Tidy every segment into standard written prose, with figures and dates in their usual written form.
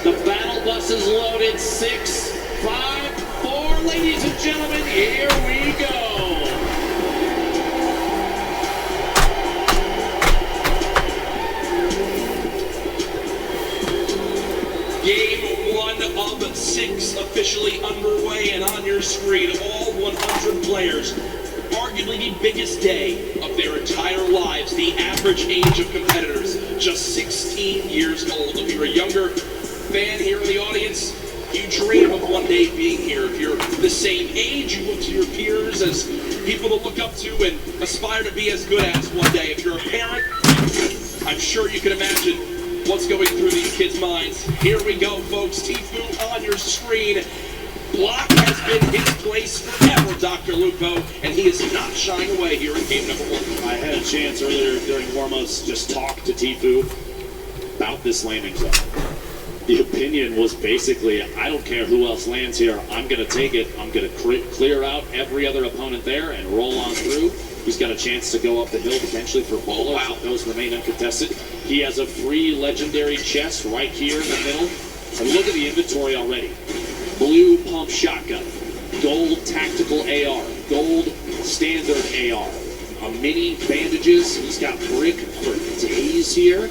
The battle bus is loaded. 6, 5, 4. Ladies and gentlemen, here we go. Game 1 of 6 officially underway, and on your screen, all 100 players. Arguably the biggest day of their entire lives. The average age of competitors, just 16 years old. If you're a younger fan here in the audience, you dream of one day being here. If you're the same age, you look to your peers as people to look up to and aspire to be as good as one day. If you're a parent, I'm sure you can imagine what's going through these kids' minds. Here we go, folks. Tfue on your screen. Block has been his place forever, Dr. Lupo, and he is not shying away here in game number 1. I had a chance earlier during warm-ups just talk to Tfue about this landing zone. The opinion was basically, I don't care who else lands here, I'm going to take it. I'm going to clear out every other opponent there and roll on through. He's got a chance to go up the hill potentially for bowlers if those remain uncontested. He has a free legendary chest right here in the middle. And look at the inventory already. Blue pump shotgun, gold tactical AR, gold standard AR, mini bandages. He's got brick for days here.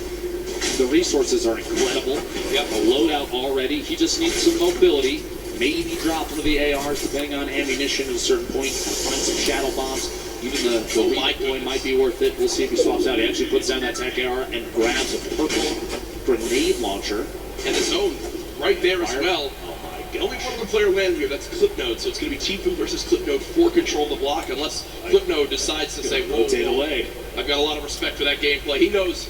The resources are incredible. Yep, a loadout already. He just needs some mobility. Maybe drop one of the ARs depending on ammunition at a certain point. Find some shadow bombs. Even the light boy might be worth it. We'll see if he swaps out. He actually puts down that tech AR and grabs a purple grenade launcher. And his own right there as well. Only one other player landing here, that's Clipnode, so it's going to be Tfue versus Clipnode for control of the block, unless Clipnode decides to say, whoa, away. I've got a lot of respect for that gameplay. He knows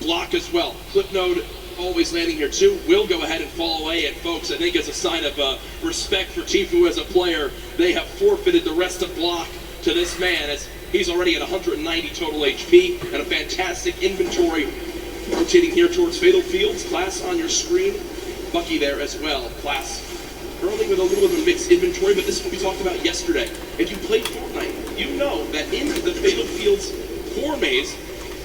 block as well. Clipnode always landing here too. Will go ahead and fall away, and folks, I think as a sign of respect for Tfue as a player, they have forfeited the rest of block to this man, as he's already at 190 total HP, and a fantastic inventory. Rotating here towards Fatal Fields, Class on your screen. Bucky there as well. Class early with a little bit of a mixed inventory, but this is what we talked about yesterday. If you play Fortnite, you know that in the Fatal Fields core maze,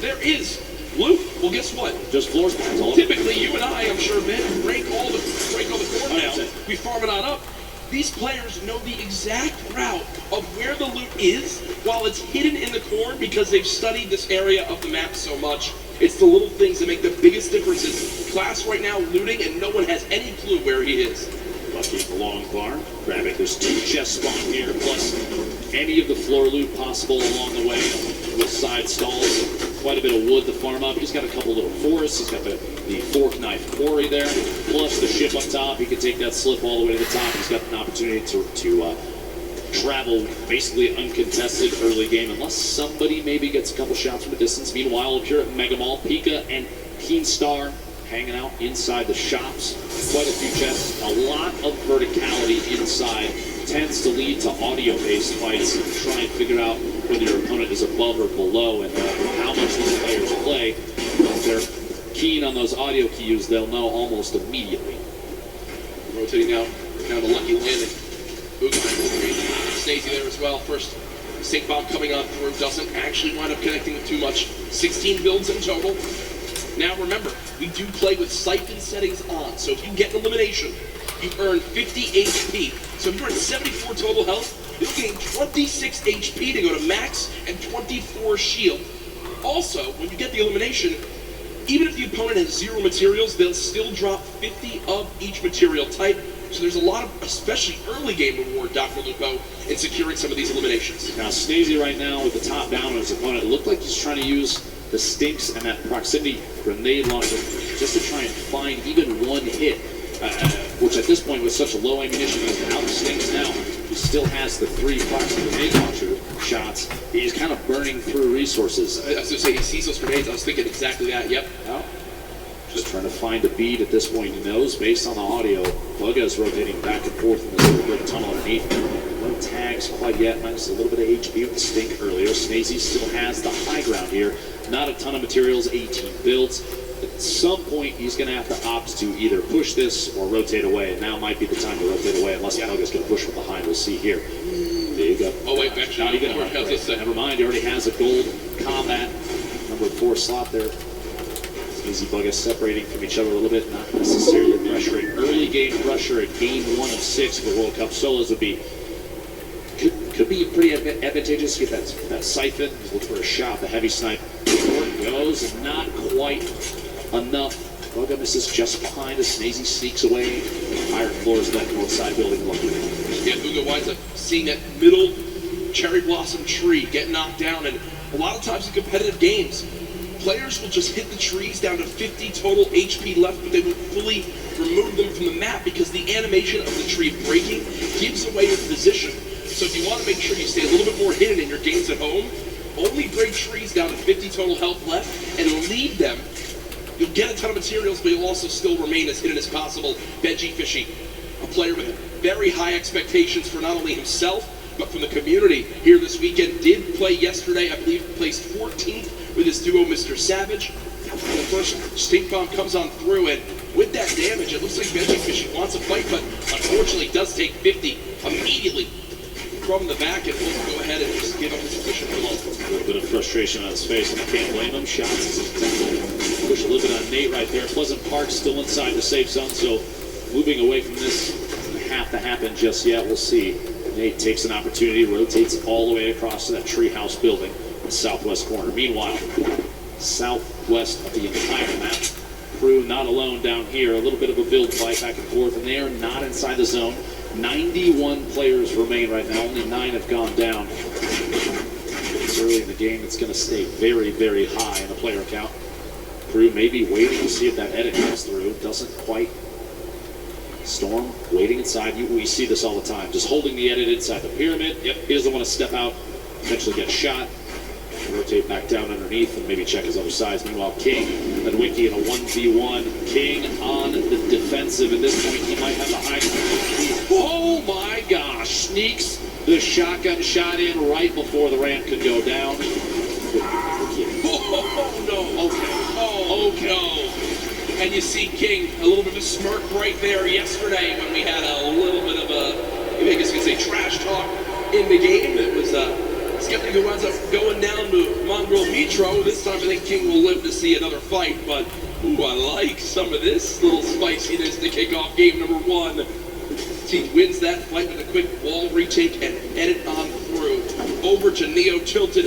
there is loot. Well, guess what? Just floor spawns. Typically, you and I, I'm sure, Ben, break all the corn down. We farm it on up. These players know the exact route of where the loot is while it's hidden in the corn because they've studied this area of the map so much. It's the little things that make the biggest differences. Class right now looting, and no one has any clue where he is. Lucky the long farm. Grab it. There's 2 chests spawned here, plus any of the floor loot possible along the way with side stalls. Quite a bit of wood to farm up. He's got a couple little forests. He's got the fork knife quarry there, plus the ship up top. He can take that slip all the way to the top. He's got an opportunity to travel basically uncontested early game, unless somebody maybe gets a couple shots from a distance. Meanwhile, up here at Mega Mall, Pika and Keenstar hanging out inside the shops. Quite a few chests. A lot of verticality inside tends to lead to audio-based fights. Try and figure out whether your opponent is above or below and how much these players play. If they're keen on those audio cues, they'll know almost immediately. Rotating now to Lucky landing. Stacey there as well. First Stink Bomb coming on through, doesn't actually wind up connecting with too much. 16 builds in total. Now remember, we do play with siphon settings on, so if you get an elimination, you earn 50 HP. So if you're at 74 total health, you're getting 26 HP to go to max and 24 shield. Also, when you get the elimination, even if the opponent has 0 materials, they'll still drop 50 of each material type. So there's a lot of, especially early game reward, Dr. Lupo, in securing some of these eliminations. Now, Stacey right now with the top down on his opponent, it looked like he's trying to use the Stinks and that proximity grenade launcher just to try and find even one hit, which at this point with such a low ammunition, he's out of Stinks now. He still has the 3 proximity grenade launcher shots. He's kind of burning through resources. I was going to say, he sees those grenades. I was thinking exactly that, yep. Well, just trying to find a beat at this point. He knows, based on the audio, Bugga is rotating back and forth in this little brick tunnel underneath. No tags quite yet, minus a little bit of HP with the Stink earlier. Snazy still has the high ground here. Not a ton of materials, 18 builds. At some point, he's going to have to opt to either push this or rotate away. And now might be the time to rotate away, unless Bugga's going to push from behind. We'll see here. There you go. Oh, wait, actually, not even right. Never mind, he already has a gold combat number 4 slot there. Easy Bugger separating from each other a little bit, not necessarily pressuring. Early game pressure at game 1 of 6 of the World Cup solos would be could be pretty advantageous. Get that siphon, look for a shot, the heavy snipe. Before it goes, and not quite enough. Bugger misses just behind us. Snazy sneaks away. Higher floors of that north side building looking. Yeah, Uga winds up seeing that middle cherry blossom tree get knocked down, and a lot of times in competitive games, players will just hit the trees down to 50 total HP left, but they will fully remove them from the map because the animation of the tree breaking gives away your position. So if you want to make sure you stay a little bit more hidden in your games at home, only break trees down to 50 total health left and leave them. You'll get a ton of materials, but you'll also still remain as hidden as possible. Benji Fishy, a player with very high expectations for not only himself, but from the community here this weekend. Did play yesterday, I believe placed 14th with his duo Mr. Savage. And the first stink bomb comes on through, and with that damage, it looks like Benji Fishy wants a fight, but unfortunately does take 50 immediately from the back, and will go ahead and just give up his position alone. A little bit of frustration on his face, and I can't blame him. Shots push a little bit on Nate right there. Pleasant Park still inside the safe zone, so moving away from this doesn't have to happen just yet. We'll see. Nate takes an opportunity, rotates all the way across to that treehouse building in the southwest corner. Meanwhile, southwest of the entire map, Crew not alone down here. A little bit of a build fight back and forth, and they are not inside the zone. 91 players remain right now. Only 9 have gone down. It's early in the game. It's going to stay very, very high in the player count. Crew maybe waiting to see if that edit comes through. Doesn't quite. Storm waiting inside. We see this all the time. Just holding the edit inside the pyramid. Yep, he doesn't want to step out, potentially get shot. Rotate back down underneath and maybe check his other sides. Meanwhile, King and Wiki in a 1v1. King on the defensive. At this point, he might have the high. Oh my gosh! Sneaks the shotgun shot in right before the ramp could go down. Oh no! Okay. No! And you see King, a little bit of a smirk right there yesterday when we had a little bit of a, I guess you could say, trash talk in the game. It was Skeptic who winds up going down to Mongrel Mitro. This time I think King will live to see another fight, but ooh, I like some of this little spiciness to kick off game number 1. Team wins that fight with a quick wall retake and edit on through. Over to Neo Tilted,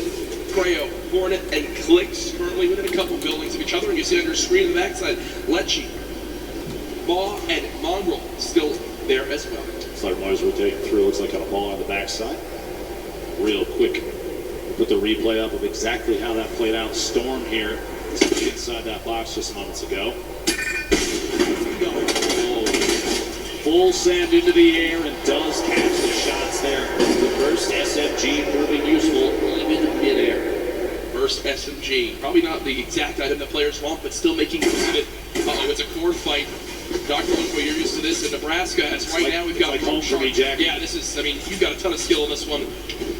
Creo, Hornet, and Clicks, currently within a couple buildings of each other, and you see on your screen on the backside, Lechi, Maw, and Mongrel still there as well. Flight Mars rotating through, looks like on a ball on the backside. Real quick, put the replay up of exactly how that played out. Storm here, inside that box just moments ago. Full sand into the air and does catch the shots there. The first SMG proving useful even in midair. First SMG, probably not the exact item that players want, but still making use of it. Uh-oh, it's a core fight. Dr. Lupo, you're used to this in Nebraska, as right now we've got like home for me, Jack. Yeah, this is, I mean, you've got a ton of skill in this one,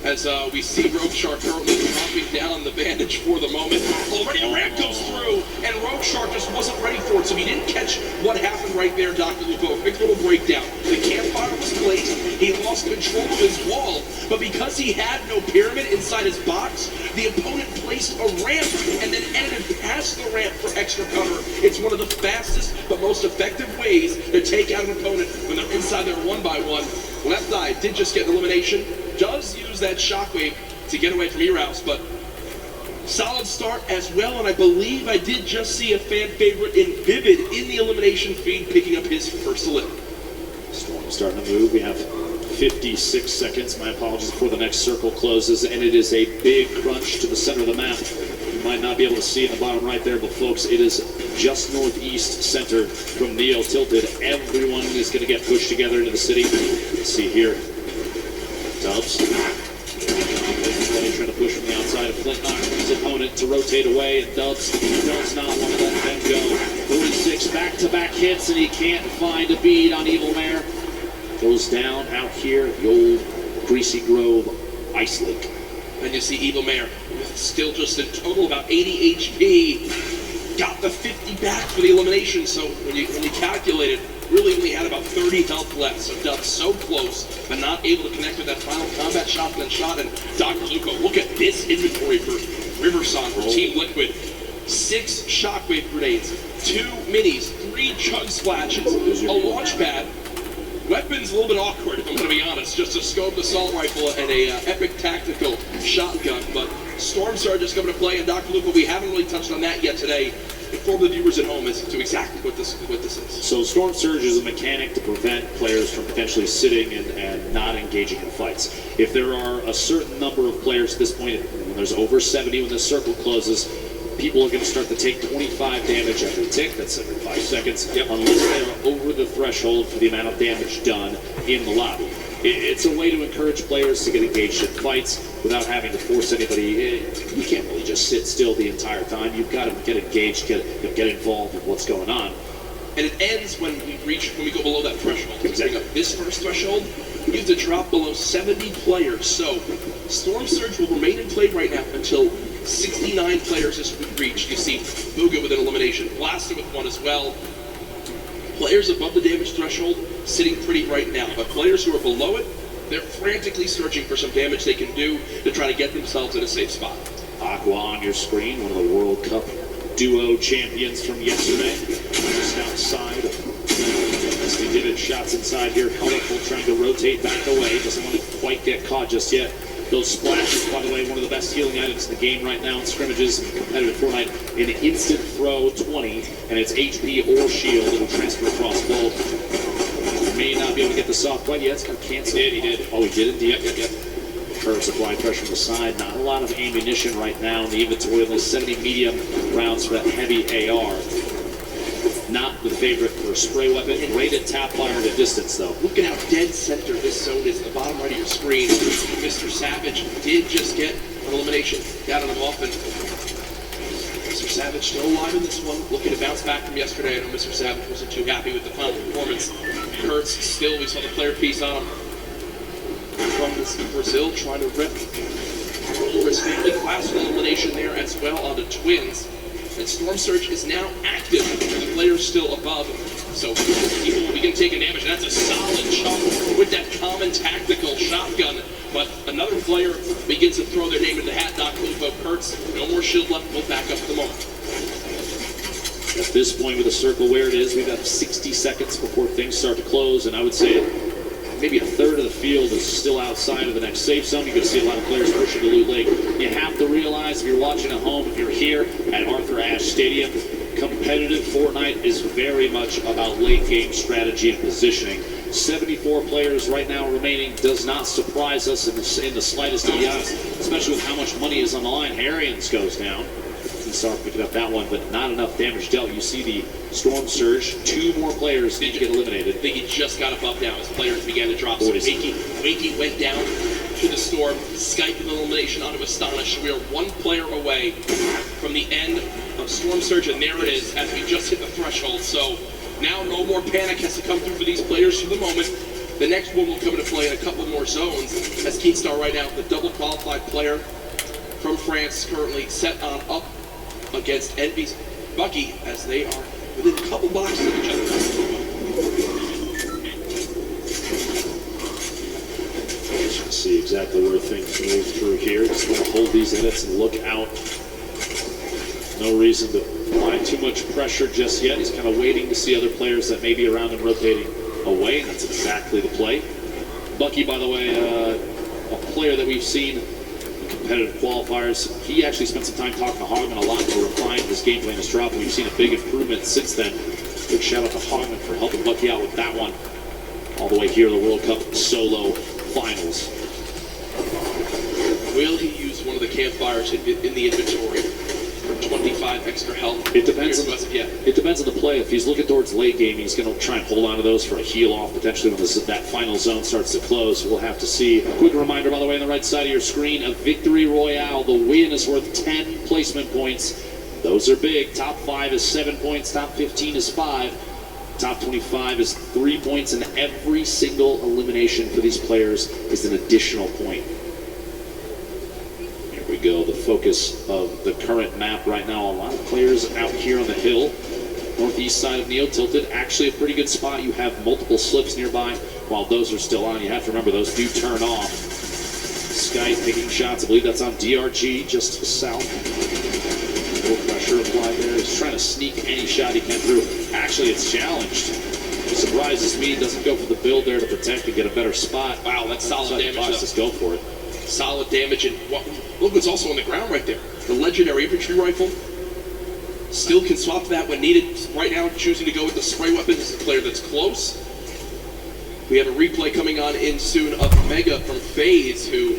as we see Rogue Shark currently dropping down the bandage for the moment. Already a ramp goes through, and Rogue Shark just wasn't ready for it, so he didn't catch what happened right there, Dr. Lupo. Quick little breakdown. The campfire was placed, he lost control of his wall, but because he had no pyramid inside his box, the opponent placed a ramp and then edited past the ramp for extra cover. It's one of the fastest but most effective ways to take out an opponent when they're inside their 1x1. Left Eye did just get an elimination, does use that shockwave to get away from Erouse, but solid start as well, and I believe I did just see a fan favorite in Vivid in the elimination feed picking up his first elim. Storm starting to move. We have 56 seconds. My apologies before the next circle closes, and it is a big crunch to the center of the map. You might not be able to see in the bottom right there, but folks, it is just northeast center from Neo Tilted. Everyone is going to get pushed together into the city. Let's see here. Dubs. Trying to push from the outside of Flint, knocks his opponent to rotate away, and Dubs does not want to let them go. 46 back-to-back hits, and he can't find a bead on Evil Mare. Goes down out here, the old Greasy Grove Ice Lake. And you see Evil Mare with still just in total about 80 HP. Got the 50 back for the elimination, so when you calculate it, really only had about 30 health left. So Dubs so close, but not able to connect with that final combat shotgun shot. And Dr. Lupo, look at this inventory for Riversong, for Team Liquid. 6 shockwave grenades, 2 minis, 3 chug splashes, a launch pad. Weapons a little bit awkward, if I'm going to be honest. Just a scoped assault rifle and a epic tactical shotgun. But Storm Surge is coming to play, and Dr. Lupo, we haven't really touched on that yet today. Inform the viewers at home as to exactly what this is. So Storm Surge is a mechanic to prevent players from potentially sitting and not engaging in fights. If there are a certain number of players at this point, when there's over 70 when the circle closes, people are going to start to take 25 damage every tick. That's every 5 seconds, unless they are over the threshold for the amount of damage done in the lobby. It's a way to encourage players to get engaged in fights without having to force anybody. You can't really just sit still the entire time. You've got to get engaged, get involved with what's going on. And it ends when we go below that threshold. Exactly. This first threshold, you have to drop below 70 players. So Storm Surge will remain in play right now until 69 players has been reached. You see Booga with an elimination, Blaster with one as well. Players above the damage threshold sitting pretty right now, but players who are below it, they're frantically searching for some damage they can do to try to get themselves in a safe spot. Aqua on your screen, one of the World Cup duo champions from yesterday. Just outside. As they did it, shots inside here. Colorful trying to rotate back away. Doesn't want to quite get caught just yet. Those splashes, by the way, one of the best healing items in the game right now in scrimmages and competitive Fortnite. An instant throw 20, and it's HP or shield. It'll transfer across both. May not be able to get the soft quite yet. It's going to cancel. He did. Oh, he did indeed. Yep. Curves apply pressure from the side. Not a lot of ammunition right now in the inventory. Only 70 medium rounds for that heavy AR. Not the favorite for a spray weapon. Rated tap fire at a distance, though. Look at how dead center this zone is at the bottom right of your screen. Mr. Savage did just get an elimination. Got him off, and Mr. Savage still alive in this one. Looking to bounce back from yesterday. I know Mr. Savage wasn't too happy with the final performance. Kurtz still, we saw the player piece on him. From Brazil, trying to rip over his family. Class elimination there as well on the Twins. And Storm Surge is now active, and the player's still above. So people will begin taking damage, and that's a solid chunk with that common tactical shotgun. But another player begins to throw their name in the hat. Doc Lupo, Kurtz, no more shield left. We'll back up at the moment. At this point, with the circle where it is, we've got 60 seconds before things start to close, and I would say maybe a third of the field is still outside of the next safe zone. You're going to see a lot of players pushing to Loot Lake. You have to realize, if you're watching at home, if you're here at Arthur Ashe Stadium, competitive Fortnite is very much about late game strategy and positioning. 74 players right now remaining does not surprise us in the slightest, to be honest, especially with how much money is on the line. Arians goes down. Start picking up that one, but not enough damage dealt. You see the Storm Surge. 2 more players need to get eliminated. I think he just got above now as players began to drop. So Wakey went down to the Storm. Skype an elimination onto Astonish. We are 1 player away from the end of Storm Surge, and there it is as we just hit the threshold. So now no more panic has to come through for these players for the moment. The next one will come into play in a couple more zones as Keenstar right now, the double qualified player from France, currently set on up against Envy's Bucky as they are within a couple boxes of each other. Just see exactly where things move through here. Just want to hold these edits and look out. No reason to apply too much pressure just yet. He's kind of waiting to see other players that may be around him rotating away, and that's exactly the play. Bucky, by the way, a player that we've seen competitive qualifiers. He actually spent some time talking to Hogman a lot to refine his game plan as drop, and we've seen a big improvement since then. Big shout out to Hogman for helping Bucky out with that one. All the way here, the World Cup solo finals. Will he use one of the campfires in the inventory for 25 extra health? It depends on the play. If he's looking towards late game, he's going to try and hold on to those for a heal off potentially when that final zone starts to close. We'll have to see. A quick reminder, by the way, on the right side of your screen, a victory royale. The win is worth 10 placement points. Those are big. Top 5 is 7 points. Top 15 is 5. Top 25 is 3 points, and every single elimination for these players is an additional point. Here we go, the focus of the current map right now. A lot of players out here on the hill. Northeast side of Neo Tilted, actually a pretty good spot. You have multiple slips nearby. While those are still on, you have to remember those do turn off. Sky taking shots, I believe that's on DRG, just south. No pressure applied there. He's trying to sneak any shot he can through. Actually, it's challenged. It surprises me. He doesn't go for the build there to protect and get a better spot. Wow, that's solid damage. Just go for it. Solid damage, and look what's also on the ground right there. The legendary infantry rifle. Still can swap that when needed. Right now, choosing to go with the spray weapon. This is a player that's close. We have a replay coming on in soon of Mega from FaZe, who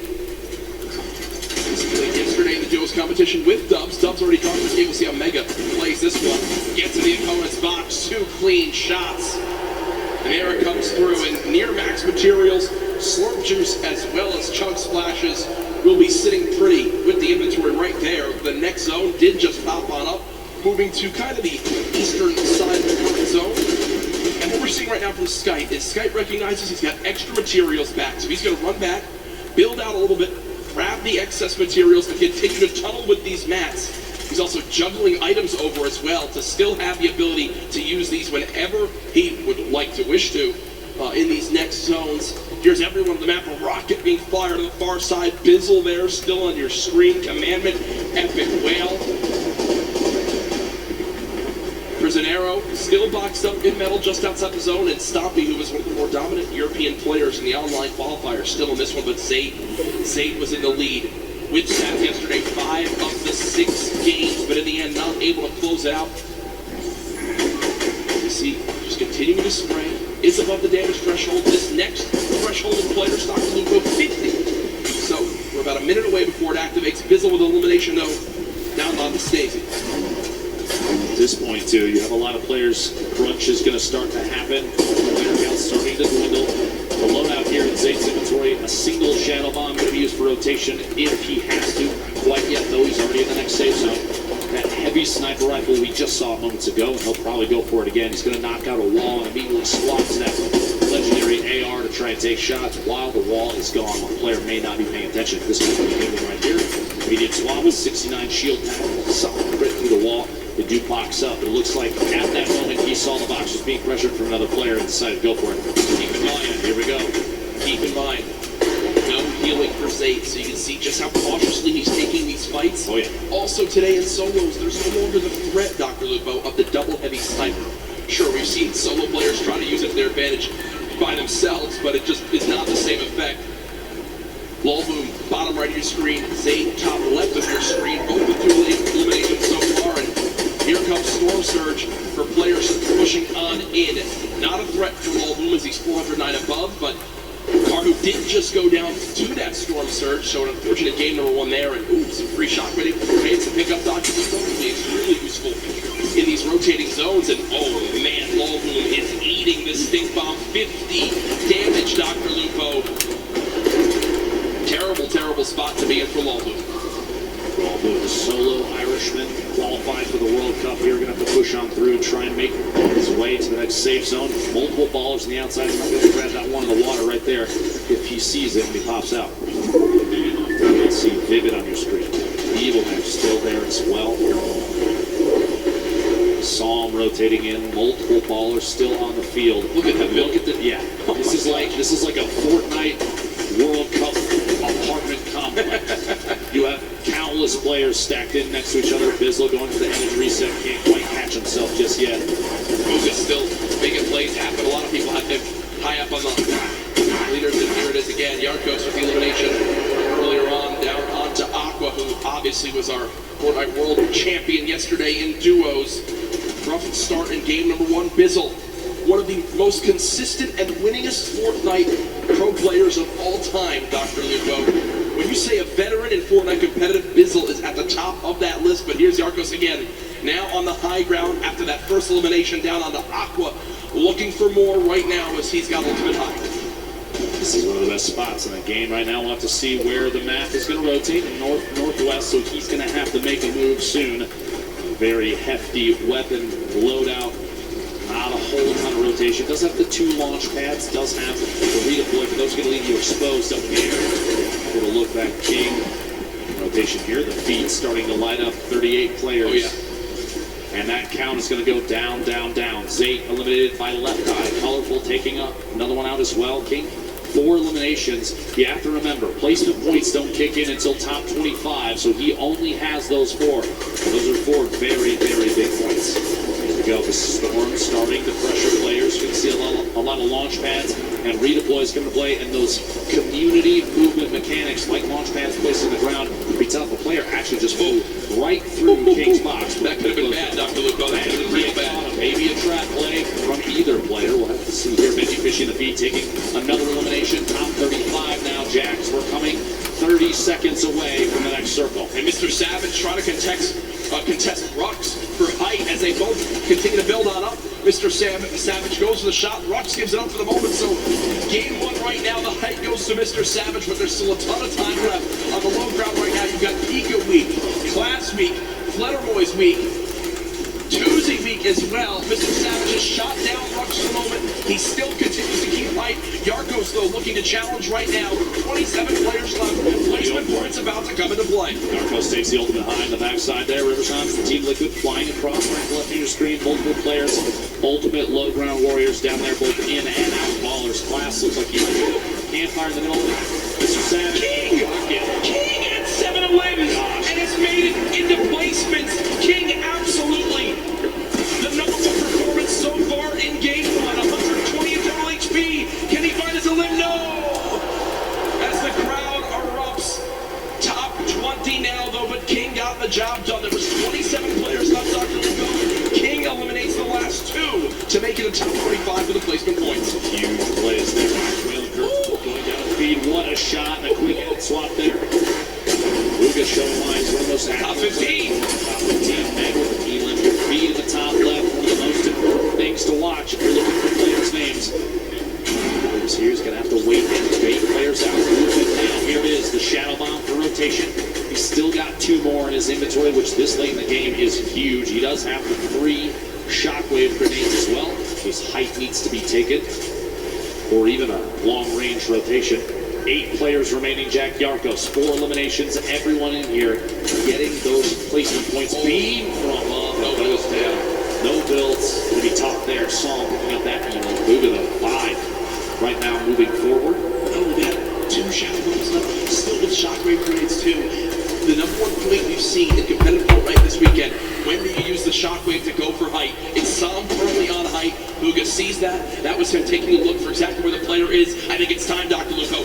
played yesterday in the duos competition with Dubs. Dubs already talked this game. We'll see how Mega plays this one. Gets to the opponent's box. 2 clean shots. And there it comes through. And near max materials, Slurp Juice as well as Chunk Splashes will be sitting pretty with the inventory right there. The next zone did just pop on up, moving to kind of the eastern side of the current zone. And what we're seeing right now from Skype is Skype recognizes he's got extra materials back. So he's going to run back, build out a little bit, grab the excess materials, and continue to tunnel with these mats. He's also juggling items over as well to still have the ability to use these whenever he would like to wish to in these next zones. Here's everyone on the map. A rocket being fired on the far side. Bizzle there still on your screen. Commandment, Epic Whale. Prisionero still boxed up in metal just outside the zone. And Stompy, who was one of the more dominant European players in the online qualifier, still in this one. But Zayd was in the lead with Seth yesterday. 5 of the 6 games, but in the end not able to close it out. You see, just continuing to spray. Is above the damage threshold. This next threshold in player stock will go 50. So we're about a minute away before it activates. Bizzle with elimination though, down on the Stacey. At this point too, you have a lot of players. Crunch is going to start to happen. Player count starting to dwindle. The loadout here in Zayd's inventory, a single Shadow Bomb going to be used for rotation if he has to. Not quite yet though, he's already in the next safe zone. That heavy sniper rifle we just saw moments ago, and he'll probably go for it again. He's going to knock out a wall and immediately swaps that legendary AR to try and take shots while the wall is gone. One player may not be paying attention. This one right here. Immediate swap with 69 shield panel, solid crit through the wall. The Duke box up. It looks like at that moment he saw the box was being pressured from another player and decided to go for it. Keep in mind, here we go. Keep in mind, no healing for Zayd, so you can see just how cautiously he's taking these fights. Oh yeah. Also today in solos, there's no longer the threat, Dr. Lupo, of the double heavy sniper. Sure, we've seen solo players try to use it to their advantage by themselves, but it just is not the same effect. Lulboom, bottom right of your screen. Zayd, top left of your screen. Both with 2 eliminations so far, and here comes Storm Surge for players pushing on in. Not a threat for Lulboom as he's 409 above, but Cardo did just go down to that Storm Surge, so an unfortunate game number 1 there, and ooh, some free shockwave grenades to pick up Dr. Lupo. It's really useful in these rotating zones, and oh man, Lulboom is eating this stink bomb. 50 damage, Dr. Lupo. Terrible, terrible spot to be in for Lulboom. Lulboom, the solo Irishman, qualified for the World Cup here. Going to have to push on through and try and make his way to the next safe zone. Multiple ballers on the outside. He's going to grab that one in the water right there if he sees it when he pops out. You'll see Vivid on your screen. Evilman still there as well. Psalm rotating in. Multiple ballers still on the field. Look at that. Look at the, yeah. This is like a Fortnite World Cup apartment complex. You have countless players stacked in next to each other. Bizzle going for the image reset, can't quite catch himself just yet. Boga's still making plays happen. A lot of people have him high up on the leaders, and here it is again. Yarkos with the elimination earlier on, down onto Aqua, who obviously was our Fortnite World Champion yesterday in duos. Rough start in game number 1. Bizzle, one of the most consistent and winningest Fortnite pro players of all time, Dr. Lupo. When you say a veteran in Fortnite competitive, Bizzle is at the top of that list, but here's Yarkos again, now on the high ground after that first elimination down onto Aqua, looking for more right now as he's got ultimate high. This is one of the best spots in the game right now. We'll have to see where the map is going to rotate in northwest, so he's going to have to make a move soon. A very hefty weapon loadout. Not a whole ton of rotation. Does have the 2 launch pads. Does have the redeploy, but those are going to leave you exposed up here. Little look back King. Rotation here. The feed starting to light up. 38 players. Oh yeah. And that count is going to go down, down, down. Zayd eliminated by Left Eye. Colorful taking up another one out as well. King 4 eliminations. You have to remember, placement points don't kick in until top 25, so he only has those 4. Those are 4 very, very big points. Here we go, the Storm starting to pressure players. You can see a lot of launch pads and redeploys coming to play, and those community movement mechanics like launch pads placed in the ground would be tough. A player actually just flew right through King's box. That could have been bad, Dr. Lupo. That could have been real bad. Maybe a trap play from either player. We'll have to see here. Benji fishing the feed, taking another elimination. Top 35 now. Jacks, we're coming 30 seconds away from the next circle. And Mr. Savage trying to contest Rux for height as they both continue to build on up. Mr. Savage goes for the shot. Rux gives it up for the moment. So game 1 right now, the height goes to Mr. Savage, but there's still a ton of time left. On the low ground right now, you've got Pika week, Class week, Flutterboys week, Tuesday week as well. Mr. Savage has shot down Rux for the moment. He still continues to keep height. Yarkos, though, looking to challenge right now. 27 players left. Placement points about to come into play. Yarkos takes the ultimate high on the backside there. Riverside, Team Liquid flying across right left of your screen. Multiple players. Ultimate low ground warriors down there, both in and out. Ballers. Class looks like he's campfire in the middle. Mr. Savage. King at 7 wins and has made it into placements. King absolutely the #1 performance so far in game 1. 120 total HP. Can he find his limb? No! As the crowd erupts. Top 20 now though, but King got the job done. There was 27 players left, Dr. Lupo. King eliminates the last 2 to make it a top 45 for the placement points. Huge plays there. Going down the feed. What a shot. A quick head swap there. Lucas showing lines. One of those Top 15. Top 15 men with the T-limb. Your feed in the top left. One of the most important things to watch if you're looking for players' names. Here's going to have to wait and bait players out. Now, here it is, the Shadow Bomb for rotation. He's still got 2 more in his inventory, which this late in the game is huge. He does have the 3 Shockwave grenades as well. His height needs to be taken, or even a long-range rotation. 8 players remaining, Jack Yarkos. 4 eliminations, everyone in here getting those placement points. Beam from above, no builds down. No builds, going to be tough there. Saul picking up that emo. Moving to 5. Right now, moving forward. Oh, we got 2 Shadow Bombs left, still with Shockwave grenades too. The #1 point we've seen in competitive Fortnite this weekend. When do you use the Shockwave to go for height? It's Sam firmly on height. Bugha sees that. That was him taking a look for exactly where the player is. I think it's time, Dr. Lupo.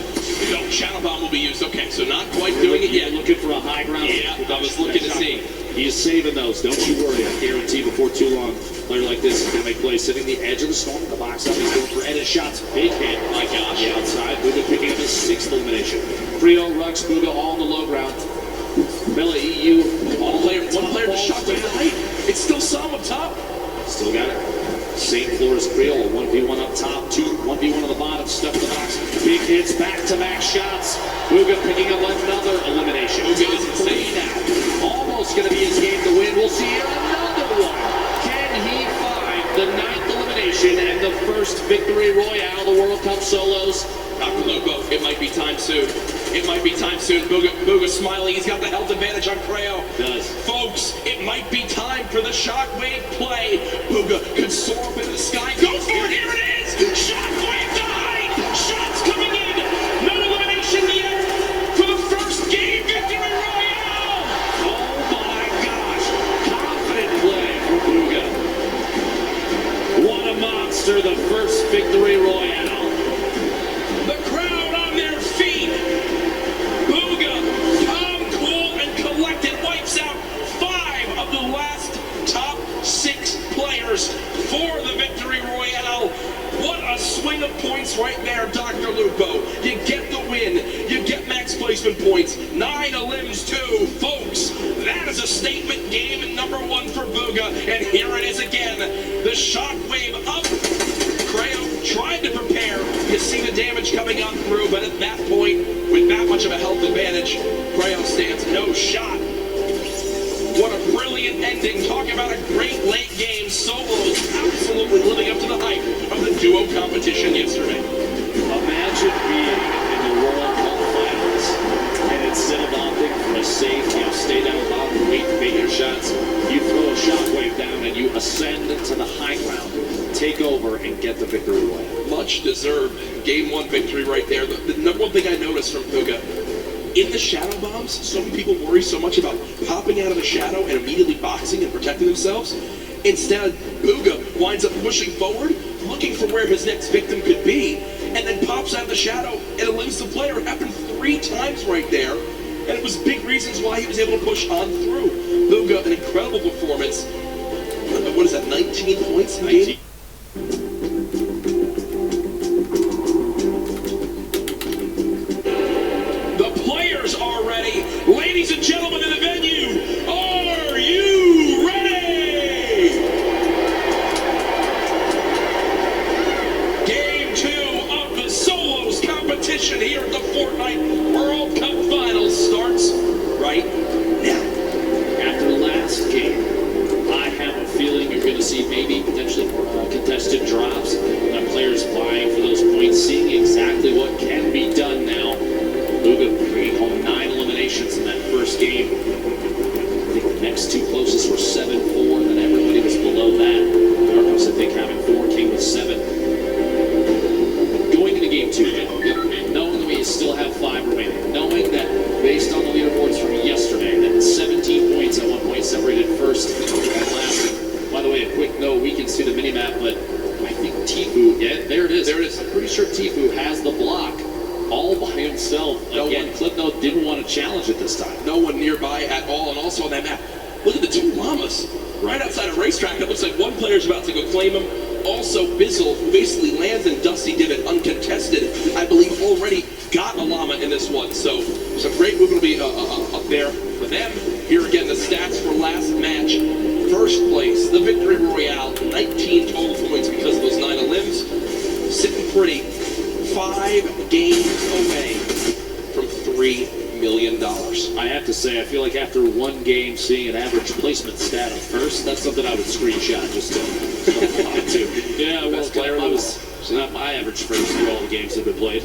No, Shadow Bomb will be used. Okay, so not quite doing it yet. Looking for a high ground. Yeah, I was looking to see. He is saving those. Don't you worry. I guarantee before too long, a player like this is going to make plays. Sitting the edge of the storm, the box up. He's going for edit shots. Big hit. My gosh. The outside. Bugha picking up his 6th elimination. Frio, Rux, Bugha all on the low ground. Mela EU. One player to Shockwave the height. It's still Sam up top. Still got it. Same floor as Creole. 1v1 up top. 1v1 on the bottom. Stuff in the box. Big hits. Back-to-back shots. Bugha picking up another elimination. Bugha is insane now. Almost going to be his game to win. We'll see here another one. Can he find the 9th elimination and the first victory royale, the World Cup solos? Dr. Lupo, it might be time soon. It might be time soon. Bugha smiling. He's got the health advantage on Creo. Does. Folks, it might be time for the Shockwave play. Bugha could soar up into the sky. Go for it. Here it is. Shockwave to height. Shots coming in. No elimination yet for the first game victory royale. Oh my gosh. Confident play from Bugha. What a monster. The first victory royale. The crowd on their feet. Bugha, calm, cool, and collected, wipes out 5 of the last top 6 players for the victory royale. What a swing of points right there, Dr. Lupo. You get the win. You get max placement points. 9 elims too. Folks, that is a statement game in #1 for Bugha. And here it is again. The Shockwave up. Creo tried to prepare. You see the damage coming on through, but at that point, with that much of a health advantage, Creo stands no shot. What a brilliant ending. Talk about a great late game. Solos absolutely living up to the hype of the duo competition yesterday. Imagine being in the World Cup finals and instead of opting for a safe, stay down bottom, wait to make your shots, you throw a Shockwave down and you ascend to the high ground, take over, and get the victory royale. Much much deserved Game 1 victory right there. The number one thing I noticed from Puga, in the shadow bombs, so many people worry so much about popping out of the shadow and immediately boxing and protecting themselves. Instead, Puga winds up pushing forward, looking for where his next victim could be, and then pops out of the shadow and eliminates the player. It happened 3 times right there, and it was big reasons why he was able to push on through. Puga, an incredible performance. What is that, 19 points in the game? The players are ready. Ladies and gentlemen in the venue, are you ready? Game 2 of the solos competition here at the Fortnite World Cup Finals starts right now. After last game, I have a feeling you're going to see maybe potentially contested drops, players vying for those points, seeing exactly what can be done now. Puga bringing home 9 eliminations in that first game. I think the next 2 closest were 7-4, and then everybody was below that. Darkness, I think, having 4, King with 7. Going into game 2, knowing that we still have 5 remaining, knowing that based on the leaderboards from yesterday, that 17 points at 1 point separated first and last. By the way, a quick note, we can see the mini-map, but I think Tfue, yeah, there it is. There it is. I'm pretty sure Tfue has the block all by himself. Again, Clipnote didn't want to challenge it this time. No one nearby at all, and also on that map, look at the 2 llamas right outside a racetrack. It looks like one player's about to go claim him. Also, Bizzle, who basically lands in Dusty Divot uncontested, I believe already got a llama in this one. So, some great movement will be up there for them. Here again, the stats for last match. First place, the Victory Royale, 19 total points because of those 9 limbs. Sitting pretty, 5 games away from $3 million. I have to say, I feel like after 1 game, seeing an average placement stat of first, that's something I would screenshot just to talk to. Yeah, well, Best player I was not my average first through all the games that have been played.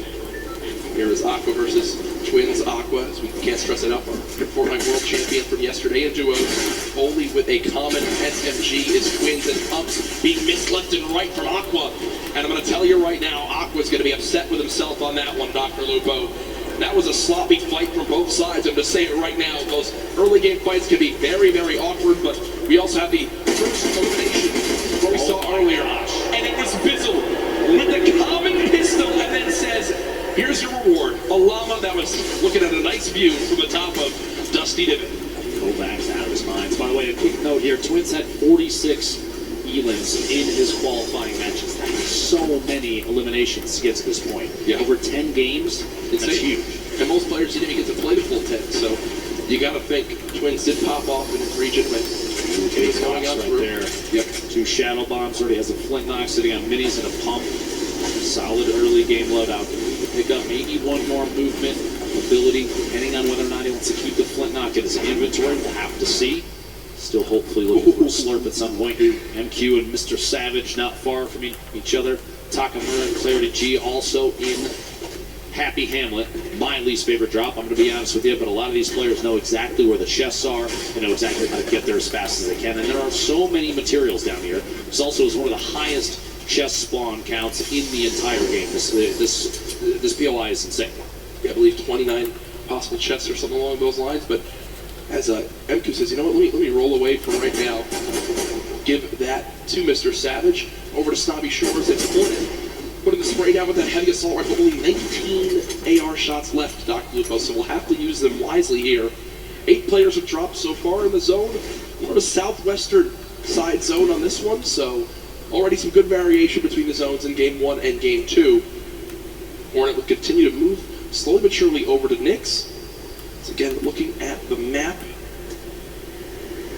Here is Aqua versus Twins. Aqua, as we can't stress it enough, our Fortnite World Champion from yesterday in duos, only with a common SMG is Twins, and Pumps being missed left and right from Aqua. And I'm going to tell you right now, Aqua's going to be upset with himself on that one, Dr. Lupo. That was a sloppy fight from both sides. I'm just saying it right now. Those early game fights can be very, very awkward, but we also have the first elimination what we saw earlier. And it was Bizzle with the common pistol and then says, here's your reward. A llama that was looking at a nice view from the top of Dusty Divot. Kovacs out of his mind. By the way, a quick note here. Twins had 46 elims in his qualifying matches. That is so many eliminations to get to this point. Yeah. Over 10 games, that's huge. And most players didn't even get to play the full 10, so you got to think Twins did pop off in this region, but he's going on right through. there. Yep. 2 shadow bombs. Already has a flint knock sitting on minis and a pump. Solid early game loadout. Pick up maybe 1 more movement ability, depending on whether or not he wants to keep the flint knock in his inventory. We'll have to see. Still hopefully looking for a slurp at some point. MQ and Mr. Savage not far from each other. Takamura and Clarity G also in Happy Hamlet. My least favorite drop, I'm going to be honest with you, but a lot of these players know exactly where the chests are and know exactly how to get there as fast as they can. And there are so many materials down here. This also is one of the highest chest spawn counts in the entire game. This POI is insane. Yeah, I believe 29 possible chests or something along those lines, but as MQ says, you know what, let me roll away for right now. Give that to Mr. Savage. Over to Snobby Shores and putting the spray down with that heavy assault rifle. Only 19 AR shots left, Dr. Lupo, so we'll have to use them wisely here. 8 players have dropped so far in the zone. We're in a southwestern side zone on this one, so already some good variation between the zones in Game 1 and Game 2. Hornet will continue to move slowly but surely over to Nyx. So again, looking at the map,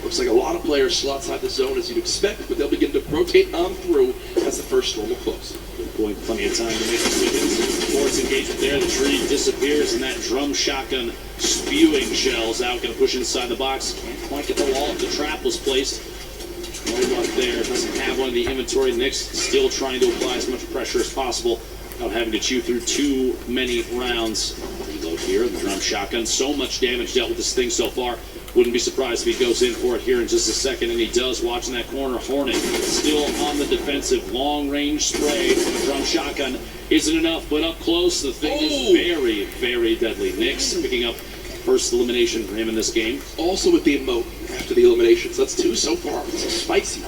looks like a lot of players still outside the zone as you'd expect, but they'll begin to rotate on through as the first storm will close. Boy, plenty of time to make this wicked force engagement there. The tree disappears and that drum shotgun spewing shells out. Going to push inside the box. Can't quite get the wall. The trap was placed. Right up there. Doesn't have one in the inventory. Nyx still trying to apply as much pressure as possible without having to chew through too many rounds. Reload here. The drum shotgun. So much damage dealt with this thing so far. Wouldn't be surprised if he goes in for it here in just a second, and he does. Watching that corner, Hornet still on the defensive. Long-range spray from a drum shotgun isn't enough, but up close, the thing is very, very deadly. Nix picking up first elimination for him in this game. Also with the emote after the eliminations. That's 2 so far. It's so spicy.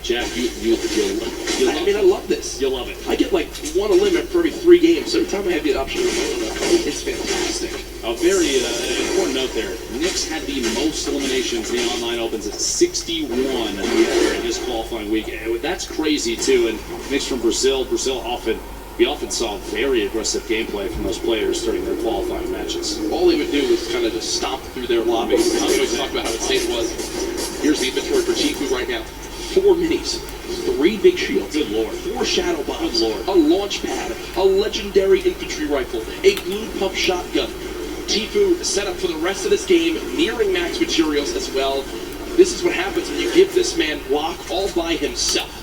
Jack, I love this. You'll love it. I get like 1 eliminate for every 3 games. So every time I have the option to emote, it's fantastic. A very important note there. Nix had the most eliminations in the online opens at 61 during his qualifying week. That's crazy too. And Nix from Brazil. We often saw very aggressive gameplay from those players during their qualifying matches. All he would do was kind of just stomp through their lobbies. I always talk about how insane it was. Here's the inventory for Tfue right now. 4 minis, 3 big shields, Good lord. 4 shadow bombs, Good lord. a launch pad, a legendary infantry rifle, a blue pump shotgun. Tfue set up for the rest of this game, nearing max materials as well. This is what happens when you give this man block all by himself.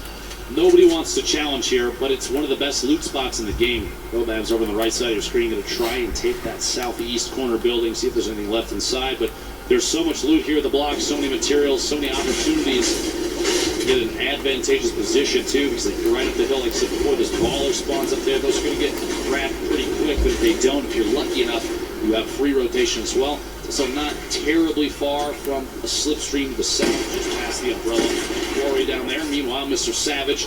Nobody wants to challenge here, but it's one of the best loot spots in the game. Robab's over on the right side of your screen, going to try and take that southeast corner building, see if there's anything left inside. But there's so much loot here at the block, so many materials, so many opportunities to get an advantageous position too, because they right up the hill, like I said before, this baller spawns up there. Those are going to get grabbed pretty quick, but if they don't, if you're lucky enough, you have free rotation as well. So not terribly far from a slipstream to the south, just past the umbrella. Glory down there. Meanwhile, Mr. Savage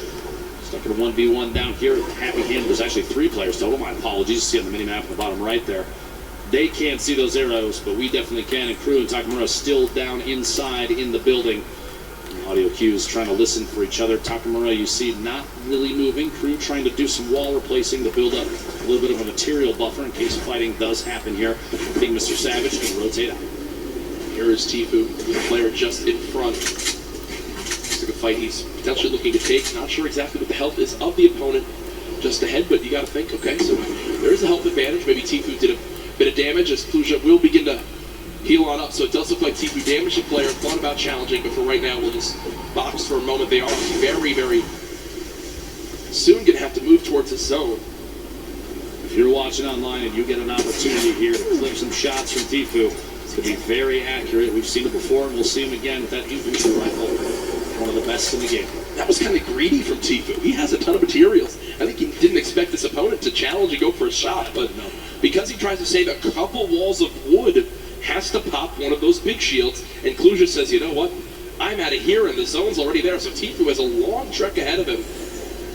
stuck in a 1v1 down here. Happy Hand, there's actually 3 players total. My apologies. See on the mini-map on the bottom right there. They can't see those arrows, but we definitely can. And Crew and Takamura still down inside in the building. Audio cues trying to listen for each other. Takamura, you see, not really moving. Crew trying to do some wall replacing to build up a little bit of a material buffer in case fighting does happen here. I think Mr. Savage can rotate out. Here is Tfue, the player just in front. Looks like a fight he's potentially looking to take. Not sure exactly what the health is of the opponent just ahead, but you got to think, okay, so there is a health advantage. Maybe Tfue did a bit of damage as Kluja will begin to heal on up. So it does look like Tfue damaged the player, thought about challenging, but for right now, we'll just box for a moment. They are very, very soon going to have to move towards the zone. If you're watching online and you get an opportunity here to clip some shots from Tfue, it's going to be very accurate. We've seen it before, and we'll see him again with that infantry rifle. One of the best in the game. That was kind of greedy from Tfue. He has a ton of materials. I think he didn't expect his opponent to challenge and go for a shot, but no. Because he tries to save a couple walls of wood, has to pop one of those big shields, and Kluja says, you know what? I'm out of here, and the zone's already there, so Tfue has a long trek ahead of him.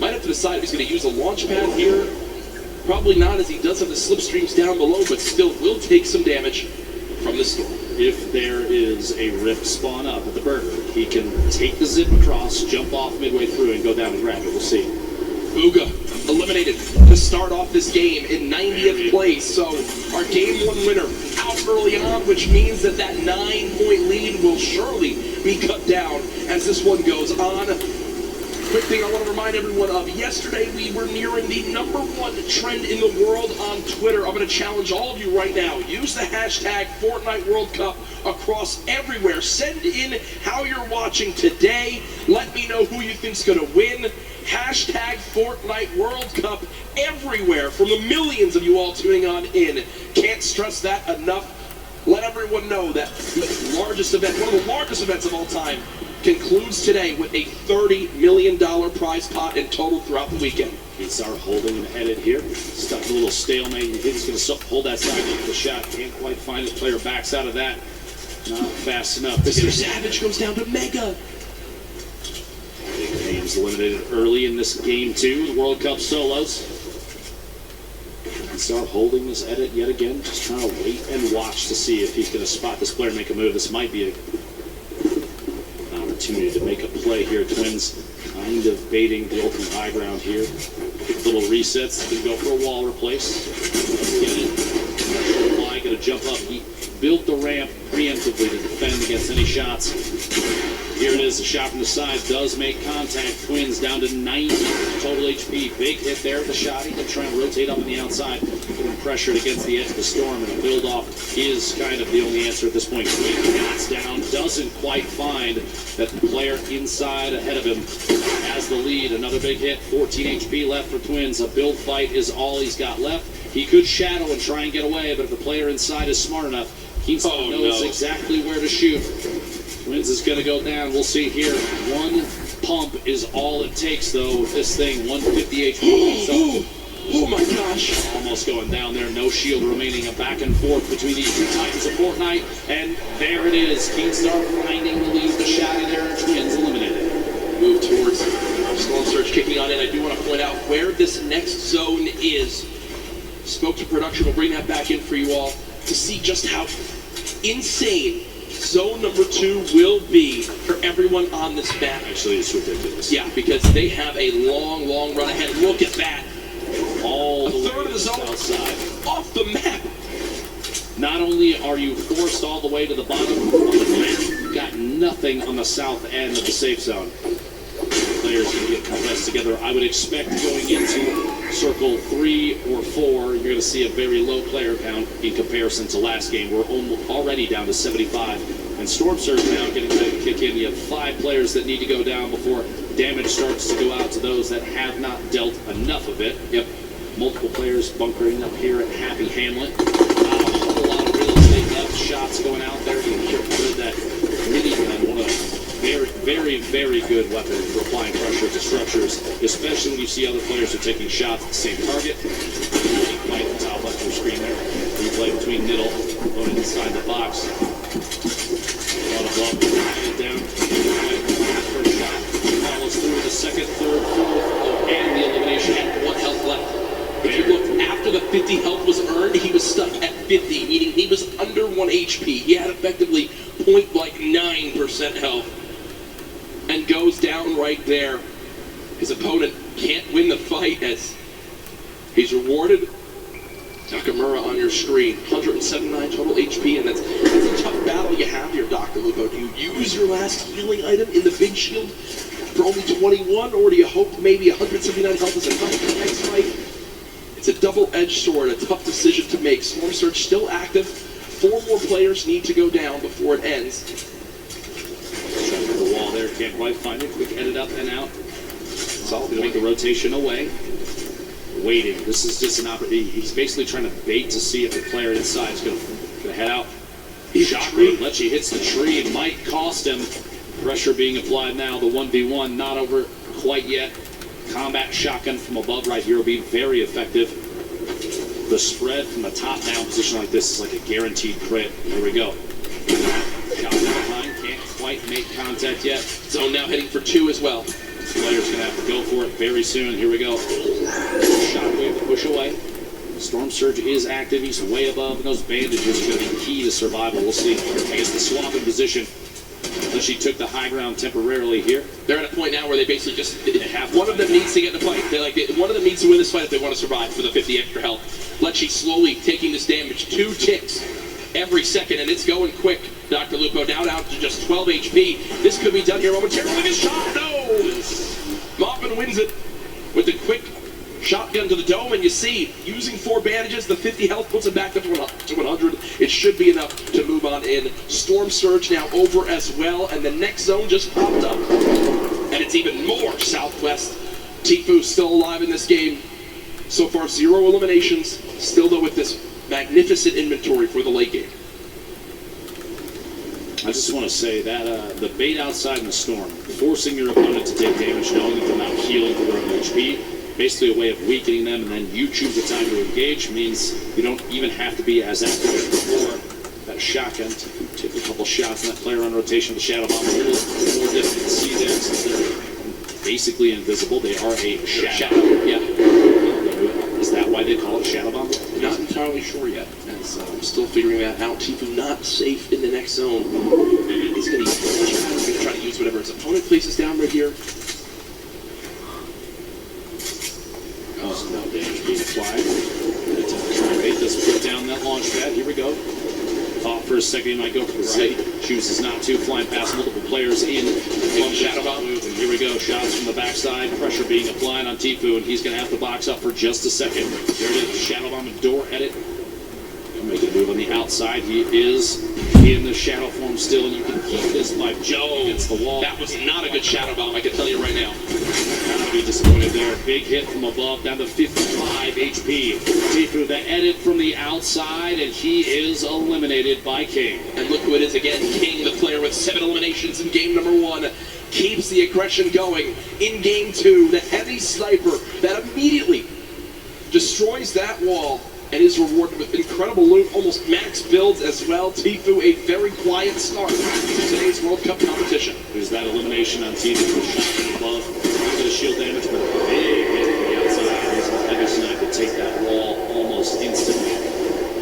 Might have to decide if he's going to use a launch pad here. Probably not, as he does have the slipstreams down below, but still will take some damage from the storm. If there is a rift spawn up at the burger, he can take the zip across, jump off midway through, and go down and grab it. We'll see. Bugha eliminated to start off this game in 90th place. So our game 1 winner out early on, which means that 9-point lead will surely be cut down as this one goes on. Quick thing I want to remind everyone of, yesterday we were nearing the #1 trend in the world on Twitter. I'm going to challenge all of you right now. Use the hashtag Fortnite World Cup across everywhere. Send in how you're watching today. Let me know who you think's going to win. Hashtag Fortnite World Cup everywhere from the millions of you all tuning on in. Can't stress that enough. Let everyone know that the largest event, one of the largest events of all time, concludes today with a $30 million prize pot in total throughout the weekend. He's our holding an edit here. Stuck in a little stalemate. You think he's going to hold that side into the shot. Can't quite find his player. Backs out of that. Not fast enough. Mr. Savage goes down to Mega. Big names eliminated early in this game too. The World Cup solos. And start holding this edit yet again. Just trying to wait and watch to see if he's going to spot this player and make a move. This might be an opportunity to make a play here. Twins kind of baiting the ultimate high ground here. Quick little resets. Going to go for a wall replace. Let's get it. Why? Going to jump up. He built the ramp preemptively to defend against any shots. Here it is. The shot from the side does make contact. Twins down to 90 total HP. Big hit there at the shot. He can try and rotate up on the outside. pressured against the edge of the storm, and a build-off is kind of the only answer at this point. Quinn gets down, doesn't quite find that the player inside ahead of him has the lead. Another big hit, 14 HP left for Twins. A build fight is all he's got left. He could shadow and try and get away, but if the player inside is smart enough, Keystone knows exactly where to shoot. Twins is going to go down. We'll see here. One pump is all it takes, though, with this thing. 150 HP. So, oh my gosh. almost going down there. No shield remaining. A back and forth between these two titans of Fortnite. And there it is. Keenstar finding the lead. The shot in there. Twins eliminated. Move towards Storm Surge kicking on in. I do want to point out where this next zone is. Spoke to production. We'll bring that back in for you all to see just how insane zone number 2 will be for everyone on this map. Actually, it's ridiculous. Yeah, because they have a long, long run ahead. Look at that. All A the third way of to the zone outside. off the map. Not only are you forced all the way to the bottom of the map, you've got nothing on the south end of the safe zone. Players can get compressed together. I would expect going into circle 3 or 4, you're going to see a very low player count in comparison to last game. We're already down to 75. And Storm Surge now getting ready to kick in. You have 5 players that need to go down before damage starts to go out to those that have not dealt enough of it. Yep. Multiple players bunkering up here at Happy Hamlet. Not a whole lot of real estate left. Shots going out there. You hear that minigun, one of the very, very good weapon for applying pressure to structures, especially when you see other players are taking shots at the same target. Right at the top left of your screen there. Replay between Niddle, going inside the box. A lot of love, it down. First shot follows through the second, third, fourth, and the elimination at 1 health left. If you look, after the 50 health was earned, he was stuck at 50, meaning he was under 1 HP. He had effectively 0.9% health. And goes down right there. His opponent can't win the fight as he's rewarded. Nakamura on your screen, 179 total HP, and that's a tough battle you have here, Dr. Lupo. Do you use your last healing item in the big shield for only 21, or do you hope maybe 179 health is enough for the next fight? It's a double-edged sword, a tough decision to make. Storm Surge still active. 4 more players need to go down before it ends. Trying to the wall there, can't quite find it. Quick edit up and out. It's all going to make the rotation away. Waiting. This is just an opportunity. He's basically trying to bait to see if the player inside is going to head out. Shotgun. Lecce hits the tree. It might cost him. Pressure being applied now. The 1v1 not over quite yet. Combat shotgun from above right here will be very effective. The spread from the top down position like this is like a guaranteed crit. Here we go. Shotgun behind. Can't quite make contact yet. Zone now heading for 2 as well. This player's going to have to go for it very soon. Here we go. Shockwave to push away. Storm Surge is active. He's way above, and those bandages are going to be key to survival. We'll see. I guess the swap in position. She took the high ground temporarily here. They're at a point now where they basically just one of them needs to get in the fight. One of them needs to win this fight if they want to survive for the 50 extra health. Lecce slowly taking this damage. 2 ticks every second, and it's going quick. Dr. Lupo now down to just 12 HP. This could be done here momentarily. Look at shot. No! Moffman wins it with the quick shotgun to the dome, and you see, using 4 bandages, the 50 health puts him back up to 100. It should be enough to move on in. Storm Surge now over as well, and the next zone just popped up. And it's even more southwest. Tfue still alive in this game. So far, 0 eliminations. Still, though, with this magnificent inventory for the late game. I just want to say that the bait outside in the storm, forcing your opponent to take damage, knowing that they're not healing for their own HP, basically a way of weakening them, and then you choose the time to engage, means you don't even have to be as active as before. That shotgun, take a couple shots, and that player on rotation with the Shadow Bomb. A little more difficult to see them since they're basically invisible. They are a shadow. Yeah. Is that why they call it Shadow Bomb? Not entirely sure yet. As I'm still figuring that out. Tfue not safe in the next zone. He's going to try to use whatever his opponent places down right here. No damage being applied. Try to bait this, put down that launch pad. Here we go. Oh, off for a second. He might go for the save. Chooses not to. Flying past multiple players in one shadow bomb move. And here we go. Shots from the backside. Pressure being applied on Tfue, and he's going to have to box up for just a second. There it is. Shadow bomb and door edit. Making a move on the outside. He is in the shadow form still, and you can keep this by Joe against the wall. That was not a good shadow bomb, I can tell you right now. Gotta be disappointed there. Big hit from above, down to 55 HP. Tfue, the edit from the outside, and he is eliminated by King. And look who it is again. King, the player with 7 eliminations in game number 1, keeps the aggression going in game 2. The heavy sniper that immediately destroys that wall and is rewarded with incredible loot, almost max builds as well. Tfue, a very quiet start to today's World Cup competition. There's that elimination on Tfue. Shot from above. A bit of shield damage, but a big hit from the outside. He's a heavy snipe to take that wall almost instantly.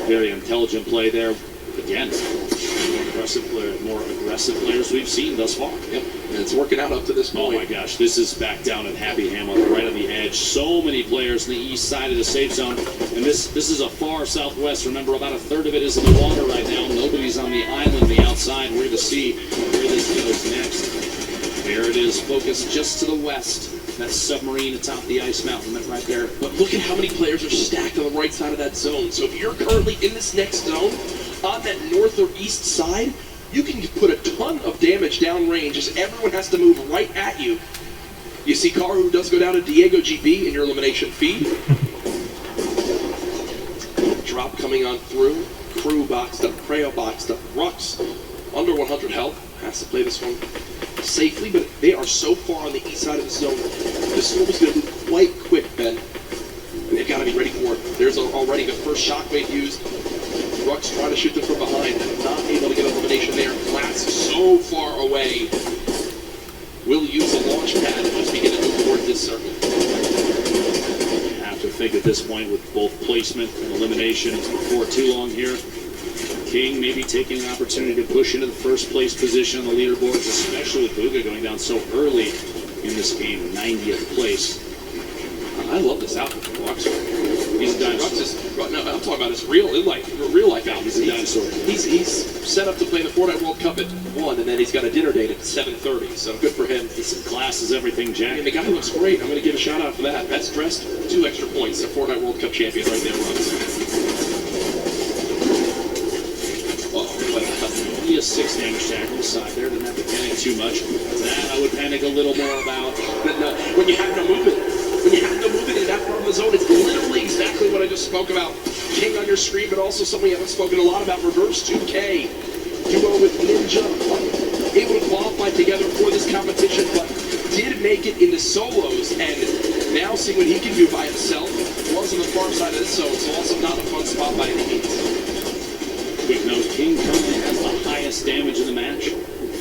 Very intelligent play there. Again, more aggressive players we've seen thus far. Yep, and it's working out up to this point. Oh my gosh, this is back down at Happy Hamlet, right on the edge. So many players on the east side of the safe zone, and this is a far southwest. Remember, about a third of it is in the water right now. Nobody's on the island, the outside. We're going to see where this goes next. There it is, focused just to the west. That submarine atop the ice mountain right there. But look at how many players are stacked on the right side of that zone. So if you're currently in this next zone, on that north or east side, you can put a ton of damage downrange as everyone has to move right at you. You see Karu does go down to Diego GB in your elimination feed. Drop coming on through. Crew boxed up, Creo boxed up. Rux under 100 health. Has to play this one safely, but they are so far on the east side of the zone. The storm is going to move quite quick, Ben. And they've got to be ready for it. There's already the first shockwave used. Rux trying to shoot them from behind, not able to get elimination there. Glass so far away. Will use a launch pad and just begin to move toward this circle. You have to think at this point with both placement and elimination before too long here. King maybe taking an opportunity to push into the first place position on the leaderboards, especially with Bugha going down so early in this game, 90th place. I love this outfit from Rux. He's a dinosaur. No, I'm talking about his real life outfit. He's a dinosaur. He's set up to play the Fortnite World Cup at 1, and then he's got a dinner date at 7:30. So good for him. Class is everything, Jack. And the guy looks great. I'm going to give a shout out for that. Best dressed, 2 extra points. The Fortnite World Cup champion right there, Rux. Only a 6 damage tag on the side there. Didn't have to panic too much. That I would panic a little more about. But no, when you have no movement. When you have no movement in that part of the zone, it's literally exactly what I just spoke about. King on your screen, but also something we haven't spoken a lot about, Reverse 2K. Duo with Ninja, able to qualify together for this competition, but did make it into solos, and now see what he can do by himself. Was on the far side of this zone, so also not a fun spot by any means. Quick note, King currently has the highest damage in the match,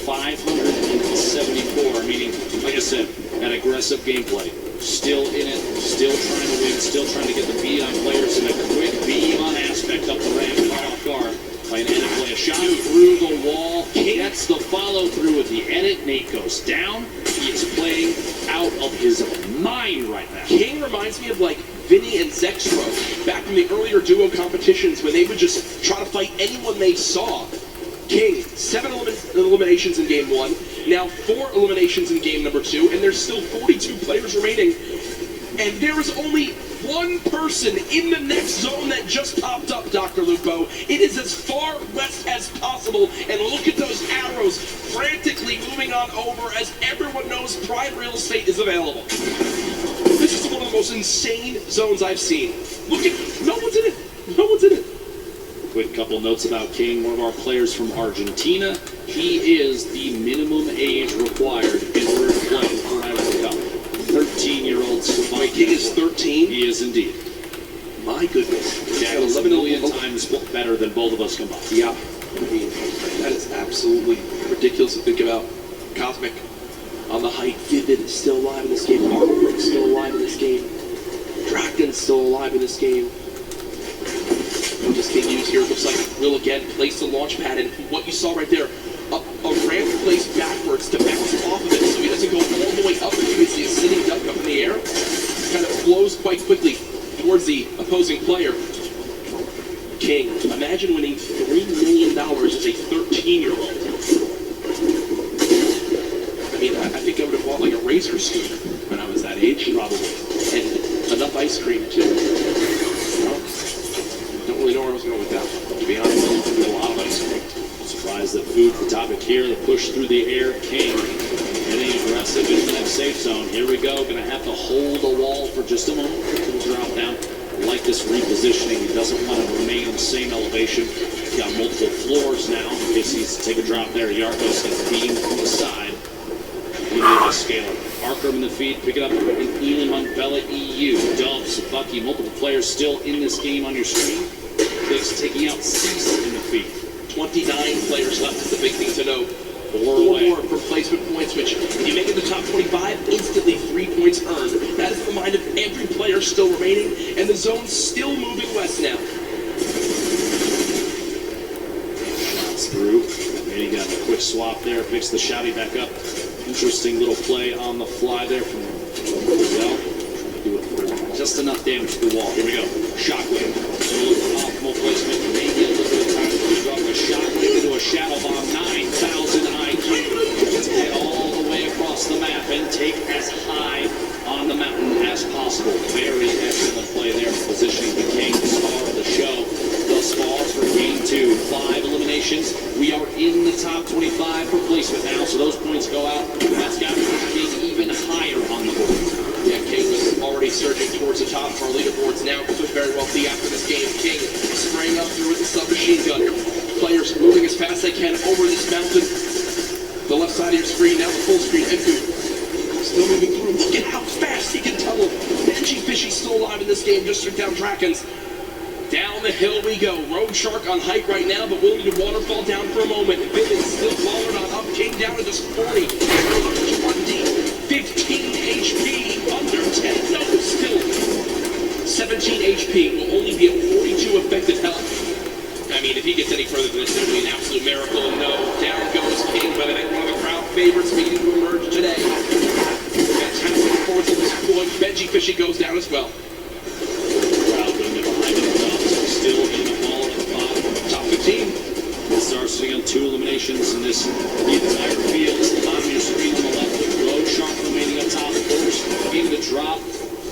574, meaning, like I said, that aggressive gameplay. Still in it, still trying to win, still trying to get the beat on players in a quick beam on aspect up the ramp, caught off guard by an edit play. A shot through the wall, gets the follow through with the edit. Nate goes down. He is playing out of his mind right now. King reminds me of like Vinny and Zextro back in the earlier duo competitions when they would just try to fight anyone they saw. King, 7 eliminations in game 1. Now 4 eliminations in game number 2, and there's still 42 players remaining. And there is only one person in the next zone that just popped up, Dr. Lupo. It is as far west as possible, and look at those arrows frantically moving on over as everyone knows prime real estate is available. This is one of the most insane zones I've seen. Look at, no one's in it. No one's in it. Quick couple notes about King, one of our players from Argentina. He is the minimum age required in order to play the Fortnite World Cup. 13-year-old Savant. Wait, King is 13? He is indeed. My goodness. Jack is 11 million times better than both of us combined. Yeah. I mean, that is absolutely ridiculous to think about. Cosmic on the height. Vivid is still alive in this game. Armbrick is still alive in this game. Draken's still alive in this game. Just being used here. Looks like Will again placed the launch pad, and what you saw right there, a ramp placed backwards to bounce off of it so he doesn't go all the way up and you can see a sitting duck up in the air. Kind of flows quite quickly towards the opposing player. King, imagine winning $3 million as a 13-year-old. I mean, I think I would have bought like a razor scooter when I was that age, probably. And enough ice cream to, don't really know where I was going with that, to be honest. A lot of ice cream. Surprised that food for topic here. The push through the air. King getting aggressive into that safe zone. Here we go. Going to have to hold the wall for just a moment. He'll drop down. I like this repositioning. He doesn't want to remain in the same elevation. He's got multiple floors now. In case he's to take a drop there. Yarkos gets beamed from the side. By Scalar. Arkham in the feed, pick it up, and Elam on Bella EU. Dubs, Bucky, multiple players still in this game on your screen. Biggs taking out Cease in the feed. 29 players left is the big thing to know. Four more for placement points, which if you make it the top 25, instantly 3 points earned. That is the mind of every player still remaining, and the zone's still moving west now. Shots through. And he got a quick swap there, picks the shouty back up. Interesting little play on the fly there from Miguel. Do it for just enough damage to the wall. Here we go. Shockwave. Optimal placement. Maybe a little bit of time to drop a shockwave into a shadow bomb. 9,000 IQ. To get all the way across the map and take as high on the mountain as possible. Very excellent play there. Positioning the King, star of the show. Thus far for game 2. 5 eliminations. We are in the top 25 for placement now, so those points go out. That's got King even higher on the board. Yeah, King was already surging towards the top of our leaderboards now. Could very well be after this game. King spraying up through with the submachine gun. Players moving as fast as they can over this mountain. The left side of your screen, now the full screen. Enku still moving through. Look at how fast he can tunnel. Benji Fishy's still alive in this game, just took down Drakens. Down the hill we go. Road Shark on hike right now, but we'll need a waterfall down for a moment. Vivid still falling on up. King down to just 40. 20. 15 HP. Under 10. No, still 17 HP. Will only be at 42 effective health. I mean, if he gets any further than this, it'll be an absolute miracle. No, down goes King, but I think one of the crowd favorites beginning to emerge today. Fantastic performance at this point. Benji Fishy goes down as well. Still in the ball at the bottom. Top 15. This are sitting on 2 eliminations in this the entire field. It's the bottom of your screen on the left. Road Shark remaining on top of course. In the drop.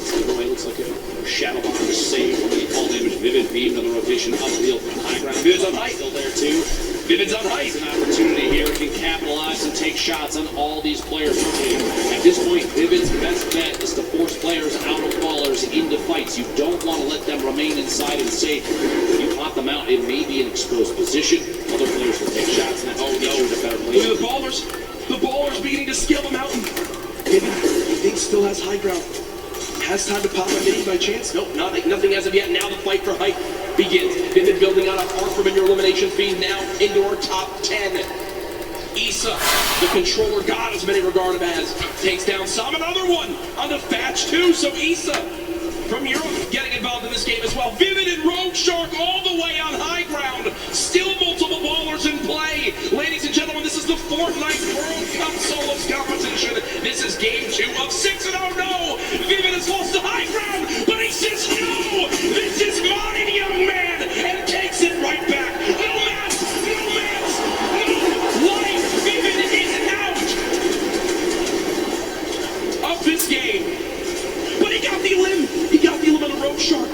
Away looks like a shadow bomb to save from the fall damage. Vivid beamed on the rotation upfield from high ground. Vivid's on height. Still there too. Vivid's on height. It's an opportunity here. Can capitalize and take shots on all these players. At this point, Vivid's best bet is to force players out of ballers into fights. You don't want to let them remain inside and safe. If you pop them out, it may be an exposed position. Other players will take shots, and that's a better play. Look at the ballers. The ballers beginning to scale the mountain. Vivid, I think still has high ground. Has time to pop a mini by chance? Nope, nothing as of yet. Now the fight for height begins. Vivid building out a far from in your elimination feed now into our top 10. Issa, the controller god as many regard him as, takes down Sam. Another one on the Thatch too. So Issa from Europe getting involved in this game as well. Vivid and Road Shark all the way on high ground. Still multiple ballers in play. Ladies and gentlemen, this is the Fortnite World Cup Solos competition. This is game 2 of 6, and oh no! Vivid has lost the high ground, but he says no! This is mine, young man! And takes it right back. No mask! No mask! No life! Vivid is out of this game. But he got the limb. He got the limb on the Road Shark.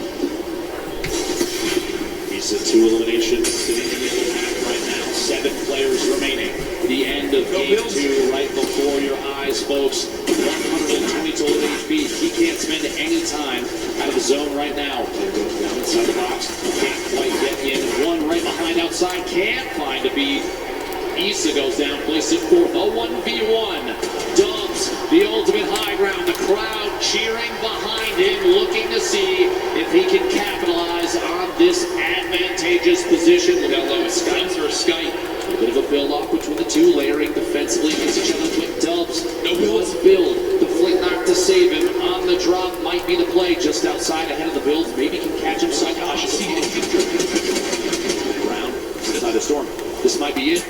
He's at 2 eliminations, sitting in the middle half right now. 7 players remaining. The end of game 2 right before your eyes, folks. 120 total HP. He can't spend any time out of the zone right now. Down inside the box. Can't quite get in. One right behind outside. Can't find a beat. Issa goes down, places it fourth. A 1v1. Dubs, the ultimate high ground. The crowd cheering behind him, looking to see if he can capitalize on this advantageous position. Look how low Skype. A bit of a build-off between the two, layering defensively against each other with Dubs. No let's build. The flick knock to save him. On the drop might be the play just outside ahead of the build. Maybe can catch him. Gosh, Brown inside the storm. This might be it.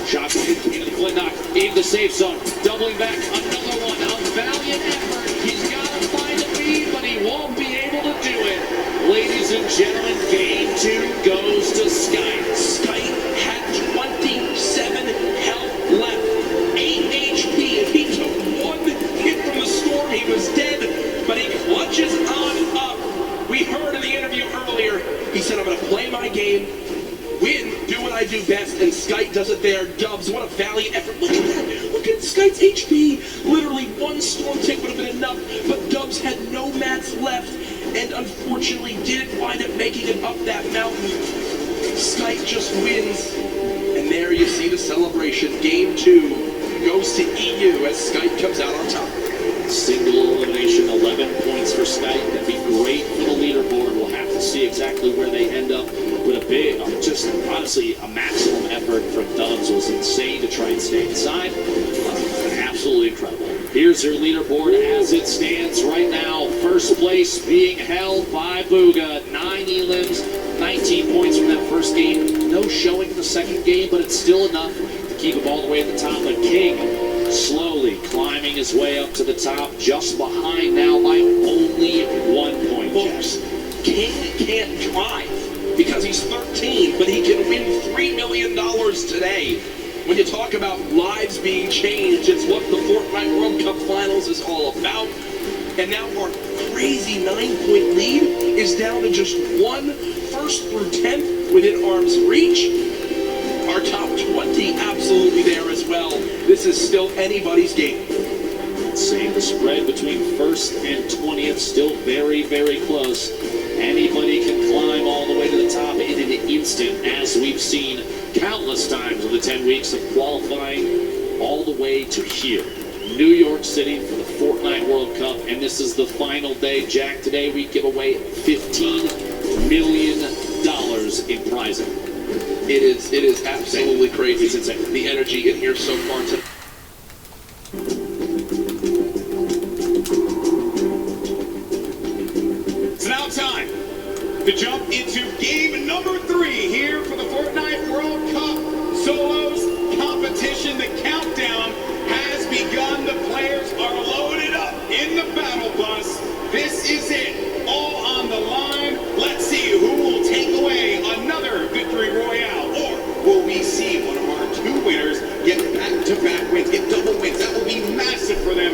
Shot into the flick knock. In the safe zone. Doubling back. Another one. A valiant effort. He's got to find a lead, but he won't be able to do it. Ladies and gentlemen, game 2 goes to Skype. Skype had 27 health left, 8 HP. If he took one hit from the storm, he was dead, but he clutches on up. We heard in the interview earlier, he said, I'm going to play my game, win, do what I do best, and Skype does it there. Dubs, what a valiant effort. Look at that. Look at Skype's HP. Literally one storm tick would have been enough, but Dubs had no mats left, and unfortunately didn't wind up making it up that mountain. Skype just wins, and there you see the celebration. Game 2 goes to EU as Skype comes out on top. Single elimination, 11 points for Skype. That'd be great for the leaderboard. We'll have to see exactly where they end up with a big, just honestly, a maximum effort from Dubs. Was insane to try and stay inside. Absolutely incredible. Here's your leaderboard as it stands right now. First place being held by Bugha. 9 elims, 19 points from that first game. No showing in the second game, but it's still enough to keep him all the way at the top. But King slowly climbing his way up to the top, just behind now by only 1 point. Folks, King can't drive because he's 13, but he can win $3 million today. When you talk about lives being changed, it's what the Fortnite World Cup Finals is all about. And now our crazy 9-point lead is down to just 1 first through 10th within arm's reach. Our top 20 absolutely there as well. This is still anybody's game. Same the spread between first and 20th, still very, very close. Anybody can climb all the way to the top in an instant, as we've seen countless times in the 10 weeks of qualifying all the way to here. New York City for the Fortnite World Cup, and this is the final day. Jack, today we give away $15 million in prizing. It is absolutely crazy. It's insane. The energy in here so far tonight. It's now time to jump into game number 3 here for the Fortnite World Cup Solos competition. The countdown has begun. The players are loaded up in the battle bus. This is it. All on the line. Let's see who will take away another victory royale. Or will we see one of our 2 winners get back-to-back wins, get double wins? That will be massive for them.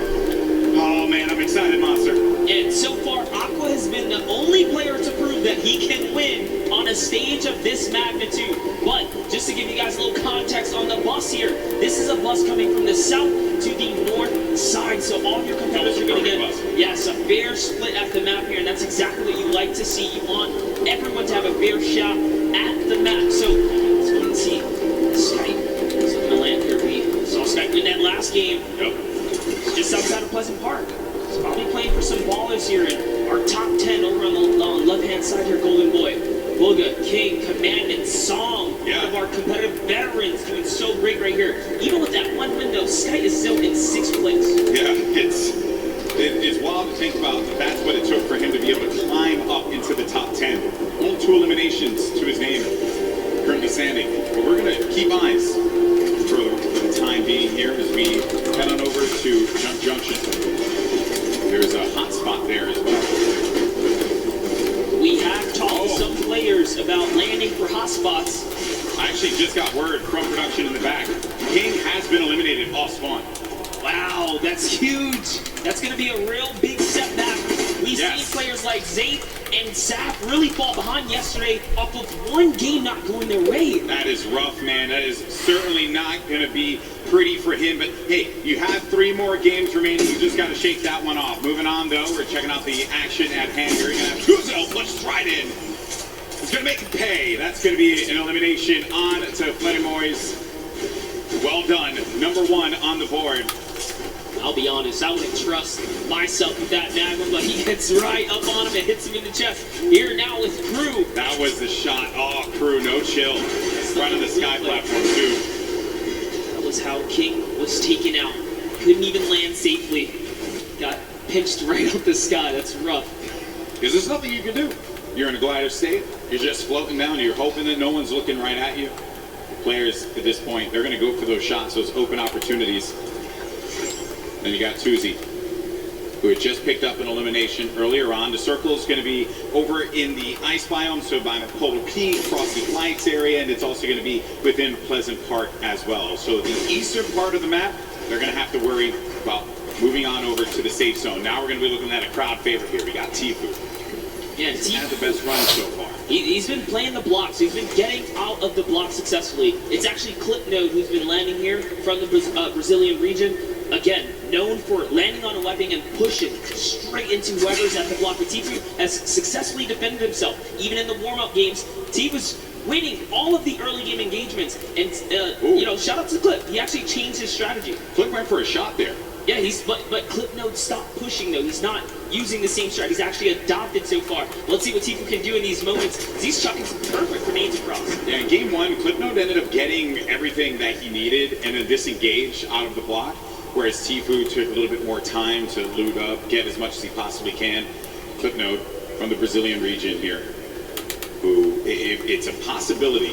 Oh man, I'm excited, Monster. And so far, Aqua has been the only player to prove that he can win on a stage of this magnitude. But just to give you guys a little context on the bus here, this is a bus coming from the south to the north side. So all your competitors are going to get, yes, a fair split at the map here. And that's exactly what you like to see. You want everyone to have a fair shot at the map. So let's go and see Skype. Is it going to land here? We saw Skype win that last game. It's just outside of Pleasant Park. He's probably playing for some ballers here in our top 10 over on the left-hand side here. Golden Boy, Bugha, King, Commandant, Song, one of our competitive veterans doing so great right here. Even with that one window, Skype is still in 6th place. Yeah, it's wild to think about. That's what it took for him to be able to climb up into the top 10. Only 2 eliminations to his name, currently standing. But we're going to keep eyes for the time being here as we head on over to Jump Junction. There's a hot spot there as well. We have talked to some players about landing for hot spots. I actually just got word from production in the back. King has been eliminated off spawn. Wow, that's huge. That's going to be a real big setback. We see players like Zape and Zap really fall behind yesterday off of one game not going their way. That is rough, man. That is certainly not going to be pretty for him. But hey, you have 3 more games remaining. You just got to shake that one off. Moving on, though, we're checking out the action at hand here. You're going to have Kuzo push right in. It's going to make him pay. That's going to be an elimination on to Fledemoys. Well done. Number 1 on the board. I'll be honest, I wouldn't trust myself with that Magnum, but he gets right up on him and hits him in the chest. Here now with Crew. That was the shot. Oh, Crew, no chill. Right on the sky platform, too. That was how King was taken out. Couldn't even land safely. Got pitched right up the sky. That's rough. Because there's nothing you can do. You're in a glider state. You're just floating down. You're hoping that no one's looking right at you. Players at this point, they're going to go for those shots, those open opportunities. Then you got Tuzi. who had just picked up an elimination earlier on. The circle is going to be over in the ice biome, so by Polar Peak, Frosty Flights area, and it's also going to be within Pleasant Park as well. So the eastern part of the map, they're going to have to worry about moving on over to the safe zone. Now we're going to be looking at a crowd favorite here. We got Tfue. Yeah, He's had the best run so far. He's been playing the blocks. He's been getting out of the block successfully. It's actually Clipnode who's been landing here from the Brazilian region. Again, known for landing on a weapon and pushing straight into whoever's at the block. But Tfue has successfully defended himself. Even in the warm-up games, Tfue's winning all of the early game engagements. And, shout out to Clip. He actually changed his strategy. Clip went for a shot there. Yeah, but Clipnode stopped pushing though. He's not using the same strategy. He's actually adopted so far. Let's see what Tfue can do in these moments. He's chucking some perfect grenades across. Yeah, in game one, Clipnode ended up getting everything that he needed and then disengaged out of the block, whereas Tfue took a little bit more time to loot up, get as much as he possibly can. Clipnode from the Brazilian region here, who it's a possibility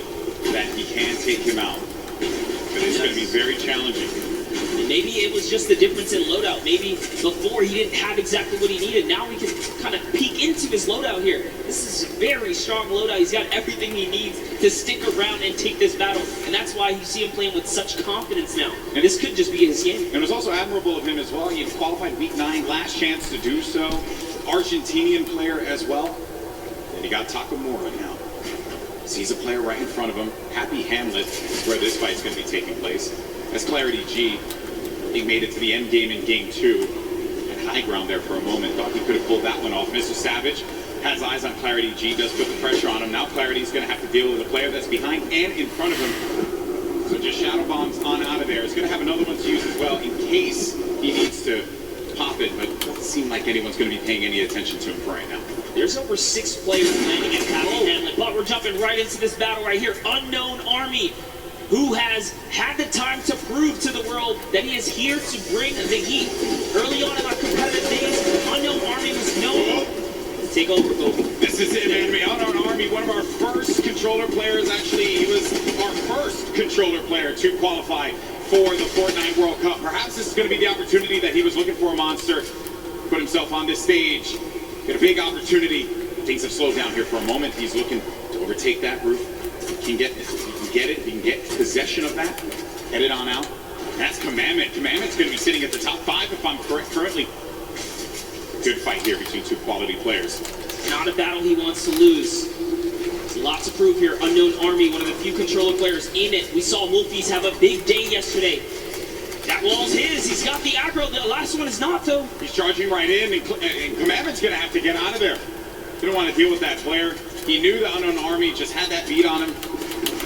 that he can take him out, but it's going to be very challenging. And maybe it was just the difference in loadout. Maybe before he didn't have exactly what he needed. Now we can kind of peek into his loadout here. This is a very strong loadout. He's got everything he needs to stick around and take this battle. And that's why you see him playing with such confidence now. And this could just be his game. And it was also admirable of him as well. He qualified week 9, last chance to do so. Argentinian player as well. And he got Takamura now. Sees a player right in front of him. Happy Hamlet is where this fight's going to be taking place. That's Clarity G. He made it to the end game in game 2. At high ground there for a moment. Thought he could have pulled that one off. Mr. Savage has eyes on Clarity G. Does put the pressure on him. Now Clarity's going to have to deal with a player that's behind and in front of him. So just shadow bombs on out of there. He's going to have another one to use as well in case he needs to pop it. But it doesn't seem like anyone's going to be paying any attention to him for right now. There's over 6 players landing at Happy Hamlet. But we're jumping right into this battle right here. Unknown Army, who has had the time to prove to the world that he is here to bring the heat. Early on in our competitive days, Unknown Army was known to take over Gold. This is it, man. Unknown Army, one of our first controller players. Actually, he was our first controller player to qualify for the Fortnite World Cup. Perhaps this is going to be the opportunity that he was looking for, Monster. Put himself on this stage. Get a big opportunity. Things have slowed down here for a moment. He's looking to overtake that roof. He can get it. He can get possession of that. Head it on out. That's Commandment. Commandment's going to be sitting at the top 5 if I'm correct currently. Good fight here between 2 quality players. Not a battle he wants to lose. There's lots of proof here. Unknown Army, one of the few controller players in it. We saw Wolfies have a big day yesterday. That wall's his. He's got the aggro. The last one is not, though. He's charging right in, and Commandment's going to have to get out of there. He don't want to deal with that player. He knew the Unknown Army just had that beat on him.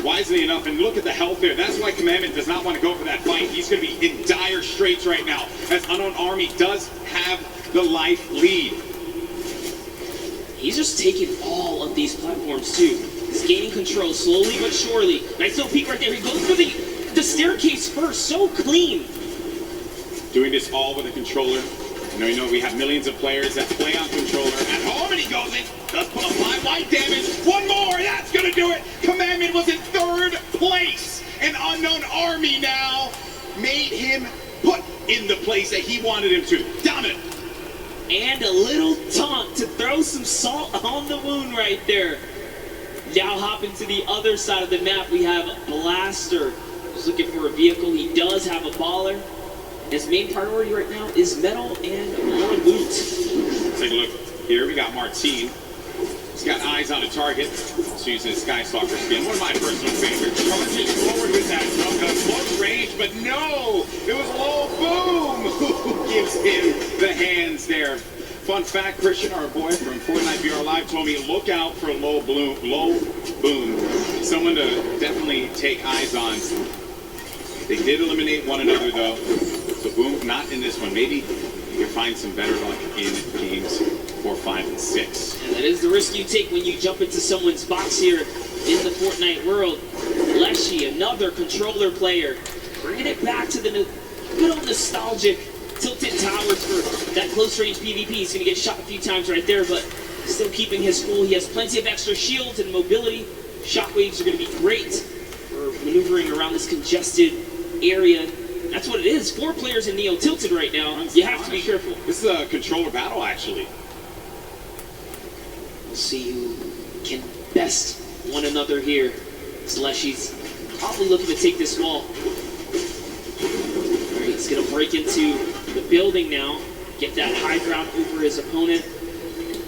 Wisely enough, and look at the health there. That's why Commandment does not want to go for that fight. He's going to be in dire straits right now, as Unknown Army does have the life lead. He's just taking all of these platforms, too. He's gaining control slowly but surely. Nice little peek right there. He goes for the staircase first. So clean. Doing this all with a controller. You know, we have millions of players that play on controller at home, and he goes in. Does put a 5 white damage. One more. That's going to do it. Commandment was in 3rd place. And Unknown Army now made him put in the place that he wanted him to. Dominant. And a little taunt to throw some salt on the wound right there. Now hopping to the other side of the map, we have Blaster. He's looking for a vehicle. He does have a baller. His main priority right now is metal and more loot. Let's take a look here. We got Martine. He's got eyes on a target. He's using his Sky Stalker skin. One of my personal favorites. Charging forward with that drum gun. Close range, but no! It was Low Boom who gives him the hands there. Fun fact, Christian, our boy from Fortnite VR Live, told me look out for Low Boom. Someone to definitely take eyes on. They did eliminate one another, though. So Boom, not in this one. Maybe you can find some better luck in games 4, 5, and 6. And that is the risk you take when you jump into someone's box here in the Fortnite world. Leshy, another controller player, bringing it back to the good old nostalgic Tilted Towers for that close-range PvP. He's going to get shot a few times right there, but still keeping his cool. He has plenty of extra shields and mobility. Shockwaves are going to be great for maneuvering around this congested area. That's what it is. 4 players in Neo tilted right now. You have to be careful. This is a controller battle, actually. We'll see who can best one another here. Leshy's probably looking to take this wall. All right, he's going to break into the building now, get that high ground over his opponent.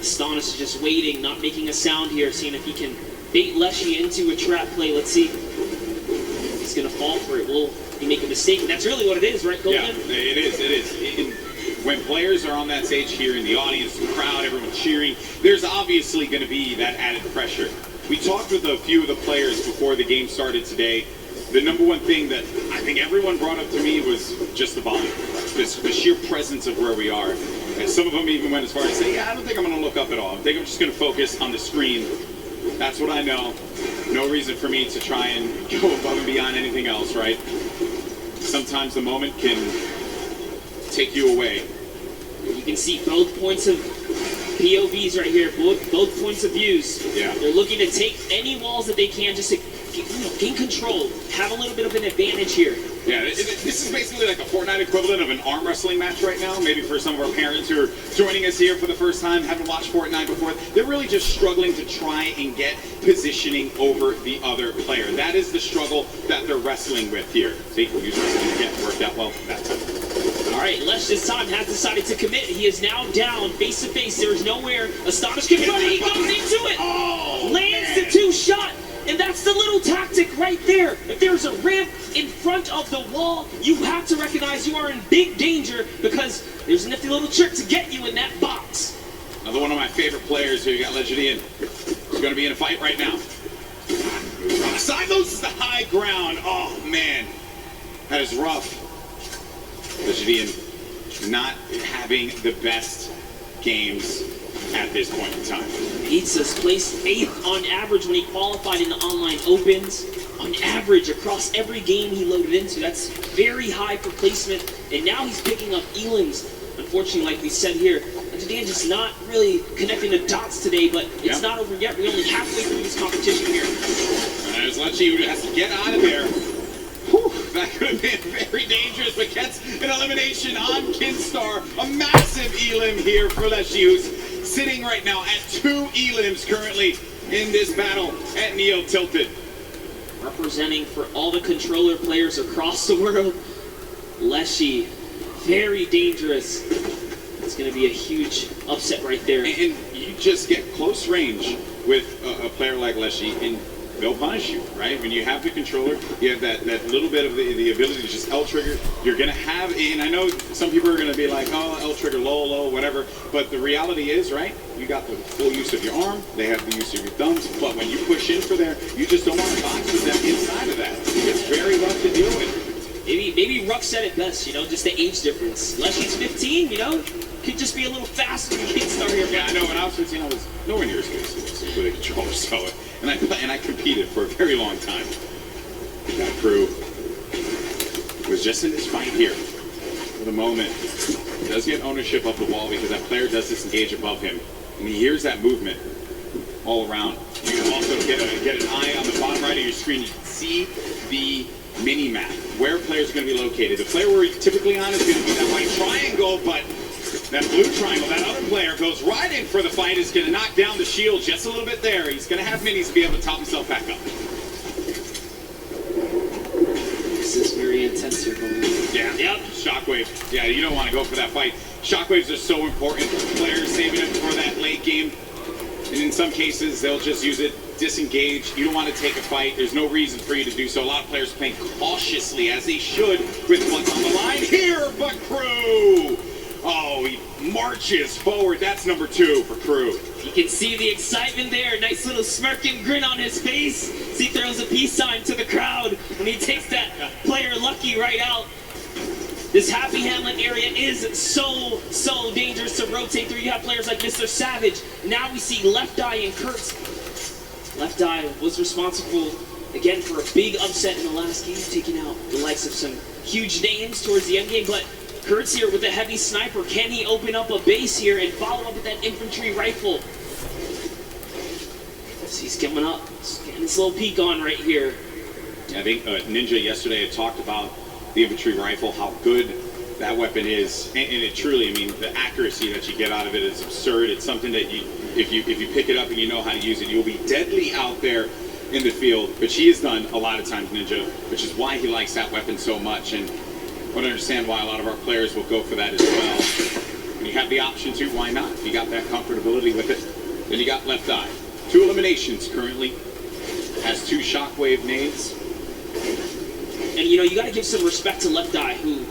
Astonis is just waiting, not making a sound here, seeing if he can bait Leshy into a trap play. Let's see. He's going to fall for it. Will he make a mistake? That's really what it is, right, Golden? Yeah, it is. When players are on that stage here in the audience, the crowd, everyone cheering, there's obviously going to be that added pressure. We talked with a few of the players before the game started today. The number one thing that I think everyone brought up to me was just the volume, the sheer presence of where we are. And some of them even went as far as saying, yeah, I don't think I'm going to look up at all. I think I'm just going to focus on the screen. That's what I know. No reason for me to try and go above and beyond anything else, right? Sometimes the moment can take you away. You can see both points of POVs right here, both points of views. Yeah. They're looking to take any walls that they can just to gain control, have a little bit of an advantage here. Yeah, this is basically like a Fortnite equivalent of an arm wrestling match right now. Maybe for some of our parents who are joining us here for the first time, haven't watched Fortnite before, they're really just struggling to try and get positioning over the other player. That is the struggle that they're wrestling with here. See, users can't work out well. That's it. All right, Lesh this time has decided to commit. He is now down face to face. There is nowhere Astonis can run. He goes into it. Oh, lands man. the 2-shot. And that's the little tactic right there. If there's a ramp in front of the wall, you have to recognize you are in big danger because there's a nifty little trick to get you in that box. Another one of my favorite players who got Legend in. He's going to be in a fight right now. Side loses the high ground. Oh, man. That is rough. Legendian not having the best games at this point in time. Pizza's placed 8th on average when he qualified in the online opens. On average, across every game he loaded into. That's very high for placement. And now he's picking up elims. Unfortunately, like we said here, Legendian just not really connecting the dots today, but it's not over yet. We're only halfway through this competition here. As Lechi has to get out of there. Whew, that could have been very dangerous, but gets an elimination on Kinstar. A massive elim here for Lechi, who's sitting right now at 2 elims currently in this battle at Neo Tilted. Representing for all the controller players across the world, Leshy, very dangerous. It's going to be a huge upset right there. And you just get close range with a player like Leshy, and they'll punish you, right? When you have the controller, you have that little bit of the ability to just L-trigger. You're going to have, and I know some people are going to be like, oh, L-trigger, low, whatever. But the reality is, right, you got the full use of your arm. They have the use of your thumbs. But when you push in for there, you just don't want to box with them inside of that. It's very rough to deal with. Maybe Ruck said it best, just the age difference. Leshy's 15, could just be a little faster than Kinstar here. Yeah, I know. When I was 15, I was nowhere near as good as he was with a controller. So, and I competed for a very long time. That crew was just in this fight here for the moment. He does get ownership of the wall because that player does disengage above him, and he hears that movement all around. You can also get an eye on the bottom right of your screen. You can see the mini map where players are going to be located. The player we're typically on is going to be that white triangle, but that blue triangle, that other player goes right in for the fight, is going to knock down the shield just a little bit there. He's going to have minis to be able to top himself back up. This is very intense here, Golden. Yeah. Yep. Shockwave. Yeah, you don't want to go for that fight. Shockwaves are so important. Players saving it for that late game. And in some cases, they'll just use it, disengage. You don't want to take a fight. There's no reason for you to do so. A lot of players playing cautiously, as they should, with what's on the line here. But Crew, oh, he marches forward. That's number 2 for Crew. You can see the excitement there. Nice little smirking grin on his face. He throws a peace sign to the crowd when he takes that player Lucky right out. This Happy Hamlet area is so dangerous to rotate through. You have players like Mr. Savage. Now we see Left Eye and Kurt. Left Eye was responsible, again, for a big upset in the last game, taking out the likes of some huge names towards the end game. But Kurt's here with a heavy sniper. Can he open up a base here and follow up with that infantry rifle? So he's coming up. He's getting this little peek on right here. I think Ninja yesterday had talked about the infantry rifle, how good that weapon is, and it truly, I mean, the accuracy that you get out of it is absurd. It's something that if you pick it up and you know how to use it, you'll be deadly out there in the field, which he has done a lot of times, Ninja, which is why he likes that weapon so much, and I want to understand why a lot of our players will go for that as well. When you have the option to, why not? If you got that comfortability with it, then you got Left Eye. 2 eliminations currently, has 2 shockwave nades. And you know, you got to give some respect to Left Eye, who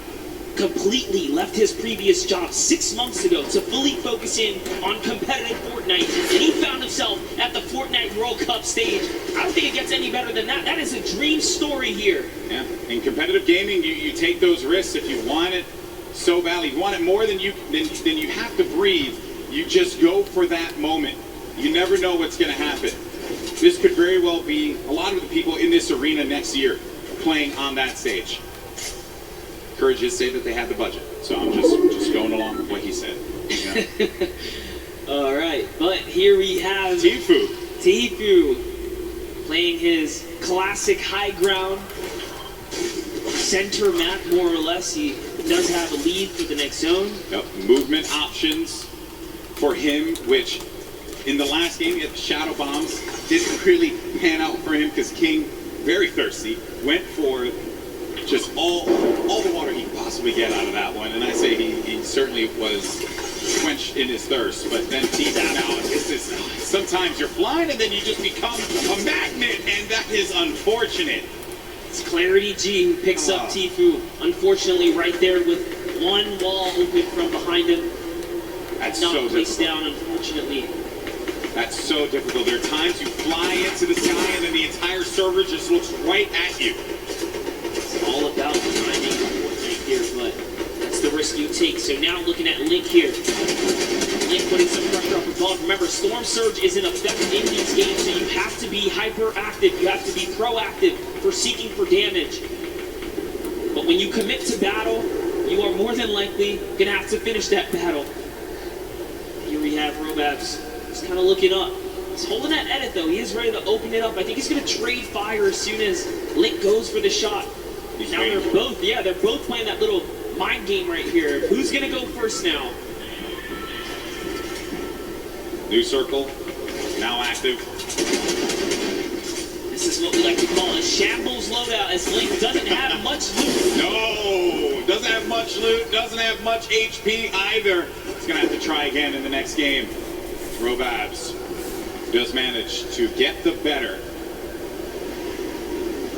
completely left his previous job 6 months ago to fully focus in on competitive Fortnite, and he found himself at the Fortnite World Cup stage. I don't think it gets any better than that. That is a dream story here. Yeah, in competitive gaming, you take those risks if you want it so badly. You want it more than you have to breathe. You just go for that moment. You never know what's going to happen. This could very well be a lot of the people in this arena next year playing on that stage. Encourages say that they had the budget, so I'm just going along with what he said. Yeah. All right, but here we have Tfue playing his classic high ground center map, more or less. He does have a lead for the next zone. Yep. Movement options for him, which in the last game, he had the shadow bombs. Didn't really pan out for him because King, very thirsty, went for just all the water he could possibly get out of that one. And I say he certainly was quenched in his thirst. But then Tfue now, this is, sometimes you're blind and then you just become a magnet, and that is unfortunate. It's Clarity G who picks up Tfue. Unfortunately, right there with one wall open from behind him. That's not so placed difficult. down, unfortunately. That's so difficult. There are times you fly into the sky and then the entire server just looks right at you. It's all about timing Fortnite here, but that's the risk you take. So now looking at Link here. Link putting some pressure up above. Remember, Storm Surge is in effect in these games, so you have to be hyperactive. You have to be proactive for seeking for damage. But when you commit to battle, you are more than likely going to have to finish that battle. Here we have Robabs. He's kind of looking up. He's holding that edit, though. He is ready to open it up. I think he's going to trade fire as soon as Link goes for the shot. Now they're both playing that little mind game right here. Who's going to go first now? New circle, now active. This is what we like to call a shambles loadout, as Link doesn't have much loot. No, doesn't have much loot, doesn't have much HP either. He's going to have to try again in the next game. Robabs does manage to get the better.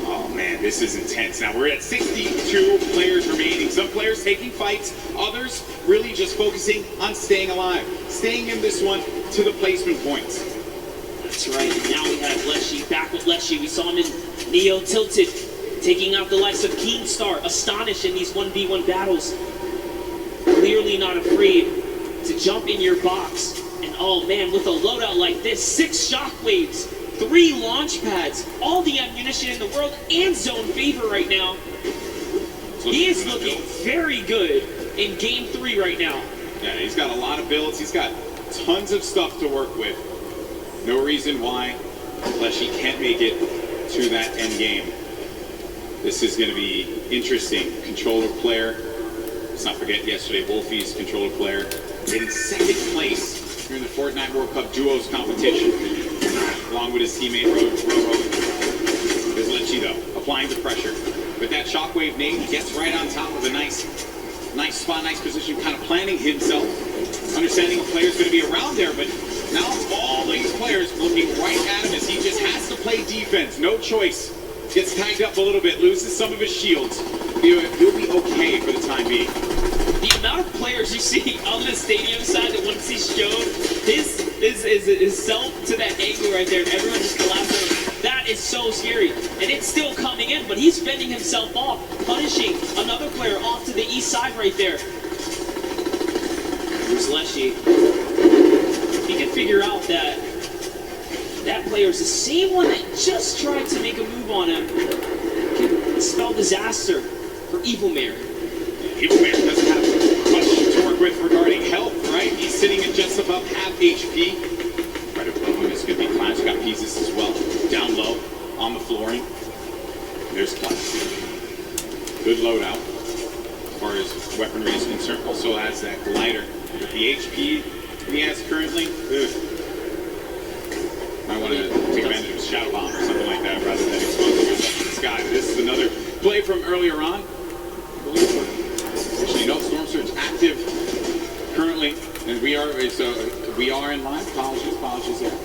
Oh man, this is intense. Now we're at 62 players remaining. Some players taking fights, others really just focusing on staying alive. Staying in this one to the placement points. That's right, and now we have Leshy back with Leshy. We saw him in Neo Tilted, taking out the likes of Keemstar, Astonish in these 1v1 battles. Clearly not afraid to jump in your box. And oh man, with a loadout like this, 6 shockwaves, 3 launch pads, all the ammunition in the world, and zone favor right now. He is looking very good in game 3 right now. Yeah, he's got a lot of builds. He's got tons of stuff to work with. No reason why Leshy can't make it to that end game. This is going to be interesting. Controller player. Let's not forget yesterday, Wolfie's controller player in 2nd place during the Fortnite World Cup Duos competition, along with his teammate Roho. There's Leshy though, applying the pressure. With that shockwave nade, he gets right on top of a nice spot, nice position, kind of planning himself, understanding a player's going to be around there, but now all these players looking right at him as he just has to play defense. No choice. Gets tagged up a little bit, loses some of his shields. He'll be okay for the time being. The amount of players you see on the stadium side that once he showed his self to that angle right there, and everyone just collapsed. That is so scary. And it's still coming in, but he's fending himself off, punishing another player off to the east side right there. Here's Leshy. He can figure out that that player is the same one that just tried to make a move on him. Can spell disaster for Evilmare. Evilmare doesn't have much to work with regarding health, right? He's sitting at just above half HP. Right above him is going to be Clash. Got pieces as well. Down low on the flooring. There's Clash. Good loadout as far as weaponry is concerned. Also has that glider. With the HP he has currently, I want to take advantage of a shadow bomb or something like that rather than exposing yourself to the sky. This is another play from earlier on. Actually, no, Storm Surge active currently, and we are in line. Apologies there.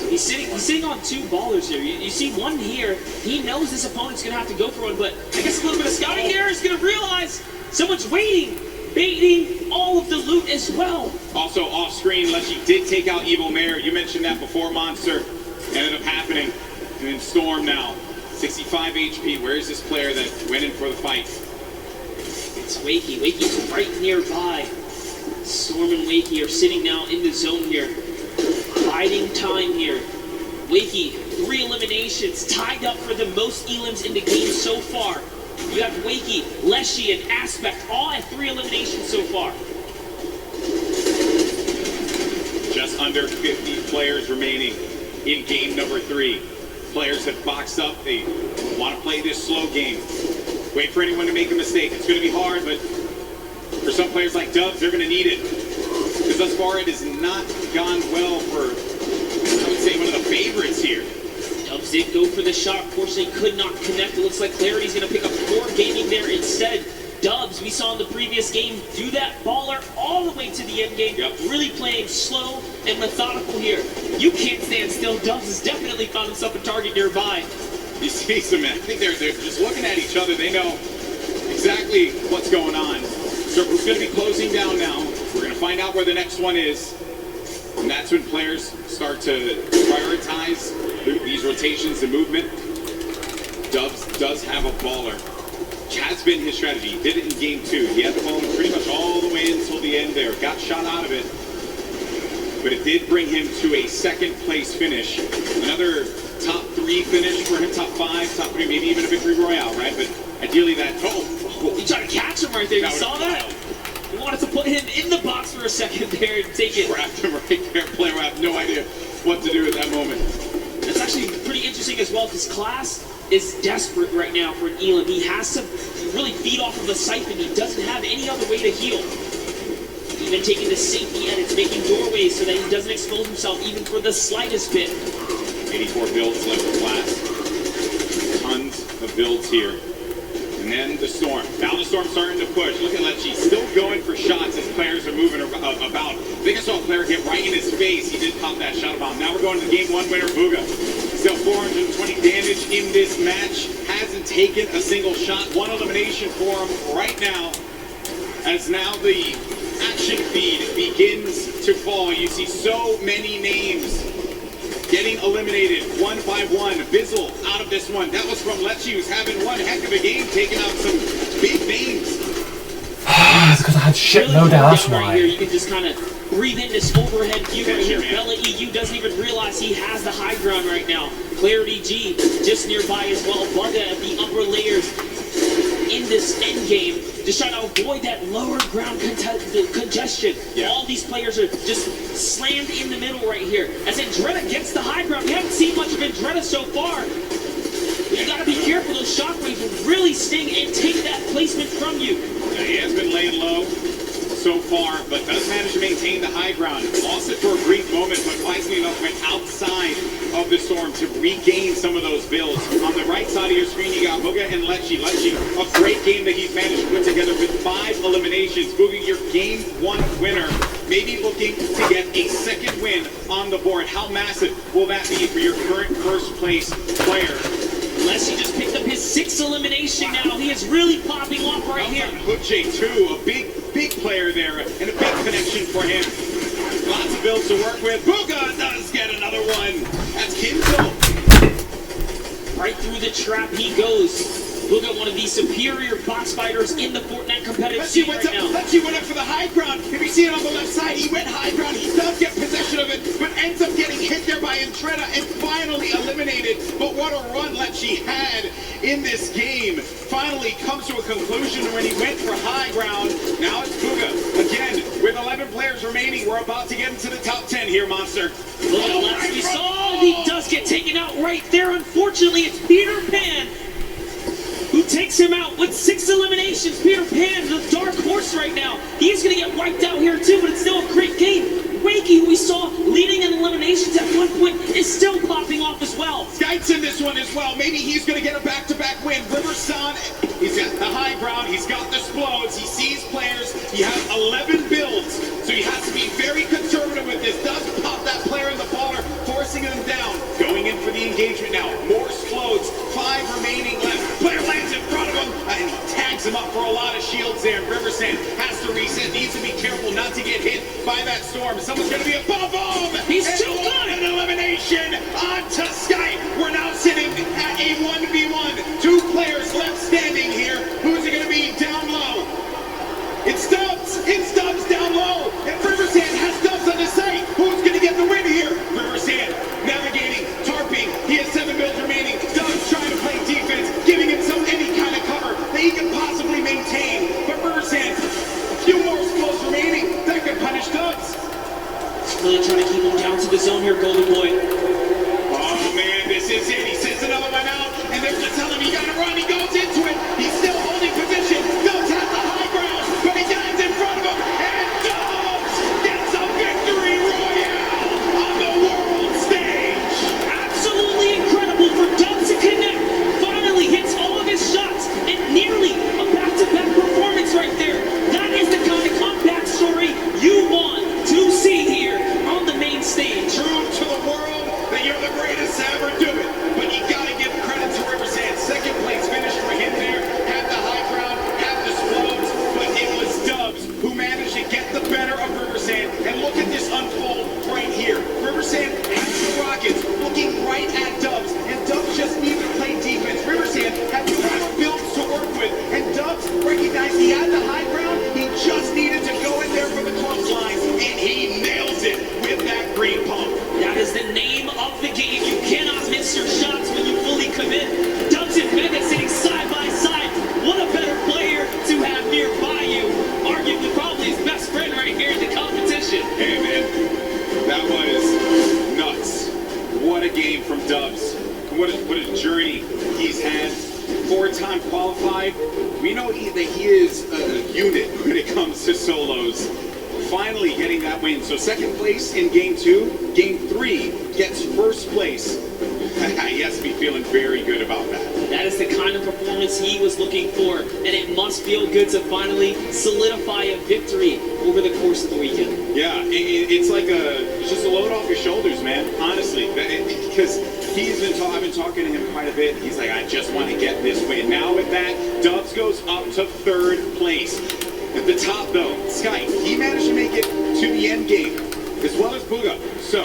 He's sitting on two ballers here. You see one here. He knows this opponent's going to have to go for one, but I guess a little bit of scouting here is going to realize someone's waiting, baiting all of the loot as well. Also off screen, Lecce did take out Evil Mare. You mentioned that before, Monster. Ended up happening. And then Storm now. 65 HP. Where is this player that went in for the fight? It's Wakey. Wakey's right nearby. Storm and Wakey are sitting now in the zone here. Biding time here. Wakey, 3 eliminations, tied up for the most elims in the game so far. You have Wakey, Lecce, and Aspect all at 3 eliminations so far. Just under 50 players remaining in game number 3. Players have boxed up. They want to play this slow game. Wait for anyone to make a mistake. It's going to be hard, but for some players like Dubs, they're going to need it. Because thus far, it has not gone well for, I would say, one of the favorites here. Dubs did go for the shot. Fortunately, could not connect. It looks like Clarity's going to pick up 4 gaming there instead. Dubs, we saw in the previous game, do that baller all the way to the end game. Yep. Really playing slow and methodical here. You can't stand still. Dubs has definitely found himself a target nearby. You see some, I think they're just looking at each other. They know exactly what's going on. Circle's going to be closing down now. We're going to find out where the next one is. And that's when players start to prioritize these rotations and movement. Dubs does have a baller. Has been his strategy. He did it in game 2. He had the ball pretty much all the way until the end there. Got shot out of it. But it did bring him to a 2nd place finish. Another top 3 finish for him, top 5, top 3, maybe even a victory royale, right? But ideally that, He tried to catch him right there. You saw that? He wanted to put him in the box for a second there and take it. Trapped him right there. Player will have no idea what to do at that moment. That's actually pretty interesting as well, because Class is desperate right now for an Elam. He has to really feed off of the Siphon. He doesn't have any other way to heal. Even taking the safety edits, making doorways so that he doesn't expose himself even for the slightest bit. 84 builds left for Class. Tons of builds here. And then the Storm. Now the Storm starting to push. Look at Lecce still going for shots as players are moving about. I think I saw a player hit right in his face. He did pop that shot bomb. Now we're going to the game 1 winner, Bugha. Still 420 damage in this match. Hasn't taken a single shot. 1 elimination for him right now. As now the action feed begins to fall. You see so many names getting eliminated one by one. Bizzle out of this one. That was from Lecce, who's having one heck of a game, taking out some big names. It's because I had shit Really loadout, that's right why. here, you can just kind of breathe in this overhead view right here. man. Bella EU doesn't even realize he has the high ground right now. Clarity G just nearby as well. Bugha at the upper layers in this end game. Just trying to avoid that lower ground congestion. Yeah. All these players are just slammed in the middle right here. As Andretta gets the high ground. We haven't seen much of Andretta so far. You gotta be careful. Those shockwaves will really sting and take that placement from you. Now, he has been laying low so far, but does manage to maintain the high ground. Lost it for a brief moment, but wisely enough went outside of the Storm to regain some of those builds. On the right side of your screen, you got Bugha and Lecce. Lecce, a great game that he's managed to put together with 5 eliminations. Bugha, your game 1 winner. Maybe looking to get a 2nd win on the board. How massive will that be for your current 1st place player? Lecce just picked up his 6th elimination now. He is really popping off right here. Butche too, a big player there, and a big connection for him. Lots of builds to work with. Bugha does get another one. That's Kinzel. Right through the trap he goes. Look at one of the superior box fighters in the Fortnite competitive scene right now. Lecce went up for the high ground. If you see it on the left side, he went high ground. He does get possession of it, but ends up getting hit there by Andretta and finally eliminated. But what a run Lecce had in this game. Finally comes to a conclusion when he went for high ground. Now it's Bugha. Again, with 11 players remaining, we're about to get into the top 10 here, Monster. Look at Lecce. We saw he does get taken out right there. Unfortunately, it's Peter Pan who takes takes him out with 6 eliminations. Peter Pan, the dark horse right now. He's going to get wiped out here too, but it's still a great game. Wakey, who we saw leading in eliminations at one point, is still popping off as well. Skype's in this one as well. Maybe he's going to get a back-to-back win. Riverson, he's got the high ground. He's got the explodes. He sees players. He has 11 builds, so he has to be very conservative with this. Does pop that player in the baller, forcing them down. Going in for the engagement now. More explodes. 5 remaining left. Player lands in front of him, and he tags him up for a lot of shields there. Riversand has to reset. Needs to be careful not to get hit by that storm. Someone's going to be above him. He's And too good. An elimination onto Skype. We're now sitting at a 1v1. 2 players left standing here. Who's it going to be down low? It's Dubs. It's Dubs down low. And Riversand has Dubs on his sight. Who's going to get the win here? Riversand navigating, tarping. He has 7 builds remaining. Dubs trying to play defense, giving him any kind of cover that he can possibly maintain. But Riversand, a few more explodes remaining. That could punish Dubs. Really trying to keep him down to the zone here, Golden Boy. Oh man, this is it. He sends another one out, and they're just telling him he gotta run. He goes into it. He's still holding position. Dubs has the high ground, but he dives in front of him, and Dubs gets a victory royale on the world stage. Absolutely incredible for Dubs to connect. Finally hits all of his shots, and nearly a back-to-back performance right there. That is the kind of comeback story you want to see here on the main stage. Prove to the world that you're the greatest to ever do it. But you gotta give credit to Riversand. Second place finish for him there. Had the high ground, had the explodes, but it was Dubs who managed to get the better of Riversand. And look at this unfold right here. Riversand has the Rockets looking right at Dubs, and Dubs just needed to play defense. Riversand had 2 more builds to work with, and Dubs recognized he had the high ground. He just needed to go in there for the clothesline, and he nails it with that green pump. That is the name of the game. You cannot miss your shots when you fully commit. Dubs and Mega sitting side by side. What a better player to have nearby you. Arguably probably his best friend right here in the competition. Hey man, that was nuts. What a game from Dubs. What a journey he's had. 4-time qualified. We know that he is a unit when it comes to solos. Finally getting that win. So second place in game 2. Game 3 gets first place. He has to be feeling very good about that. That is the kind of performance he was looking for, and it must feel good to finally solidify a victory over the course of the weekend. Yeah, it's like it's just a load off your shoulders, man. Honestly, because I've been talking to him quite a bit. He's like, I just want to get this win. Now with that, Dubs goes up to 3rd place. At the top, though, Skype, he managed to make it to the end game, as well as Booga. So,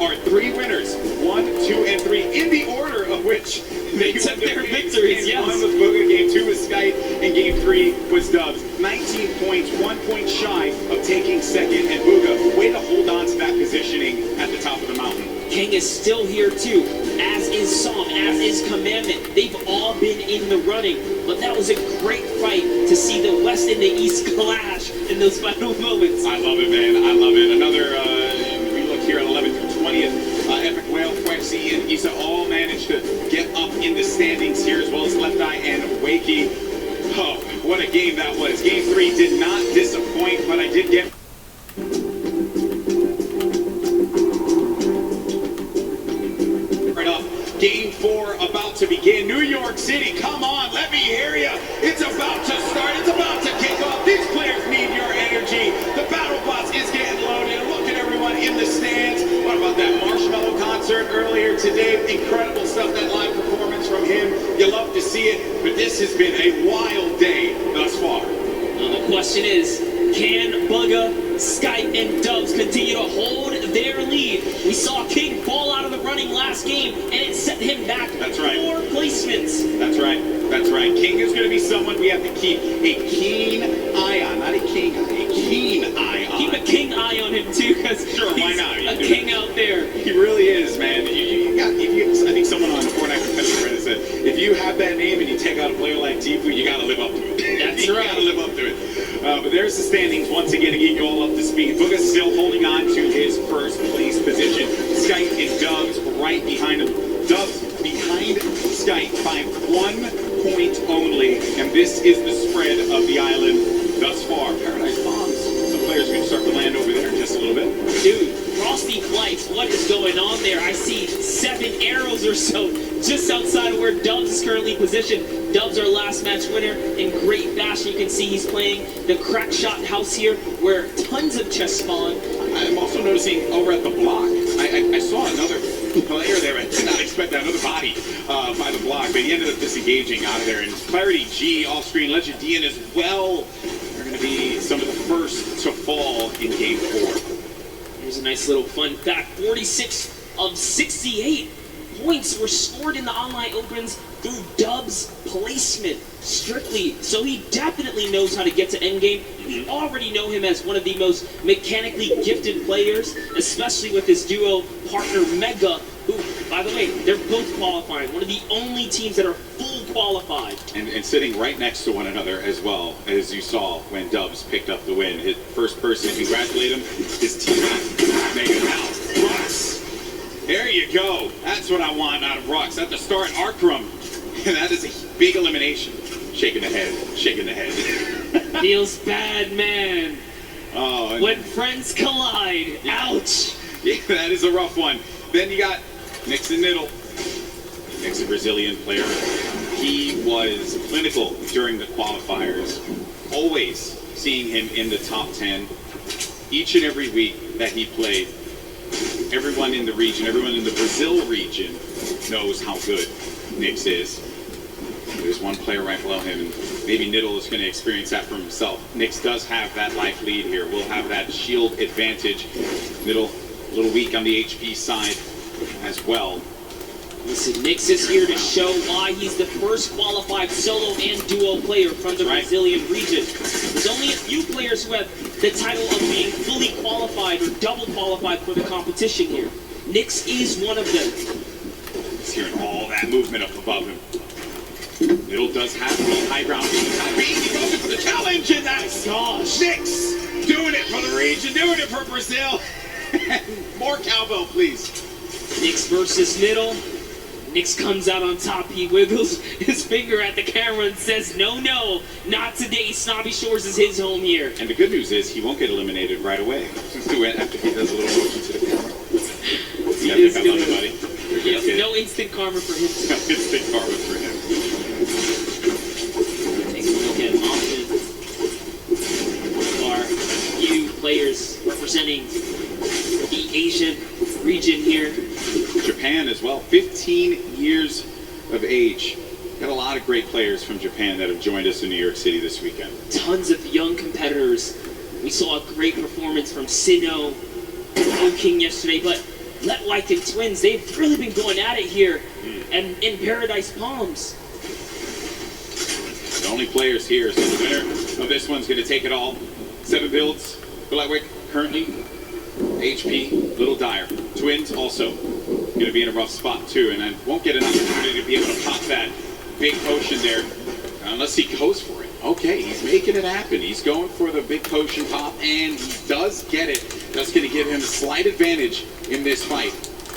our 3 winners, 1, 2, and 3, in the order of which They took their victories, Game yes. 1 was Booga, Game 2 was Skype, and Game 3 was Dubs. 19 points, 1 point shy of taking second, and Booga, way to hold on to that positioning at the top of the mountain. King is still here too, as is Psalm, as is Commandment. They've all been in the running, but that was a great fight to see the West and the East clash in those final moments. I love it, man. I love it. Another, we look here at 11th through 20th. Epic Whale, Quexy, and Issa all managed to get up in the standings here, as well as Left Eye and Wakey. Oh, what a game that was. Game 3 did not disappoint, but I did get... Right up. Game 4 about to begin. New York City, come on, let me hear you. It's about to start. It's about to kick off. These players need your energy. The battle bus is getting loaded. Look at everyone in the stands. What about that Marshmallow concert earlier today? Incredible stuff, that live performance from him. You love to see it, but this has been a wild day thus far. Now the question is, can Bugga, Skype, and Dubs continue to hold their lead? We saw King fall out of the running last game, and it set him back That's right. 4 placements. That's right. That's right. King is going to be someone we have to keep a keen eye on. Not a king, a keen eye on. Keep a king eye on him too, because Sure, why he's not? You a do king it. out there. He really is, man. I think someone on Fortnite Confession said, if you have that name and you take out a player like Tifu, you got to live up to it. That's you right. got to live up to it. But there's the standings once again to get you all up to speed. Booga's still holding on to his first place position. Skype and Dubs right behind him. Dubs behind Skype by 1 point only, and this is the spread of the island thus far. Paradise Palms. Some players are going to start to land over there in just a little bit. Dude, Frosty Flights, what is going on there? I see 7 arrows or so just outside of where Dubs is currently positioned. Dubs, our last match winner, in great fashion. You can see he's playing the Crack Shot House here, where tons of chests spawn. I'm also noticing over at the block, I saw another player there. I did not expect that, another body by the block, but he ended up disengaging out of there. And Clarity G off screen, Legend Dian as well. They're going to be some of the first to fall in Game 4. Here's a nice little fun fact. 46 of 68 points were scored in the online opens through Dubs placement strictly. So he definitely knows how to get to endgame. We already know him as one of the most mechanically gifted players, especially with his duo partner Mega, who, by the way, they're both qualifying. One of the only teams that are full qualified. And sitting right next to one another as well, as you saw when Dubs picked up the win. His first person to congratulate him, his teammate, Mega House. Rux. There you go. That's what I want out of Rux. At the start, Arkrum. And that is a big elimination. Shaking the head. Shaking the head. Feels bad, man. Oh, When friends collide. Ouch. yeah, that is a rough one. Then you got Nixon Niddle. Nick's a Brazilian player. He was clinical during the qualifiers. Always seeing him in the top 10 each and every week that he played. Everyone in the region, everyone in the Brazil region knows how good Nix is. There's one player right below him, and maybe Niddle is going to experience that for himself. Nix does have that life lead here. We'll have that shield advantage. Niddle, a little weak on the HP side as well. Listen, Nix is here to show why he's the first qualified solo and duo player from the Brazilian region. There's only a few players who have the title of being fully qualified or double qualified for the competition here. Nix is one of them. He's hearing all that movement up above him. Niddle does have the high ground. He goes in for the challenge, and that's Nix doing it for the region, doing it for Brazil. More cowbell, please. Nix versus Niddle. Nix comes out on top. He wiggles his finger at the camera and says, no, not today. Snobby Shores is his home here. And the good news is he won't get eliminated right away. After he does a little motion to the camera. He is doing it. buddy. Yes, no instant karma for him. No instant karma for him. Take a look at Austin. Our few players representing the Asian region here. Japan as well. 15 years of age. Got a lot of great players from Japan that have joined us in New York City this weekend. Tons of young competitors. We saw a great performance from Sinnoh, O-King yesterday, but Let White and Twins, they've really been going at it here and in Paradise Palms. The only players here, so the winner of this one's going to take it all. 7 builds for Lightwick currently. HP, Little Dire. Twins also going to be in a rough spot too, and I won't get an opportunity to be able to pop that big potion there unless he goes for it. Okay, he's making it happen. He's going for the big potion pop, and he does get it. That's going to give him a slight advantage in this fight.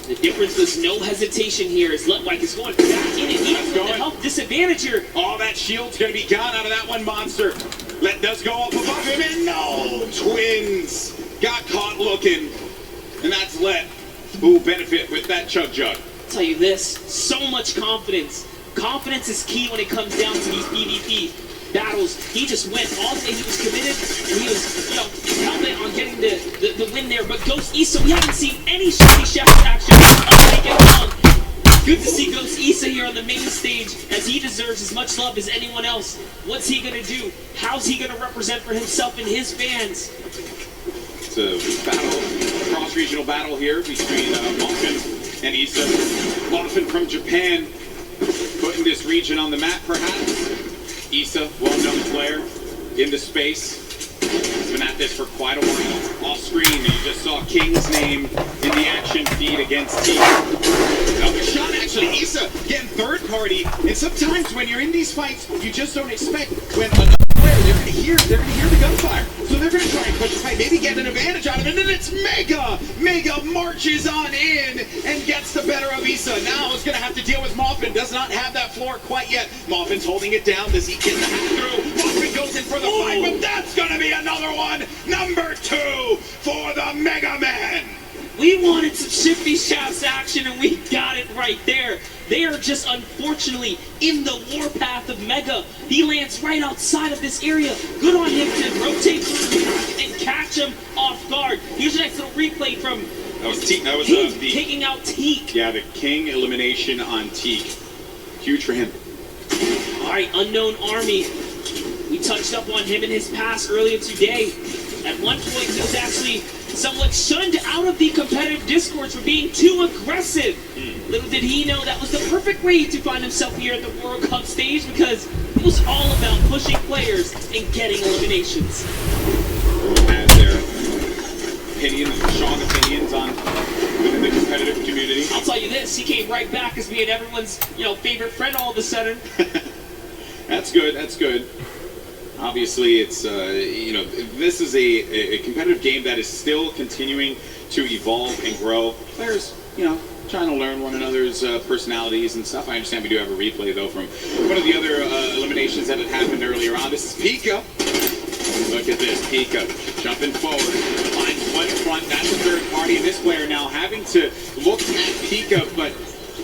The difference was no hesitation here as Letwike is going back in and he's going to help disadvantage here. All that shield's going to be gone out of that one monster. Let does go up above him, and no! Twins got caught looking, and that's Let who benefit with that Chug Jug. I'll tell you this, so much confidence. Confidence is key when it comes down to these PvP battles. He just went all day, he was committed, and he was, hell bent on getting the win there. But Ghost Issa, we haven't seen any Shiny Chef action all weekend long. Good to see Ghost Issa here on the main stage, as he deserves as much love as anyone else. What's he gonna do? How's he gonna represent for himself and his fans? It's a battle, cross-regional battle here between Muffin and Issa. Muffin from Japan, putting this region on the map perhaps. Issa, well-known player in the space. He's been at this for quite a while. Off screen, you just saw King's name in the action feed against Team. Another shot, actually. Issa getting third party. And sometimes when you're in these fights, you just don't expect when another player, they're going to they're gonna hear the gunfire. So they're gonna try and push the fight, maybe get an advantage out of it, and then it's Mega! Mega marches on in and gets the better of Issa. Now is gonna have to deal with Moffin, does not have that floor quite yet. Moffin's holding it down, does he get the hack through? Moffin goes in for the fight, but that's gonna be another one! Number 2 for the Mega Man! We wanted some Shifty Shafts action, and we got it right there. They are just unfortunately in the warpath of Mega. He lands right outside of this area. Good on him to rotate through and catch him off guard. Here's a nice little replay from That was Teak. That was King the taking out Teak. yeah, the King elimination on Teak. Huge for him. All right, Unknown Army. We touched up on him in his pass earlier today. At one point, he was actually somewhat shunned out of the competitive discourse for being too aggressive. Little did he know that was the perfect way to find himself here at the World Cup stage, because it was all about pushing players and getting eliminations. Has their opinions, strong opinions on within the competitive community. I'll tell you this, he came right back as being everyone's, favorite friend all of a sudden. That's good. That's good. Obviously, it's this is a competitive game that is still continuing to evolve and grow. Players, trying to learn one another's personalities and stuff. I understand we do have a replay though from one of the other eliminations that had happened earlier on. This is Pika. Look at this, Pika jumping forward, finds one in front. That's a third party. And this player now having to look at Pika, but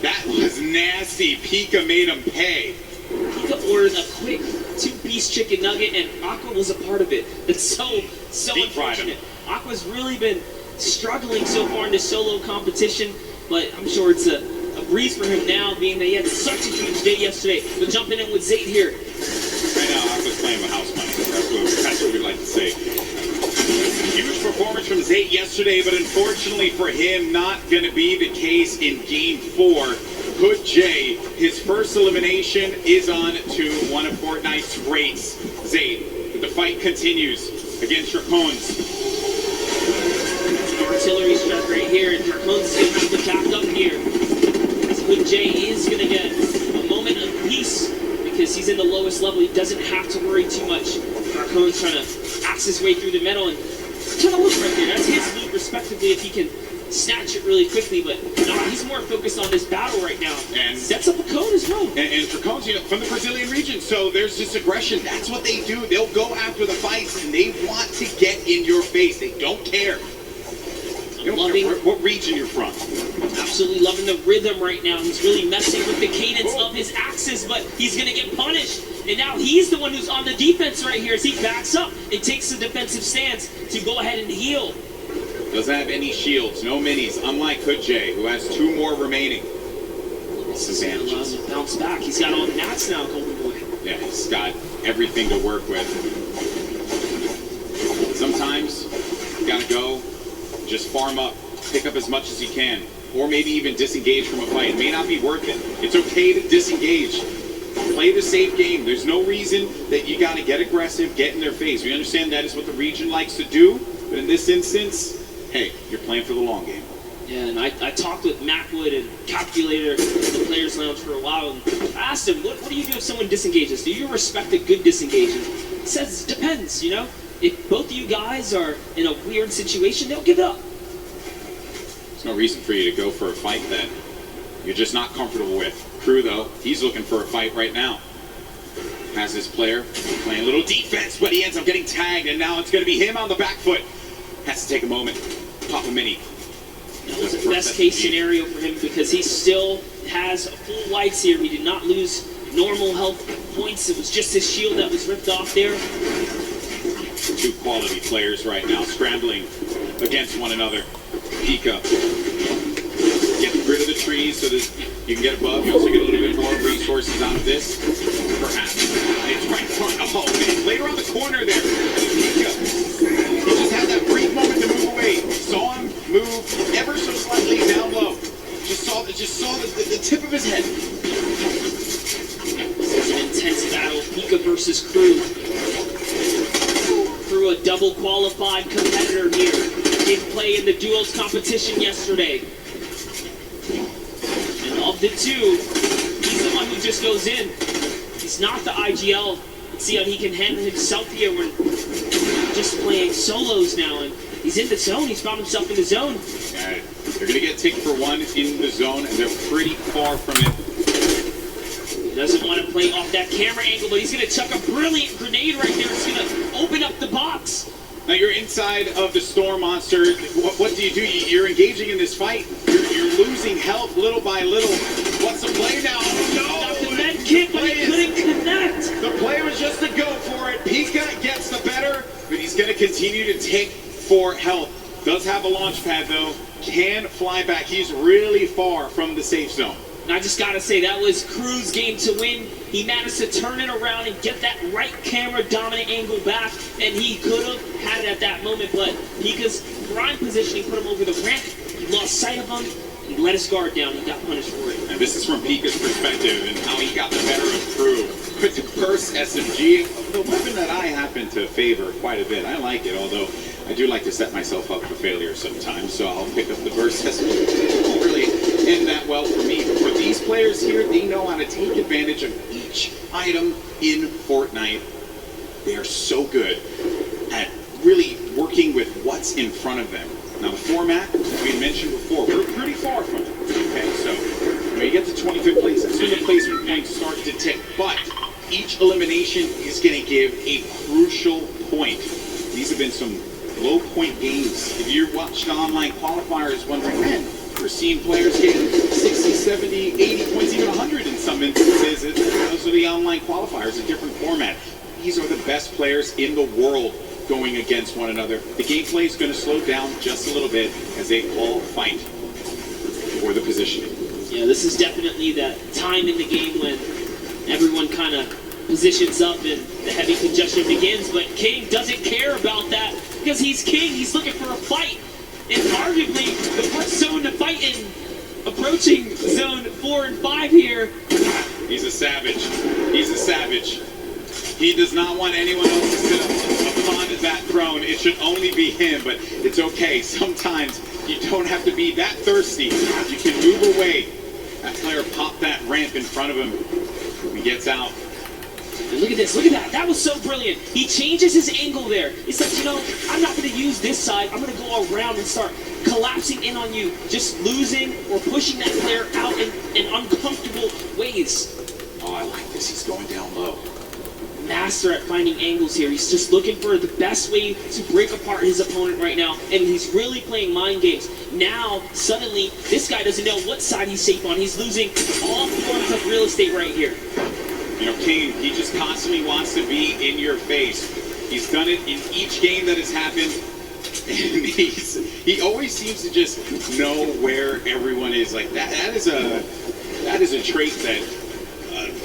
that was nasty. Pika made him pay. Pika ordered a quick 2-piece chicken nugget, and Aqua was a part of it. It's so Deep fried unfortunate. Aqua's really been struggling so far in this solo competition, but I'm sure it's a breeze for him now, being that he had such a huge day yesterday. But jumping in with Zayt here. Right now, Aqua's playing with house money. That's what we'd like to say. Huge performance from Zayt yesterday, but unfortunately for him, not going to be the case in Game 4. Hood J, his first elimination is on to one of Fortnite's greats, Zayt. The fight continues against Dracones. An artillery strike right here, and Dracone's going to have to back up here. As Hood J is going to get a moment of peace, because he's in the lowest level. He doesn't have to worry too much. Dracone's trying to axe his way through the metal, and kind of look right there. That's his loot, respectively, if he can snatch it really quickly, but no, he's more focused on this battle right now. And sets up a cone as well. And Dracones, from the Brazilian region, so there's this aggression. That's what they do. They'll go after the fights, and they want to get in your face. They don't care. They don't care what region you're from. Absolutely loving the rhythm right now. He's really messing with the cadence of his axes, but he's going to get punished. And now he's the one who's on the defense right here as he backs up and takes a defensive stance to go ahead and heal. Doesn't have any shields, no minis, unlike Hood J, who has 2 more remaining. This is going to allow him to bounce back. He's got all the mats now, Golden Boy. Yeah, he's got everything to work with. Sometimes you gotta go, just farm up, pick up as much as you can, or maybe even disengage from a fight. It may not be worth it. It's okay to disengage. Play the safe game. There's no reason that you gotta get aggressive, get in their face. We understand that is what the region likes to do, but in this instance, hey, you're playing for the long game. Yeah, and I talked with Macwood and Calculator in the Players Lounge for a while, and I asked him, what do you do if someone disengages? Do you respect a good disengagement? He says, it depends, If both of you guys are in a weird situation, they'll give it up. There's no reason for you to go for a fight that you're just not comfortable with. Crew, though, he's looking for a fight right now. Has this player playing a little defense, but he ends up getting tagged, and now it's going to be him on the back foot. Has to take a moment, pop a mini. That was the best case scenario for him, because he still has full whites here. He did not lose normal health points. It was just his shield that was ripped off there. 2 quality players right now scrambling against one another. Pika, get rid of the trees so that you can get above. You also get a little bit more resources out of this. Perhaps it's right in front. Oh man, later on the corner there. Pika, he just had that brief moment to move away. Saw him move ever so slightly down low. Just saw the tip of his head. This is an intense battle. Pika versus Crew. Crew, a double qualified competitor here. Didn't play in the duels competition yesterday. And of the 2, he's the one who just goes in. He's not the IGL see how he can handle himself here. We're just playing solos now, and he's in the zone. He's found himself in the zone. Yeah, they're going to get ticked for one in the zone, and they're pretty far from it. He doesn't want to play off that camera angle, but he's going to chuck a brilliant grenade right there. It's going to open up the box. Now you're inside of the Storm Monster. What do? You're engaging in this fight. You're losing health little by little. What's the play now? Got the No! med kit, but he couldn't connect. The play was just to go for it. Pika gets the better, but he's going to continue to take for health. Does have a launch pad though. Can fly back. He's really far from the safe zone. And I just gotta say, that was Crew's game to win. He managed to turn it around and get that right camera dominant angle back, and he could have had it at that moment, but Pika's prime positioning put him over the ramp. He lost sight of him. He let his guard down. He got punished for it. And this is from Pika's perspective and how he got the better of Crew. With the burst SMG, the weapon that I happen to favor quite a bit. I like it, although I do like to set myself up for failure sometimes, so I'll pick up the burst SMG. It won't really end that well for me. But for these players here, they know how to take advantage of each item in Fortnite. They are so good at really working with what's in front of them. Now the format, as we mentioned before, we're pretty far from it. Okay, so when you get to 25th place, that's when the placement points start to tick. But each elimination is going to give a crucial point. These have been some low point games. If you watch the online qualifiers wondering, man, we're seeing players getting 60, 70, 80 points, even 100 in some instances. Those are the online qualifiers, a different format. These are the best players in the world going against one another. The gameplay is going to slow down just a little bit as they all fight for the positioning. Yeah, this is definitely that time in the game when everyone kind of positions up and the heavy congestion begins, but King doesn't care about that because he's King. He's looking for a fight. And arguably the first zone to fight in, approaching zone 4 and 5 here. He's a savage. He's a savage. He does not want anyone else to sit upon that throne. It should only be him, but it's okay. Sometimes you don't have to be that thirsty. You can move away. That player popped that ramp in front of him. He gets out. And look at this, look at that. That was so brilliant. He changes his angle there. He's like, you know, I'm not going to use this side. I'm going to go around and start collapsing in on you, just losing or pushing that player out in uncomfortable ways. Oh, I like this. He's going down low. Master at finding angles here. He's just looking for the best way to break apart his opponent right now, and he's really playing mind games. Now, suddenly, this guy doesn't know what side he's safe on. He's losing all forms of real estate right here. You know, King, he just constantly wants to be in your face. He's done it in each game that has happened, and he always seems to just know where everyone is. Like that is a trait that.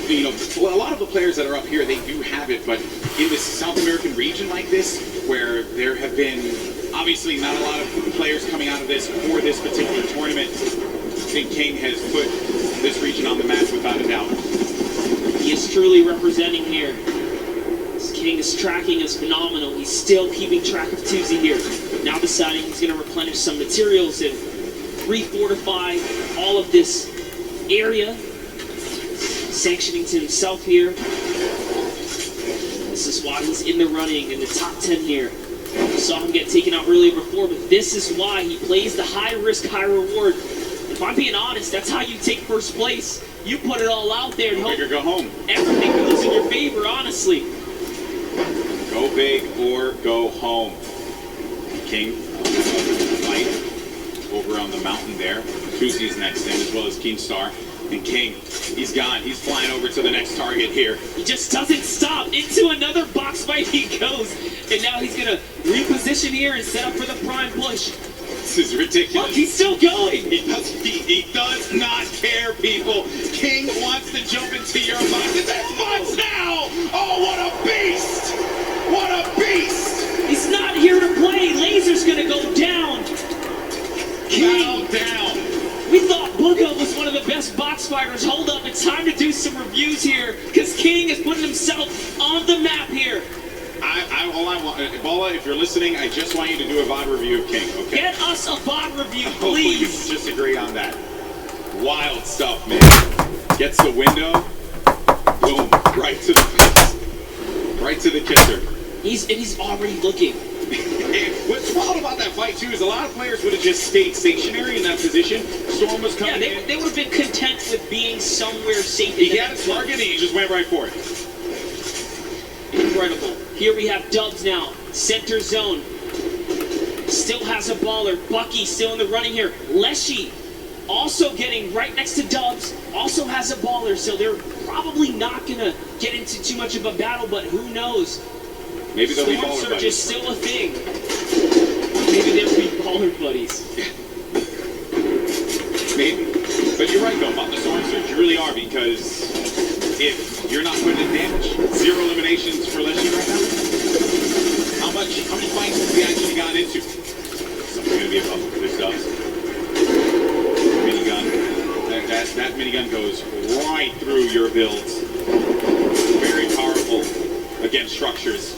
You know, well, a lot of the players that are up here, they do have it, but in this South American region like this, where there have been obviously not a lot of players coming out of this for this particular tournament, I think King has put this region on the map without a doubt. He is truly representing here. This King is tracking is phenomenal. He's still keeping track of Tuesday here. Now deciding he's going to replenish some materials and refortify all of this area. Sanctioning to himself here. This is why he's in the running in the top 10 here. We saw him get taken out earlier before, but this is why he plays the high risk, high reward. If I'm being honest, that's how you take first place. You put it all out there and Go hope big or go home. everything goes in your favor, honestly. Go big or go home. King fight over on the mountain there. Tuesday's next in, as well as Keemstar. And King, he's gone. He's flying over to the next target here. He just doesn't stop. Into another box fight he goes. And now he's going to reposition here and set up for the prime push. This is ridiculous. Look, he's still going. He does not care, people. King wants to jump into your box. It's at once now! Oh, what a beast! What a beast! He's not here to play. Laser's going to go down. Bow down. We thought Booga was one of the best box fighters. Hold up, it's time to do some reviews here, because King is putting himself on the map here. All I want, Ebola, if you're listening, I just want you to do a VOD review of King, okay? Get us a VOD review, Hopefully you please. just agree on that. Wild stuff, man. Gets the window. Boom. Right to the face. Right to the kisser. He's already looking. And what's wild about that fight, too, is a lot of players would have just stayed stationary in that position. Storm was coming Yeah, in. they would have been content with being somewhere safe. He had his target, and he just went right for it. Incredible. Here we have Dubs now. Center zone. Still has a baller. Bucky still in the running here. Leshy also getting right next to Dubs. Also has a baller. So they're probably not going to get into too much of a battle, but who knows? Maybe they'll be Storm baller Surge buddies. is still a thing. Maybe they'll be baller buddies. Maybe. But you're right, though, about the Storm Surge. You really are, because if you're not putting in damage, 0 eliminations for Leshy right now. How many fights have we actually gotten into? Something's going to be above. There's Dubs. Minigun. That minigun goes right through your builds. Very powerful against structures.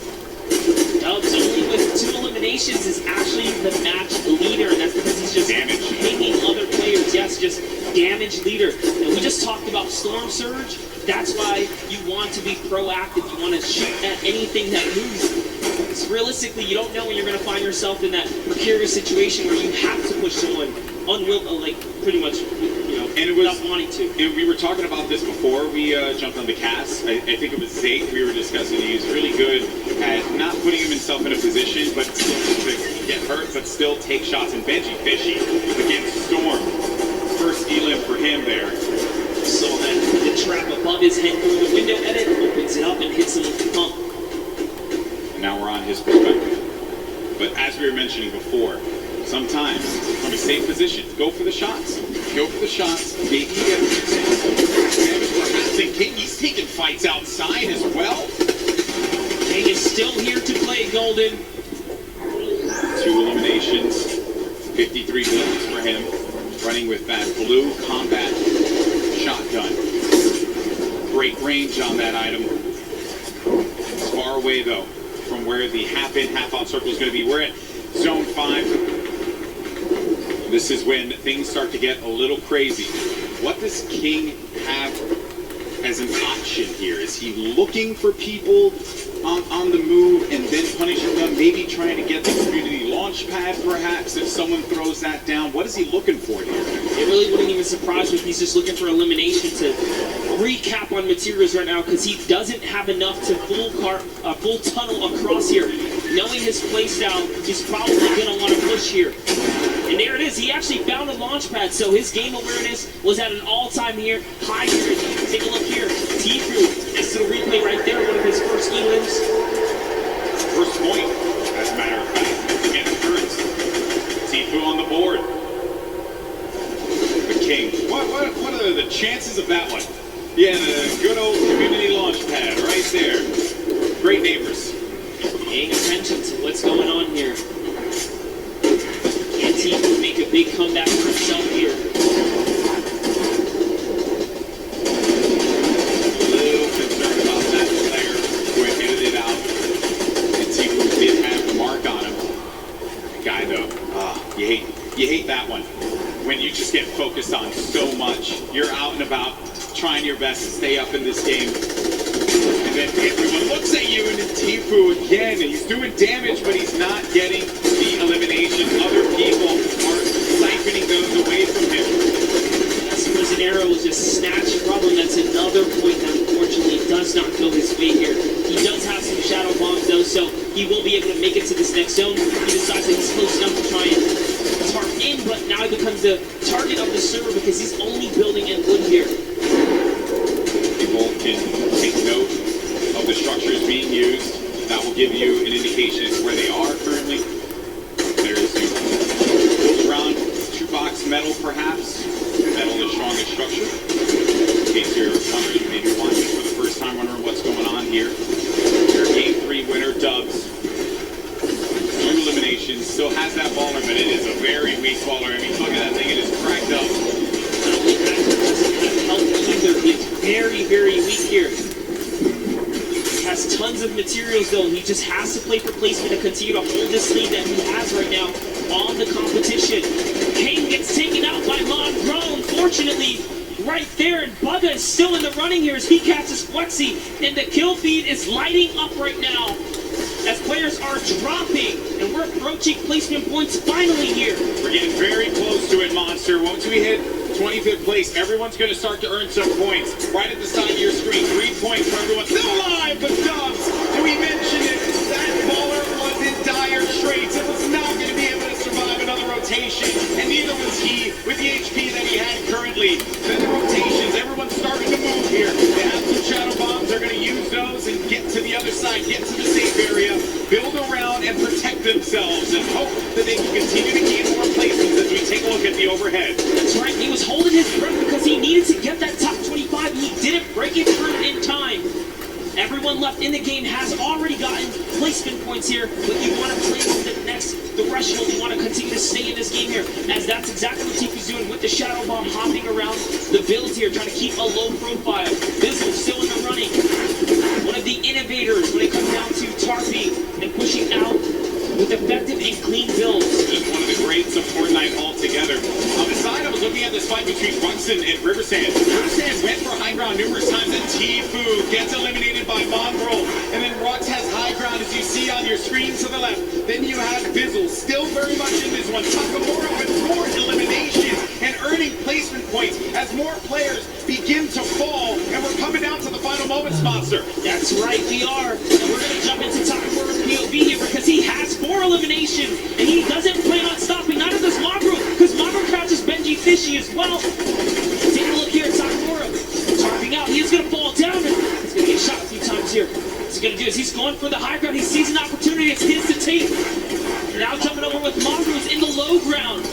Dubs only with 2 eliminations is actually the match leader, and that's because he's just Damage. pinging other players. Yes, just damage leader. And we just talked about Storm Surge. That's why you want to be proactive. You want to shoot at anything that moves. Because realistically, you don't know when you're going to find yourself in that precarious situation where you have to push someone like pretty much, And it was, not wanting to. and we were talking about this before we jumped on the cast. I think it was Zake we were discussing. He's really good at not putting himself in a position, but still to get hurt, but still take shots. And Benji Fishy against Storm. First elim for him there. So then the trap above his head through the window edit opens it up and hits him with the pump. And now we're on his perspective. But as we were mentioning before, sometimes from a safe position, go for the shots. Go for the shots. Maybe you get perhaps in King. He's taking fights outside as well. King is still here to play, Golden. 2 eliminations, 53 wins for him. Running with that blue combat shotgun. Great range on that item. It's far away though from where the half-in, half-out circle is going to be. We're at zone 5. This is when things start to get a little crazy. What does King have as an option here? Is he looking for people on the move and then punishing them? Maybe trying to get the community launch pad, perhaps, if someone throws that down? What is he looking for here? It really wouldn't even surprise me if he's just looking for elimination to recap on materials right now, because he doesn't have enough to full tunnel across here. Knowing his playstyle, he's probably going to want to push here. And there it is. He actually found a launch pad, so his game awareness was at an all-time high here. Take a look here. Tfue, next to the replay right there, one of his first elims. First point, as a matter of fact, against Currents. Tfue on the board. The King. What are the chances of that one? Yeah, the good old community launch pad right there. Great neighbors. Paying attention to what's going on here. Can Tfue make a big comeback for himself here? A little concerned about that player who had headed it out. And Tfue did have the mark on him. Guy though, you hate that one. When you just get focused on so much. You're out and about, trying your best to stay up in this game. And then everyone looks at you, and then Tfue again, and he's doing damage, but he's not getting the elimination. Other people are siphoning those away from him. This prison arrow was just snatched from him. That's another point that unfortunately does not go his way here. He does have some shadow bombs though, so he will be able to make it to this next zone. He decides that he's close enough to try and target in, but now he becomes the target of the server because he's only building in wood here. People can take note of the structures being used. That will give you an indication as to where they are currently. There's the round 2-box metal, perhaps. Metal, the strongest structure. In case you're wondering, maybe watching for the first time, wondering what's going on here. Your Game 3 winner, Dubs. 2 eliminations. Still has that baller, but it is a very weak baller. I mean, look at that thing. It is cracked up. Not only that, he doesn't have health either. He's very, very weak here. He has tons of materials though. He just has to play for placement and continue to hold this lead that he has right now on the competition. King gets taken out by Mongrone. Fortunately, right there, and Bugga is still in the running here as he catches Flexi, and the kill feed is lighting up right now as players are dropping, and we're approaching placement points finally here. We're getting very close to it, Monster. Once we hit 25th place, everyone's going to start to earn some points. Right at the side of your screen, 3 points for everyone. Still alive, but Dubs, do we mention it? That baller was in dire straits. It was not going to be able to survive another rotation, and neither was he with the HP that he had currently. Then the rotations, everyone's starting to move here. They have some shadow bombs. They're going to use those and get to the other side, get to the safe area, build around and protect themselves, and hope that they can continue to gain more placements as we take a look at the overhead. That's right, he was holding his breath because he needed to get that top 25. He didn't break it through in time. Everyone left in the game has already gotten placement points here, but you want to play with the next threshold. You want to continue to stay in this game here, as that's exactly what Tifu's doing with the Shadow Bomb, hopping around the builds here, trying to keep a low profile. Bizzle still in the running. One of the innovators when it comes down to tarping and pushing out with effective and clean builds. Just one of the greats of Fortnite altogether. On the side, I was looking at this fight between Ruxin and Riversand. Riversand went for high ground numerous times, and Tifu gets eliminated by Mongrel. And then Rux has high ground, as you see on your screen to the left. Then you have Bizzle, still very much in this one. Takamura with more eliminations and earning placement points as more players begin to fall. And we're coming down to the final moments, Monster. That's right, we are. And we're going to jump into Takamura's POV here because he has 4 eliminations, and he doesn't plan on stopping. Neither does Mongrel, because Mongrel crouches Benji Fishy as well. Take a look here at Takamura. Tarping out, he is going to fall down, and he's going to get shot a few times here. What he's going to do is he's going for the high ground. He sees an opportunity, it's his to take. Now jumping over with Mongrel, who's in the low ground.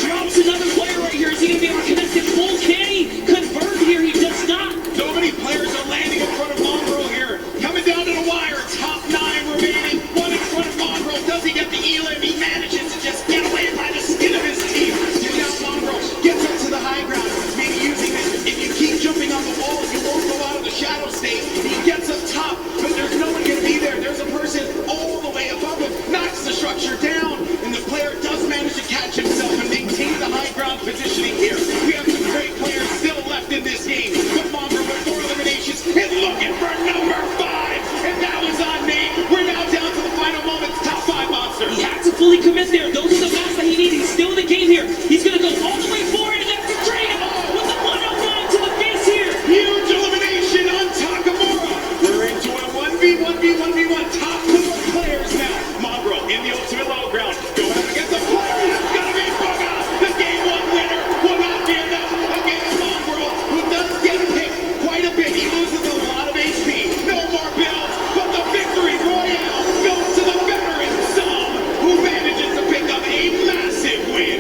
Drops another player right here. Is he going to be able to connect it full? Can he convert here? He does not. So many players are landing in front of Mongrel here. Coming down to the wire. Top 9 remaining. One in front of Mongrel. Does he get the elim? He manages to just get away by the skin of his teeth. And now Mongrel gets up to the high ground. Maybe using this. If you keep jumping on the wall, you won't go out of the shadow state. He gets up top, but there's no one going to be there. There's a person all the way above him. Knocks the structure down. And the player does manage to catch himself and maintain the high ground positioning here. We have some great players still left in this game. But Mongrel with 4 eliminations and looking for number 5. And that was on Nate. We're now down to the final moments. Top 5 Monster. He had to fully commit there. Those are the maps that he needs. He's still in the game here. He's going to go all the way forward and after Drake with the 109 to the face here. Huge elimination on Takamura. We're into a 1v1v1v1. Top 4 players now. Mongrel in the ultimate low ground. Going up against the player. It's going to be Bugga. The game 1 winner will not be enough against Mongrel, who does get picked quite a bit. He loses a lot of HP. No more builds, but the victory royale goes to the veteran Som, who manages to pick up a massive win.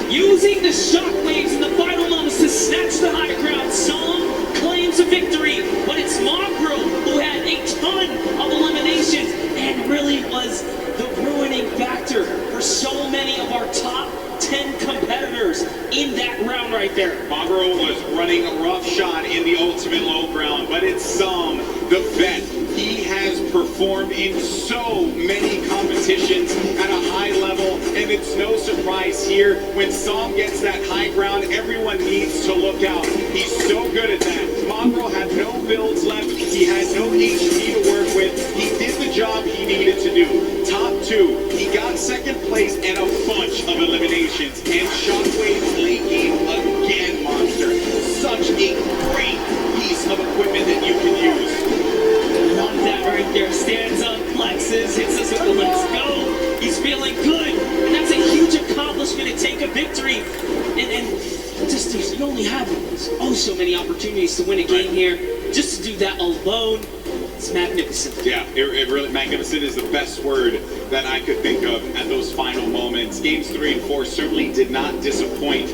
Using the shockwaves in the final moments to snatch the high ground, Som claims a victory, but it's Mongrel who had a ton of eliminations and really was the ruining factor for so many of our top 10 competitors in that round right there. Mongrel was running a rough shot in the ultimate low ground, but it's Som, the vet. He has performed in so many competitions at a high level, and it's no surprise here when Som gets that high ground, everyone needs to look out. He's so good at that. Mongrel had no builds left. He had no HP to work with. He did the job he needed to do. Top 2. He got 2nd place and a bunch of eliminations. And Shockwave late game again, Monster. Such a great piece of equipment that you can use. Love that right there. Stands up, flexes, hits us with the let's go. He's feeling good. And that's a huge accomplishment to take a victory. And just you only have so many opportunities to win a game here. Just to do that alone, it's magnificent. Yeah, it really, magnificent is the best word that I could think of at those final moments. Games 3 and 4 certainly did not disappoint.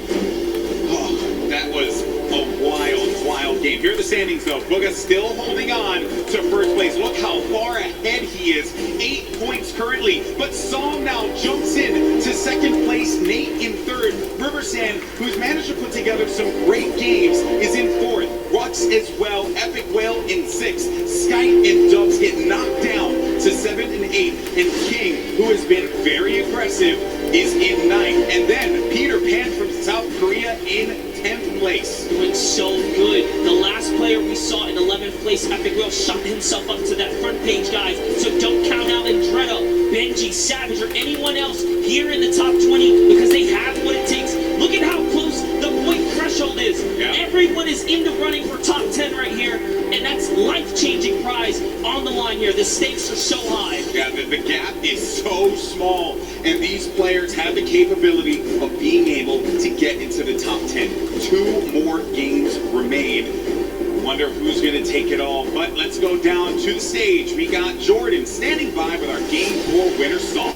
Oh, that was a wild game. Here are the standings though. Bugga still holding on to 1st place. Look how far ahead he is. 8 points currently. But Som now jumps in to 2nd place. Nate in 3rd. Riversand, who's managed to put together some great games, is in 4th. Rux as well. Epic Whale in 6th. Skype and Dubs get knocked down to 7 and 8. And King, who has been very aggressive, is in 9th. And then Peter Pan from South Korea in 10th place. Doing so good. The last player we saw in 11th place, Epic Will, shot himself up to that front page, guys. So don't count out Andretta, Benji, Savage, or anyone else here in the top 20 because they have what it takes. Look at how close the point threshold is. Yeah. Everyone is in the running for top 10 right here, and that's life-changing prize on the line here. The stakes are so high. Yeah, the gap is so small, and these players have the capability of being able to get into the top 10. 2 more games remain. Wonder who's going to take it all, but let's go down to the stage. We got Jordan standing by with our Game 4 winner song.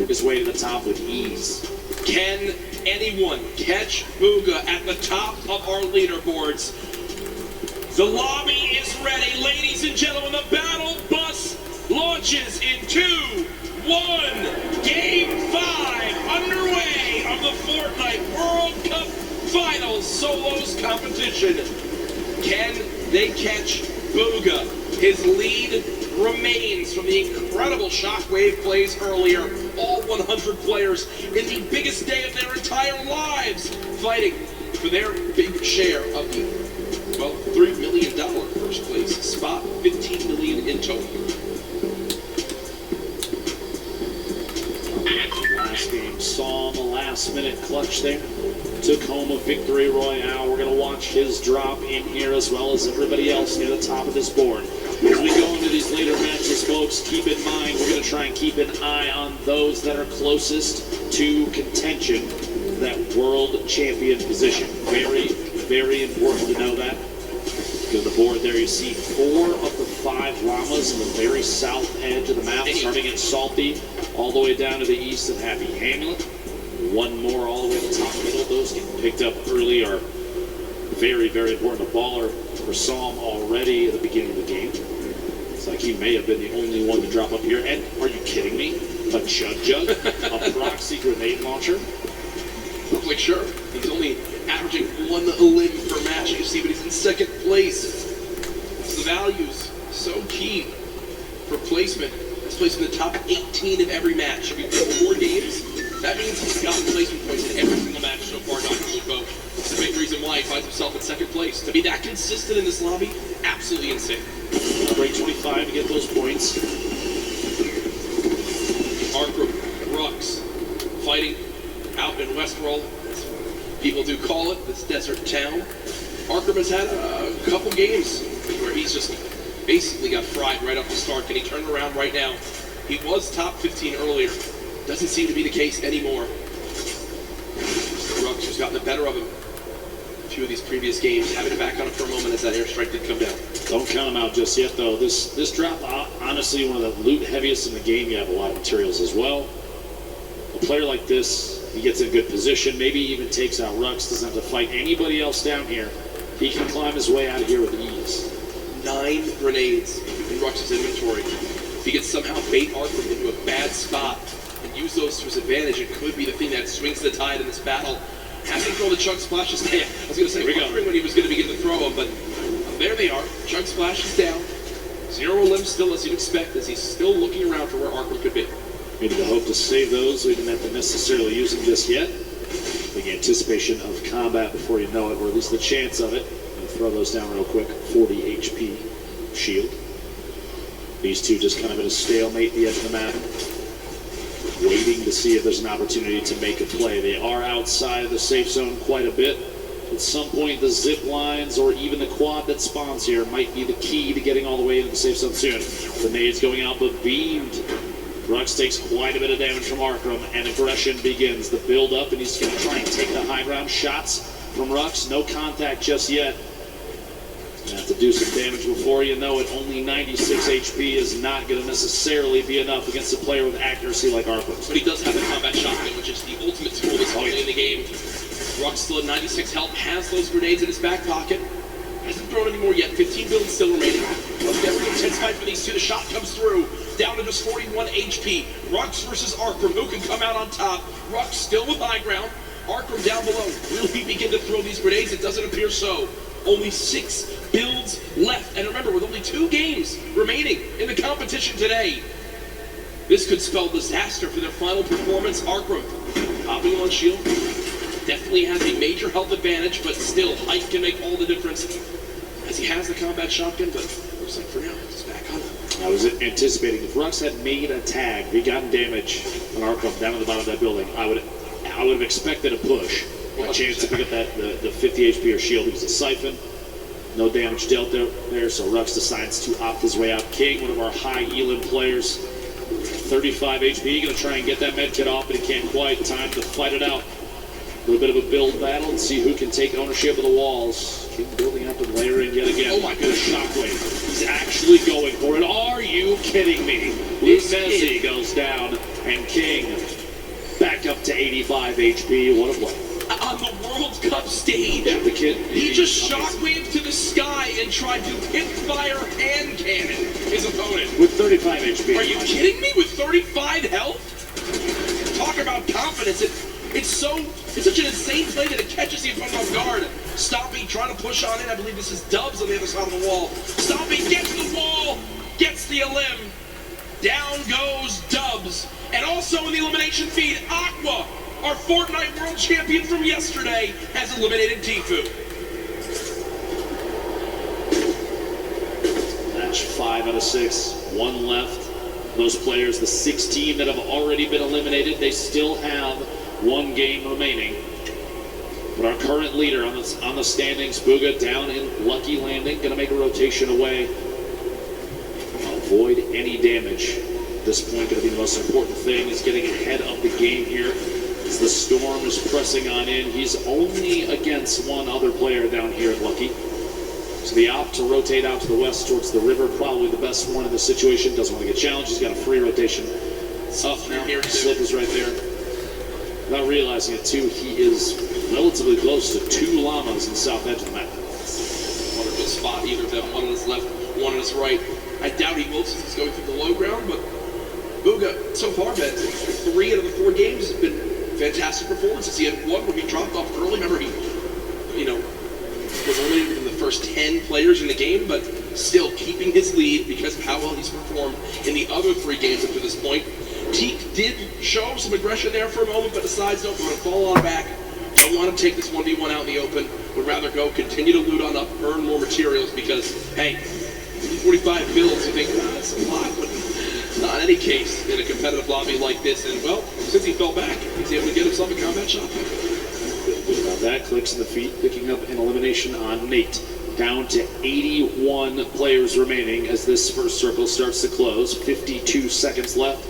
His way to the top with ease. Can anyone catch Bugha at the top of our leaderboards? The lobby is ready, ladies and gentlemen. The battle bus launches in 2, 1. Game 5 underway of the Fortnite World Cup Finals Solos competition. Can they catch Bugha? His lead remains from the incredible Shockwave plays earlier. All 100 players in the biggest day of their entire lives fighting for their big share of the, well, $3 million first place spot, $15 million in total. Last game saw the last minute clutch there. Took home a victory royale. We're going to watch his drop in here as well as everybody else near the top of this board. As we go into these later matches, folks, keep in mind we're going to try and keep an eye on those that are closest to contention for that world champion position. Very, very important to know that. Go to the board there, you see 4 of the 5 llamas in the very south edge of the map, starting at Salty, all the way down to the east of Happy Hamlet. 1 more all the way to the top middle. Those getting picked up early are very, very important. A baller for Psalm already at the beginning of the game. It's like he may have been the only one to drop up here. And are you kidding me? A Chug Jug? A proxy grenade launcher? I'm like, sure. He's only averaging 1 limb per match. You see, but he's in 2nd place. So the value's so key for placement. He's placed in the top 18 of every match. If you play 4 games, that means he's gotten placement points in every single match so far, Dr. Lupo. It's a big reason why he finds himself in 2nd place. To be that consistent in this lobby, absolutely insane. Break 25 to get those points. Arkham, Rux, fighting out in Westworld. People do call it this desert town. Arkham has had a couple games where he's just basically got fried right off the start. Can he turn around right now? He was top 15 earlier. Doesn't seem to be the case anymore. Rux has gotten the better of him. A few of these previous games, having to back on it for a moment as that airstrike did come down. Don't count him out just yet, though. This drop, honestly, one of the loot heaviest in the game. You have a lot of materials as well. A player like this, he gets in good position, maybe even takes out Rux, doesn't have to fight anybody else down here. He can climb his way out of here with ease. 9 grenades in Rux's inventory. If he could somehow bait Arkham into a bad spot and use those to his advantage, it could be the thing that swings the tide in this battle. Has to throw the Chug Splashes down. I was going to say, wondering when he was going to begin to throw them, but there they are. Chug Splash is down. 0 limbs still, as you'd expect, as he's still looking around for where Arkham could be. Maybe the hope to save those. We didn't have to necessarily use them just yet. The anticipation of combat before you know it, or at least the chance of it. I'll throw those down real quick. 40 HP shield. These two just kind of at a stalemate at the edge of the map, waiting to see if there's an opportunity to make a play. They are outside of the safe zone quite a bit. At some point, the zip lines or even the quad that spawns here might be the key to getting all the way into the safe zone soon. The nades going out, but beamed. Rux takes quite a bit of damage from Arkham, and aggression begins. The build up, and he's going to try and take the high ground shots from Rux. No contact just yet. Gonna have to do some damage before you know it. Only 96 HP is not going to necessarily be enough against a player with accuracy like Arkham. But he does have the combat shotgun, which is the ultimate tool that's only in the game. Rux still at 96 health, has those grenades in his back pocket. Hasn't thrown any more yet. 15 builds still remaining. Very intense fight for these two. The shot comes through. Down to just 41 HP. Rux versus Arkham. Who can come out on top? Rux still with high ground. Arkham down below. Will he begin to throw these grenades? It doesn't appear so. Only 6 builds left. And remember, with only 2 games remaining in the competition today, this could spell disaster for their final performance. Arkram hopping on shield. Definitely has a major health advantage, but still, height can make all the difference. As he has the combat shotgun, but looks like for now, he's back on. I was anticipating if Rux had made a tag, begotten damage on Arkram down at the bottom of that building, I would have expected a push. A chance to pick up the 50 HP or shield. He was a siphon. No damage dealt there, so Rux decides to opt his way out. King, one of our high Elim players, 35 HP, gonna try and get that med kit off, but he can't quite. Time to fight it out. A little bit of a build battle and see who can take ownership of the walls. King building up and layering yet again. Oh my goodness, Shockwave. He's actually going for it. Are you kidding me? Messi goes down, and King back up to 85 HP. What a play. On the World Cup stage, Yeah, the kid. he just shockwaved to the sky and tried to hip fire hand cannon his opponent. With 35 HP. Are you kidding me? With 35 health? Talk about confidence. It's such an insane play that it catches the opponent off guard. Stompy trying to push on in. I believe this is Dubs on the other side of the wall. Stompy gets the wall, gets the elim. Down goes Dubs. And also in the elimination feed, Aqua, our Fortnite World Champion from yesterday, has eliminated Tfue. Match 5 out of 6. 1 left. Those players, the 16 that have already been eliminated, they still have 1 game remaining. But our current leader on the standings, Bugha, down in Lucky Landing, going to make a rotation away. Avoid any damage. At this point, going to be the most important thing is getting ahead of the game here. As the storm is pressing on in, he's only against 1 other player down here at Lucky. So the opt to rotate out to the west towards the river, probably the best one in the situation. Doesn't want to get challenged. He's got a free rotation. Up now. Slip is right there. Not realizing it too, he is relatively close to 2 llamas in the south edge of the map. Wonderful spot, either of them. One on his left, one on his right. I doubt he will since he's going through the low ground, but Bugha, so far, Ben, 3 out of the 4 games have been fantastic performances. He had one where he dropped off early. Remember, he, was only in the first 10 players in the game, but still keeping his lead because of how well he's performed in the other 3 games up to this point. Teak did show some aggression there for a moment, but decides, nope, I'm going to fall on back. Don't want to take this 1v1 out in the open. Would rather go continue to loot on up, earn more materials because, hey, 45 builds, you think, that's a lot, but not in any case in a competitive lobby like this. And, well, since he fell back, he's able to get himself a combat shot. About that, clicks in the feet, picking up an elimination on Nate. Down to 81 players remaining as this first circle starts to close. 52 seconds left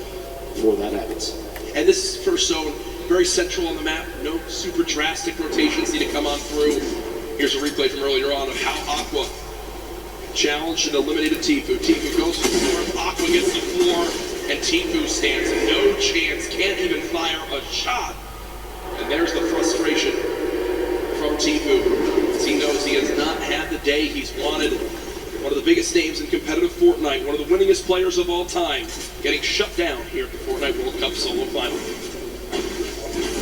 before that happens. And this first zone, very central on the map. No super drastic rotations need to come on through. Here's a replay from earlier on of how Aqua challenged and eliminated Tfue. Tfue goes to the floor, Aqua gets the floor, and Tfue stands no chance, can't even fire a shot. And there's the frustration from Tfue, as he knows he has not had the day he's wanted. One of the biggest names in competitive Fortnite, one of the winningest players of all time, getting shut down here at the Fortnite World Cup Solo Final.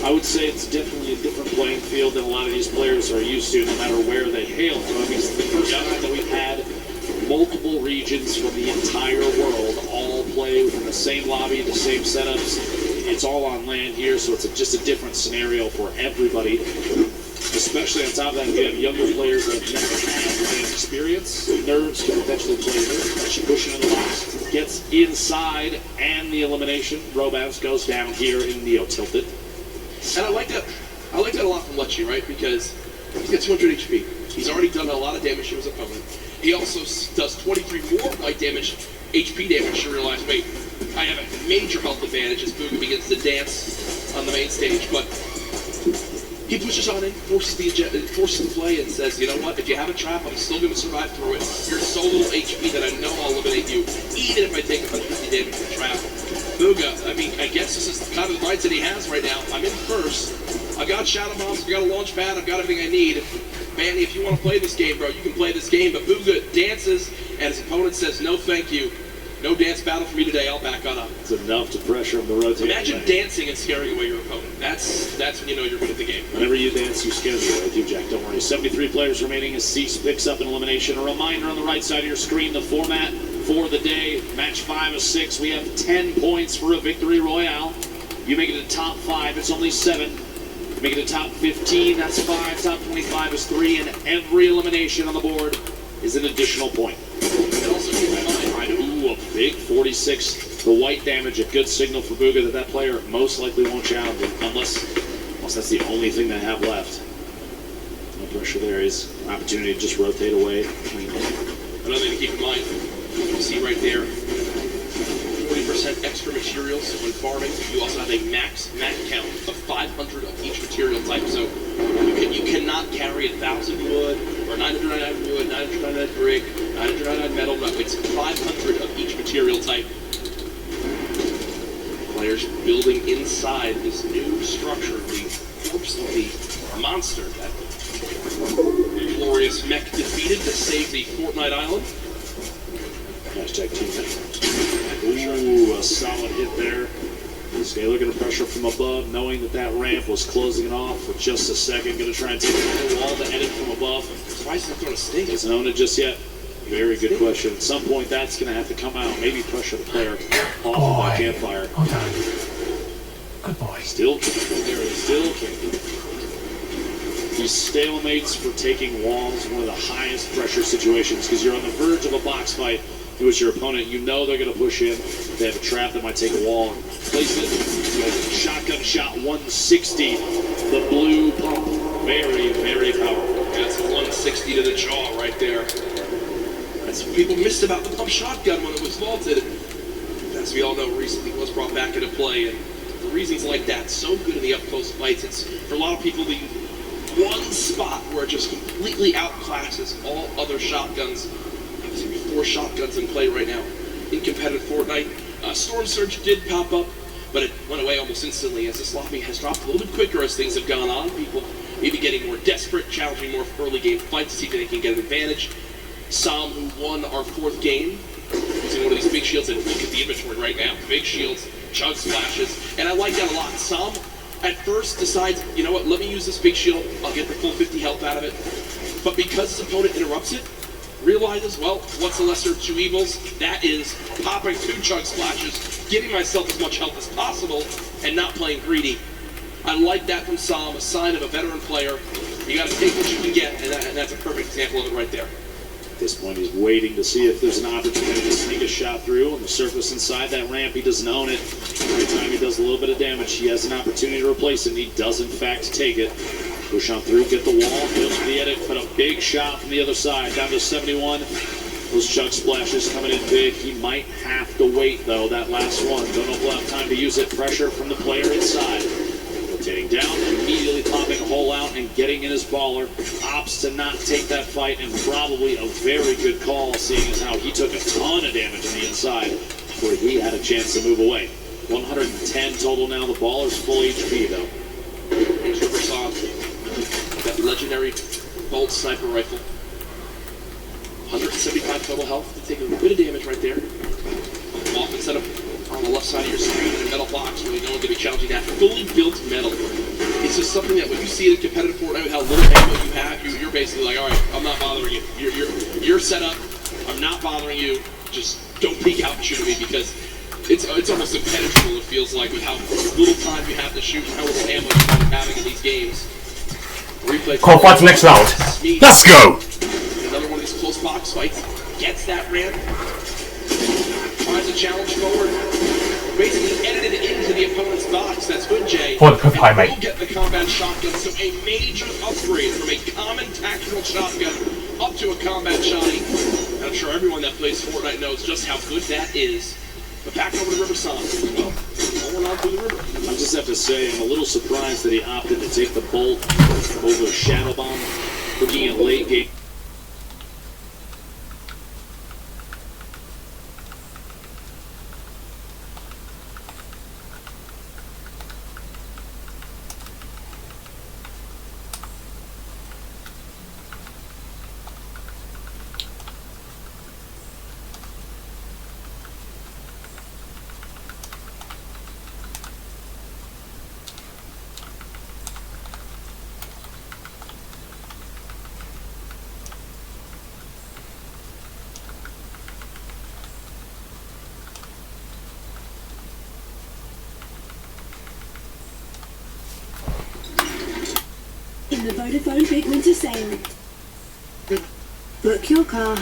I would say it's definitely a different playing field than a lot of these players are used to, no matter where they hail from. I mean, it's the first time that we've had multiple regions from the entire world all play within the same lobby, the same setups. It's all on land here, so it's just a different scenario for everybody. Especially on top of that, you have younger players that have never had the experience. Nerves can potentially play there. She pushing in the box, gets inside, and the elimination. Robams goes down here in Neo Tilted. And I like that a lot from Lechi, right? Because he's got 200 HP. He's already done a lot of damage to his opponent. He also does 23 more light damage, HP damage to realize, wait, I have a major health advantage as Bugha begins to dance on the main stage. But he pushes on in, forces the play, and says, you know what, if you have a trap, I'm still going to survive through it. You're so little HP that I know I'll eliminate you, even if I take 150 damage from the trap. Bugha, I mean, I guess this is kind of the mindset he has right now. I'm in first. I've got shadow bombs, I've got a launch pad, I've got everything I need. Manny, if you want to play this game, bro, you can play this game. But Bugha dances, and his opponent says, no thank you. No dance battle for me today. I'll back on up. It's enough to pressure him to rotate. Imagine away. dancing and scaring away your opponent. That's when you know you're good at the game. Whenever you dance, you scare me away too, Jack. Don't worry. 73 players remaining as Cease picks up an elimination. A reminder on the right side of your screen, the format for the day. Match 5 of 6. We have 10 points for a victory royale. You make it to top 5, it's only 7. Make it to top 15, that's 5. Top 25 is 3. And every elimination on the board is an additional point. And also keep in mind, Ooh, a big 46. The white damage, a good signal for Bugha that player most likely won't challenge him unless that's the only thing they have left. No pressure there. Is an opportunity to just rotate away. another thing to keep in mind, you see right there, 40% extra materials when farming. You also have a max count of 500 of each material type. So you cannot carry 1,000 wood or 999 wood, 999 brick, 999 metal. No, it's 500 of each material type. Players building inside this new structure, the monster that the glorious mech defeated to save the Fortnite Island. Hashtag teammate. Ooh, a solid hit there. Scalar going to pressure from above, knowing that ramp was closing it off for just a second. Going to try and take the wall to edit from above. Why is he not throwing a stink? Doesn't own it just yet. Very good question. At some point, that's going to have to come out. Maybe pressure the player off of that campfire. Well done. Good boy. Still kicking. There it is. Still kicking. These stalemates for taking walls, one of the highest pressure situations, because you're on the verge of a box fight. Who is your opponent? You know they're going to push in. They have a trap that might take a wall and place it. Shotgun shot 160. The blue pump. Very, very powerful. That's 160 to the jaw right there. That's what people missed about the pump shotgun when it was vaulted. As we all know, recently was brought back into play, and for reasons like that, so good in the up-close fights. It's, for a lot of people, the one spot where it just completely outclasses all other shotguns. There's 4 shotguns in play right now in competitive Fortnite. Storm Surge did pop up, but it went away almost instantly as the sloppy has dropped a little bit quicker as things have gone on. People maybe getting more desperate, challenging more early game fights to see if they can get an advantage. Sam, who won our 4th game, using one of these big shields, and look at the inventory right now. Big shields, chug splashes, and I like that a lot. Sam at first decides, you know what, let me use this big shield, I'll get the full 50 health out of it. But because his opponent interrupts it, realizes, well, what's the lesser of 2 evils? That is popping 2 chug splashes, giving myself as much health as possible, and not playing greedy. I like that from Sam, a sign of a veteran player. You got to take what you can get, and that's a perfect example of it right there. At this point, he's waiting to see if there's an opportunity to sneak a shot through on the surface inside that ramp. He doesn't own it. Every time he does a little bit of damage, he has an opportunity to replace it, and he does, in fact, take it. Push on through, get the wall, goes for the edit, put a big shot from the other side, down to 71. Those chug splashes coming in big. He might have to wait, though, that last one. Don't know if we'll have time to use it. Pressure from the player inside. Rotating down, immediately popping a hole out and getting in his baller. Opts to not take that fight, and probably a very good call, seeing as how he took a ton of damage on the inside before he had a chance to move away. 110 total now. The baller's full HP, though. Here's River Sam. That legendary Bolt sniper rifle. 175 total health to take a bit of damage right there. Often set up on the left side of your screen in a metal box where you know going to be challenging that. Fully built metal. It's just something that when you see it in competitive Fortnite with how little ammo you have, you're basically like, all right, I'm not bothering you. You're set up. I'm not bothering you. Just don't peek out and shoot at me because it's almost impenetrable, it feels like, with how little time you have to shoot and how little ammo you're having in these games. Call fight for next round. Let's go! Another one of these close box fights. Gets that ramp. Tries to challenge forward. Basically edited it into the opponent's box. That's good, Jay. For the proof high, mate. Will get the combat shotgun. So a major upgrade from a common tactical shotgun up to a combat shotty. And I'm sure everyone that plays Fortnite knows just how good that is. But back over to River Sam. Well, rolling on through the river. I just have to say, I'm a little surprised that he opted to take the Bolt over Shadow Bomb. Looking at late game. the Vodafone Big Winter Sale. Book your car.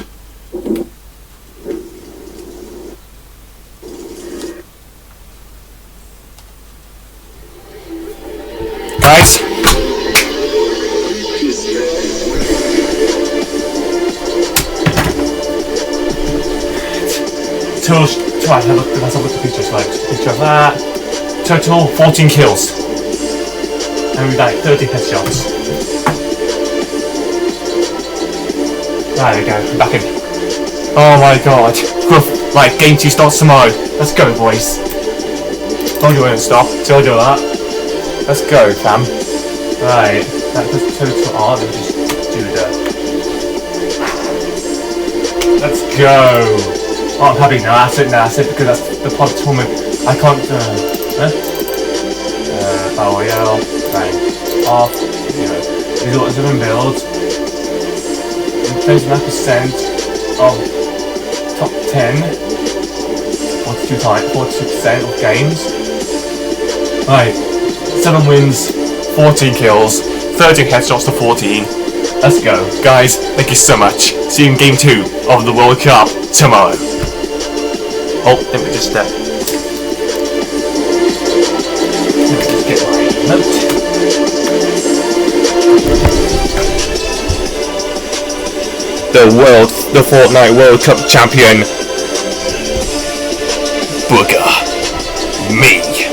Guys, let's have a look at the pictures. Like, picture of that. Total 14 kills. And we like 30 headshots. There we go, I'm back in. Oh my god. Right, game 2 starts tomorrow. Let's go, boys. Told you we wouldn't stop. Told you that. Let's go, fam. Right, that's total art. Let me just do that. Let's go. Oh, I'm happy now. That's it, because that's the part of the tournament. I can't, Battle Royale, bang, off, these are different builds. 39% of top 10, 42% of games. Right, 7 wins, 14 kills, 13 headshots to 14. Let's go. Guys, thank you so much. See you in game 2 of the World Cup tomorrow. Oh, let me just get my note. The Fortnite World Cup champion, Booger, me.